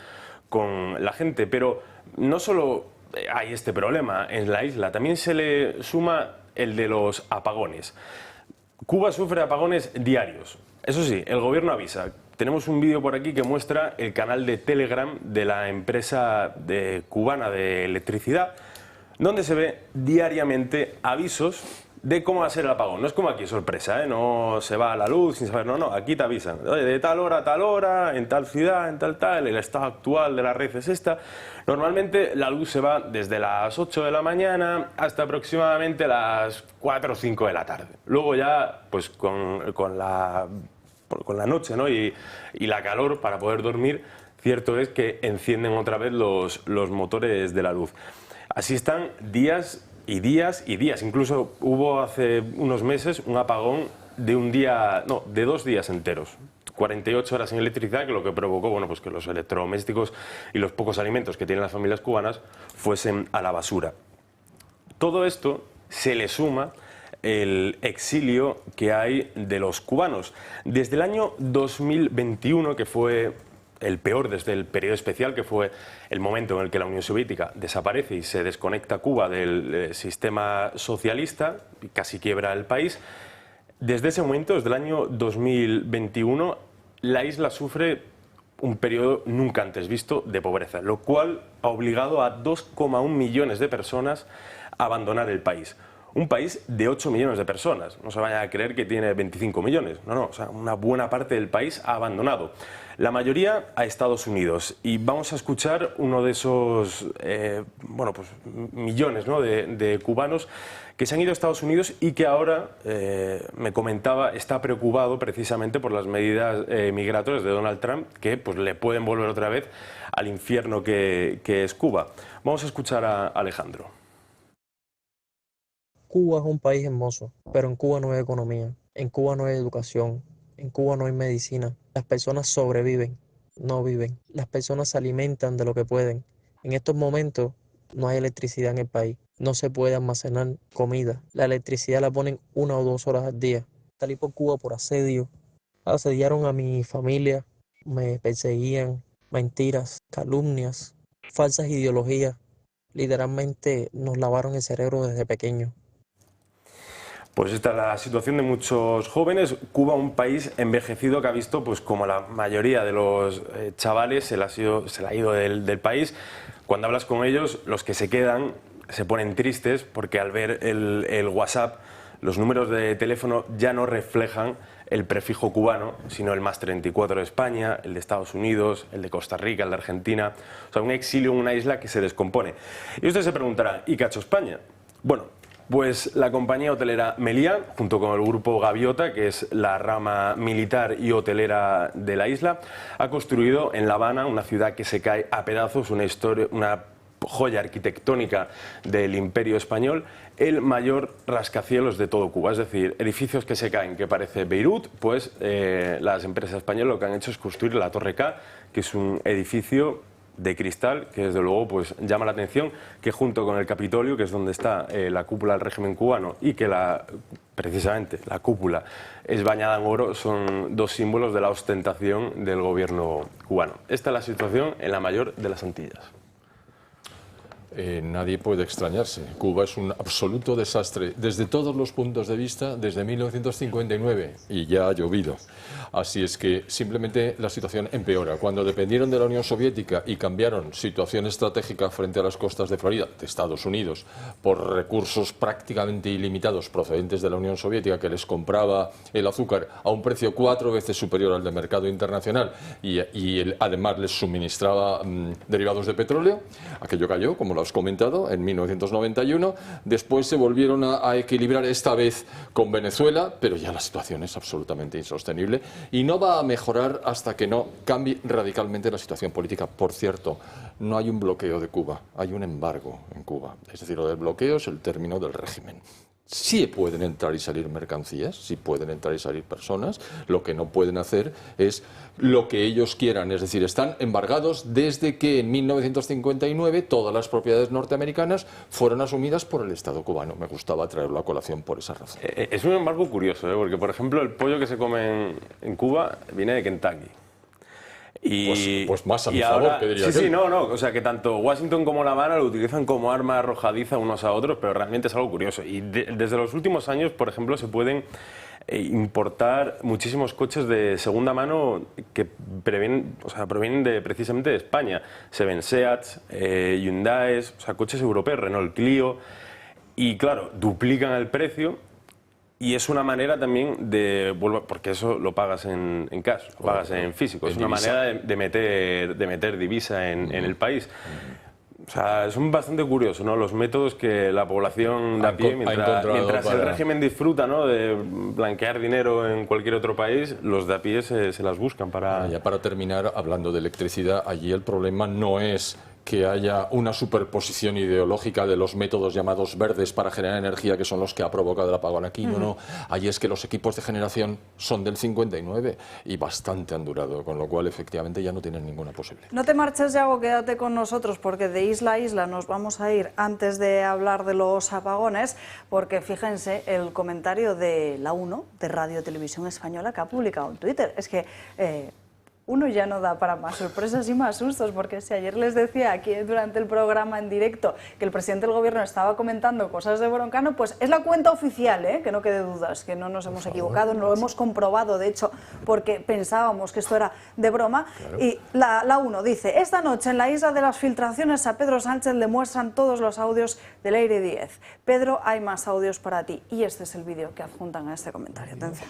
con la gente. Pero no solo hay este problema en la isla, también se le suma el de los apagones. Cuba sufre apagones diarios. Eso sí, el gobierno avisa. Tenemos un vídeo por aquí que muestra el canal de Telegram de la empresa cubana de electricidad, donde se ve diariamente avisos de cómo va a ser el apagón. No es como aquí, sorpresa, ¿eh? No se va a la luz sin saber, no, aquí te avisan. Oye, de tal hora a tal hora, en tal ciudad, en tal, el estado actual de la red es esta. Normalmente la luz se va desde las 8 de la mañana hasta aproximadamente las 4 o 5 de la tarde. Luego ya, pues con la noche, ¿no? y la calor para poder dormir, cierto es que encienden otra vez los motores de la luz. Así están días y días y días. Incluso hubo hace unos meses un apagón de 2 días enteros. 48 horas sin electricidad, que lo que provocó, bueno, pues que los electrodomésticos y los pocos alimentos que tienen las familias cubanas fuesen a la basura. Todo esto se le suma el exilio que hay de los cubanos. Desde el año 2021, que fue el peor desde el periodo especial, que fue el momento en el que la Unión Soviética desaparece y se desconecta Cuba del sistema socialista, y casi quiebra el país. Desde ese momento, desde el año 2021, la isla sufre un periodo nunca antes visto de pobreza, lo cual ha obligado a 2,1 millones de personas a abandonar el país. Un país de 8 millones de personas. No se vayan a creer que tiene 25 millones. No, o sea, una buena parte del país ha abandonado. La mayoría a Estados Unidos. Y vamos a escuchar uno de esos millones, ¿no?, de cubanos que se han ido a Estados Unidos y que ahora, me comentaba, está preocupado precisamente por las medidas migratorias de Donald Trump, que pues le pueden volver otra vez al infierno que es Cuba. Vamos a escuchar a Alejandro. Cuba es un país hermoso, pero en Cuba no hay economía, en Cuba no hay educación, en Cuba no hay medicina. Las personas sobreviven, no viven. Las personas se alimentan de lo que pueden. En estos momentos no hay electricidad en el país, no se puede almacenar comida. La electricidad la ponen 1 o 2 horas al día. Salí por Cuba por asedio, asediaron a mi familia, me perseguían, mentiras, calumnias, falsas ideologías. Literalmente nos lavaron el cerebro desde pequeños. Pues esta es la situación de muchos jóvenes. Cuba, un país envejecido que ha visto, pues como la mayoría de los chavales, se le ha ido del país. Cuando hablas con ellos, los que se quedan se ponen tristes porque al ver el WhatsApp, los números de teléfono ya no reflejan el prefijo cubano, sino el +34 de España, el de Estados Unidos, el de Costa Rica, el de Argentina. O sea, un exilio en una isla que se descompone. Y usted se preguntará, ¿y qué ha hecho España? Bueno, pues la compañía hotelera Meliá, junto con el grupo Gaviota, que es la rama militar y hotelera de la isla, ha construido en La Habana, una ciudad que se cae a pedazos, una joya arquitectónica del Imperio Español, el mayor rascacielos de todo Cuba. Es decir, edificios que se caen, que parece Beirut, pues las empresas españolas lo que han hecho es construir la Torre K, que es un edificio de cristal que desde luego pues llama la atención, que junto con el Capitolio, que es donde está la cúpula del régimen cubano, y que precisamente la cúpula es bañada en oro, son 2 símbolos de la ostentación del gobierno cubano. Esta es la situación en la mayor de las Antillas. Nadie puede extrañarse. Cuba es un absoluto desastre desde todos los puntos de vista desde 1959 y ya ha llovido. Así es que simplemente la situación empeora. Cuando dependieron de la Unión Soviética y cambiaron situación estratégica frente a las costas de Florida, de Estados Unidos, por recursos prácticamente ilimitados procedentes de la Unión Soviética, que les compraba el azúcar a un precio 4 veces superior al del mercado internacional y además les suministraba derivados de petróleo, aquello cayó como la has comentado, en 1991. Después se volvieron a equilibrar, esta vez con Venezuela, pero ya la situación es absolutamente insostenible y no va a mejorar hasta que no cambie radicalmente la situación política. Por cierto, no hay un bloqueo de Cuba, hay un embargo en Cuba. Es decir, lo del bloqueo es el término del régimen. Sí pueden entrar y salir mercancías, sí pueden entrar y salir personas, lo que no pueden hacer es lo que ellos quieran, es decir, están embargados desde que en 1959 todas las propiedades norteamericanas fueron asumidas por el Estado cubano. Me gustaba traerlo a colación por esa razón. Es un embargo curioso, porque por ejemplo el pollo que se come en Cuba viene de Kentucky. Y, pues más a mi ahora, favor, que diría sí, no, o sea que tanto Washington como La Habana lo utilizan como arma arrojadiza unos a otros, pero realmente es algo curioso. Y desde los últimos años, por ejemplo, se pueden importar muchísimos coches de segunda mano que provienen precisamente de España. Se ven Seats, Hyundai, o sea, coches europeos, Renault Clio, y claro, duplican el precio. Y es una manera también de, porque eso lo pagas en cash, lo pagas en físico, es una manera de meter divisa en el país. O sea, son bastante curiosos, ¿no? Los métodos que la población de a pie, mientras el régimen disfruta, ¿no?, de blanquear dinero en cualquier otro país, los de a pie se las buscan para... Ya para terminar, hablando de electricidad, allí el problema no es que haya una superposición ideológica de los métodos llamados verdes para generar energía, que son los que ha provocado el apagón aquí. No. Allí es que los equipos de generación son del 59 y bastante han durado, con lo cual efectivamente ya no tienen ninguna posibilidad. No te marches, Yago, quédate con nosotros, porque de isla a isla nos vamos a ir antes de hablar de los apagones, porque fíjense el comentario de La 1, de Radio Televisión Española, que ha publicado en Twitter. Es que... uno ya no da para más sorpresas y más sustos, porque si ayer les decía aquí durante el programa en directo que el presidente del gobierno estaba comentando cosas de Broncano, pues es la cuenta oficial, que no quede dudas, que no nos hemos equivocado, no lo hemos comprobado, de hecho, porque pensábamos que esto era de broma. Claro. Y la 1 dice: esta noche en la isla de las filtraciones a Pedro Sánchez le muestran todos los audios del Aire 10. Pedro, hay más audios para ti. Y este es el vídeo que adjuntan a este comentario. Atención.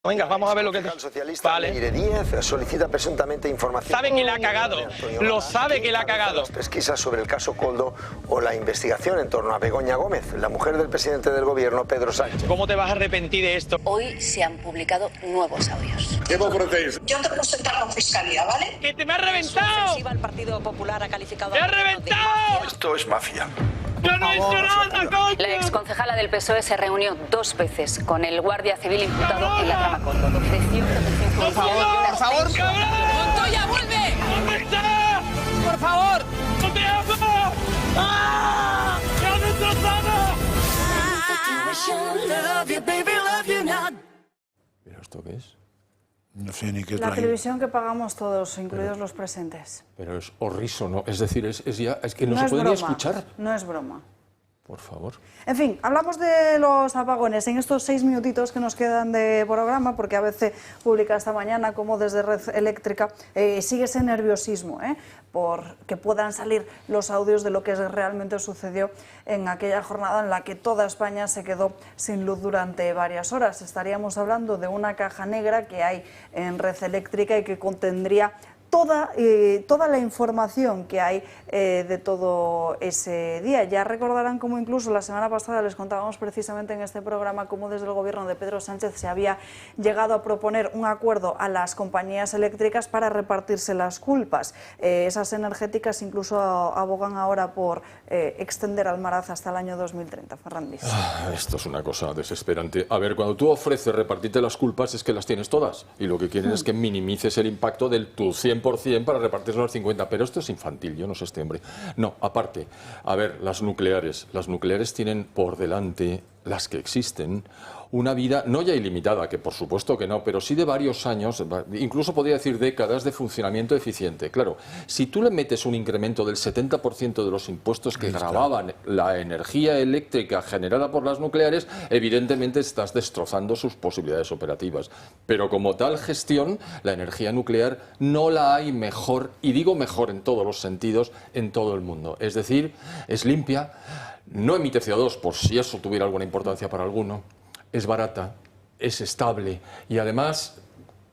Venga, vamos a ver lo que... El socialista Leire 10 solicita presuntamente información... Sabe que la ha cagado, lo sabe que la ha cagado. Las pesquisas sobre el caso Koldo o la investigación en torno a Begoña Gómez, la mujer del presidente del gobierno, Pedro Sánchez. ¿Cómo te vas a arrepentir de esto? Hoy se han publicado nuevos audios. ¿Qué me ofrecéis? Yo te presento a la fiscalía, ¿vale? ¡Que te me ha reventado! El Partido Popular ha calificado... ¡Me ha reventado! Esto es mafia. ¡Yo no he hecho nada, coño! La exconcejala del PSOE se reunió 2 veces con el guardia civil imputado en la trama Koldo. Ofreció protección judicial. Por favor, cabrón. ¡Montoya, vuelve! ¿Dónde está? Por favor. ¡No te amo! ¡Ah! ¡Me has destrozado! ¿Pero esto qué es? No sé ni qué es la televisión que pagamos todos, incluidos los presentes. Pero es horrísono, es decir, es que no se es puede broma, ni escuchar. No es broma. Por favor. En fin, hablamos de los apagones en estos 6 minutitos que nos quedan de programa, porque ABC publica esta mañana como desde Red Eléctrica sigue ese nerviosismo, por que puedan salir los audios de lo que realmente sucedió en aquella jornada en la que toda España se quedó sin luz durante varias horas. Estaríamos hablando de una caja negra que hay en Red Eléctrica y que contendría toda la información que hay de todo ese día. Ya recordarán cómo incluso la semana pasada les contábamos precisamente en este programa cómo desde el gobierno de Pedro Sánchez se había llegado a proponer un acuerdo a las compañías eléctricas para repartirse las culpas. Esas energéticas incluso abogan ahora por extender Almaraz hasta el año 2030. Ferrandis. Esto es una cosa desesperante. A ver, cuando tú ofreces repartirte las culpas es que las tienes todas y lo que quieren es que minimices el impacto del tu 100% para repartirse los 50%, pero esto es infantil, yo no sé este hombre. No, aparte, a ver, las nucleares tienen por delante, las que existen, una vida no ya ilimitada, que por supuesto que no, pero sí de varios años, incluso podría decir décadas de funcionamiento eficiente. Claro, si tú le metes un incremento del 70% de los impuestos que gravaban la energía eléctrica generada por las nucleares, evidentemente estás destrozando sus posibilidades operativas. Pero como tal gestión, la energía nuclear no la hay mejor, y digo mejor en todos los sentidos, en todo el mundo. Es decir, es limpia, no emite CO2, por si eso tuviera alguna importancia para alguno, es barata, es estable y además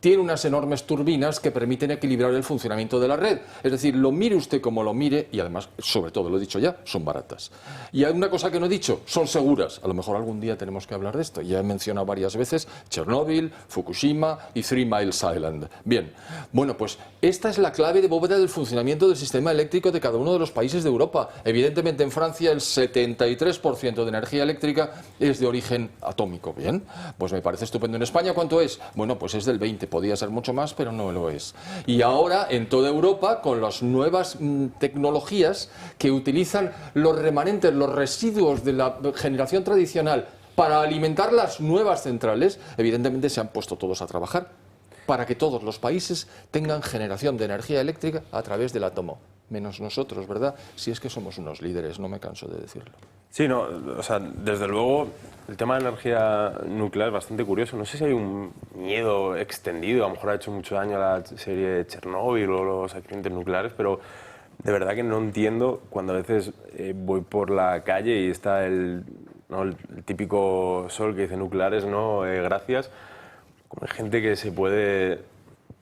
tiene unas enormes turbinas que permiten equilibrar el funcionamiento de la red. Es decir, lo mire usted como lo mire, y además, sobre todo, lo he dicho ya, son baratas. Y hay una cosa que no he dicho, son seguras. A lo mejor algún día tenemos que hablar de esto. Ya he mencionado varias veces Chernóbil, Fukushima y 3 Mile Island. Bien, bueno, pues esta es la clave de bóveda del funcionamiento del sistema eléctrico de cada uno de los países de Europa. Evidentemente, en Francia el 73% de energía eléctrica es de origen atómico. Bien, pues me parece estupendo. ¿En España cuánto es? Bueno, pues es del 20%. Podía ser mucho más, pero no lo es. Y ahora, en toda Europa, con las nuevas tecnologías que utilizan los remanentes, los residuos de la generación tradicional para alimentar las nuevas centrales, evidentemente se han puesto todos a trabajar para que todos los países tengan generación de energía eléctrica a través del átomo. Menos nosotros, ¿verdad? Si es que somos unos líderes, no me canso de decirlo. Sí, no, o sea, desde luego el tema de energía nuclear es bastante curioso. No sé si hay un miedo extendido, a lo mejor ha hecho mucho daño a la serie de Chernóbil o los accidentes nucleares, pero de verdad que no entiendo cuando a veces voy por la calle y está el típico sol que dice nucleares, ¿no? Gracias. Con gente que se puede,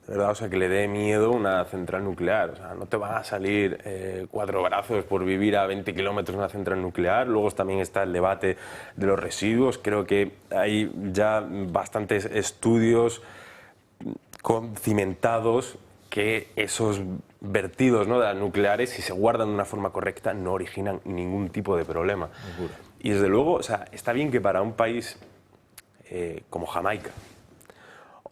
¿verdad? O sea, que le dé miedo una central nuclear. O sea, no te van a salir 4 brazos por vivir a 20 kilómetros de una central nuclear. Luego también está el debate de los residuos. Creo que hay ya bastantes estudios cimentados que esos vertidos, ¿no?, de las nucleares, si se guardan de una forma correcta, no originan ningún tipo de problema. Seguro. Y desde luego, o sea, está bien que para un país como Jamaica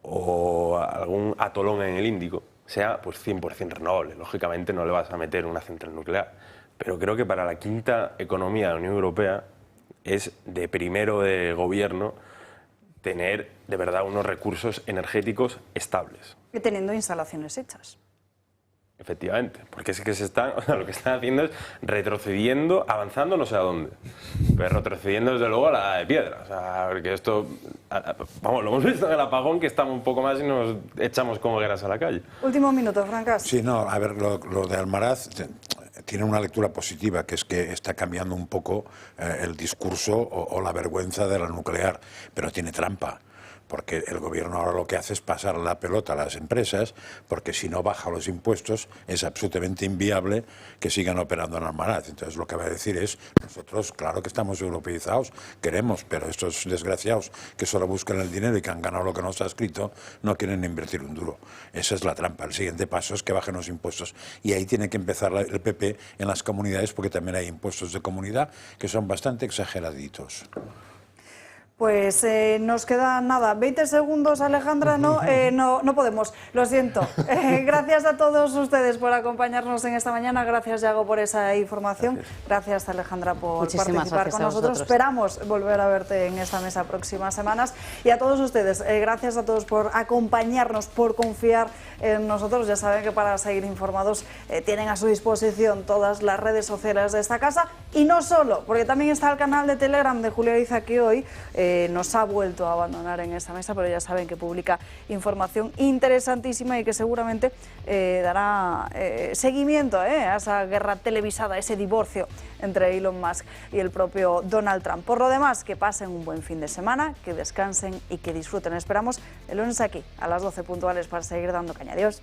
o algún atolón en el Índico sea pues 100% renovable. Lógicamente no le vas a meter una central nuclear, pero creo que para la quinta economía de la Unión Europea es de primero de gobierno tener de verdad unos recursos energéticos estables. Y teniendo instalaciones hechas. Efectivamente, porque es que lo que están haciendo es retrocediendo, avanzando no sé a dónde, pero retrocediendo desde luego a la de piedra. O sea, porque esto, vamos, lo hemos visto en el apagón, que estamos un poco más y nos echamos como hogueras a la calle. Último minuto, Francas. Sí, no, a ver, lo de Almaraz tiene una lectura positiva, que es que está cambiando un poco el discurso o la vergüenza de la nuclear, pero tiene trampa. Porque el gobierno ahora lo que hace es pasar la pelota a las empresas, porque si no baja los impuestos es absolutamente inviable que sigan operando en Almaraz. Entonces lo que va a decir es, nosotros claro que estamos europeizados, queremos, pero estos desgraciados que solo buscan el dinero y que han ganado lo que nos ha escrito, no quieren invertir un duro. Esa es la trampa. El siguiente paso es que bajen los impuestos. Y ahí tiene que empezar el PP en las comunidades, porque también hay impuestos de comunidad que son bastante exageraditos. Pues nos queda nada, 20 segundos, Alejandra, no podemos, lo siento. Gracias a todos ustedes por acompañarnos en esta mañana, gracias Yago por esa información, gracias Alejandra por participar con nosotros. Esperamos volver a verte en esta mesa próximas semanas y a todos ustedes, gracias a todos por acompañarnos, por confiar en nosotros. Ya saben que para seguir informados tienen a su disposición todas las redes sociales de esta casa y no solo, porque también está el canal de Telegram de Julia Ariza, que hoy nos ha vuelto a abandonar en esta mesa, pero ya saben que publica información interesantísima y que seguramente dará seguimiento a esa guerra televisada, a ese divorcio entre Elon Musk y el propio Donald Trump. Por lo demás, que pasen un buen fin de semana, que descansen y que disfruten. Esperamos el lunes aquí a las 12 puntuales para seguir dando caña. Adiós.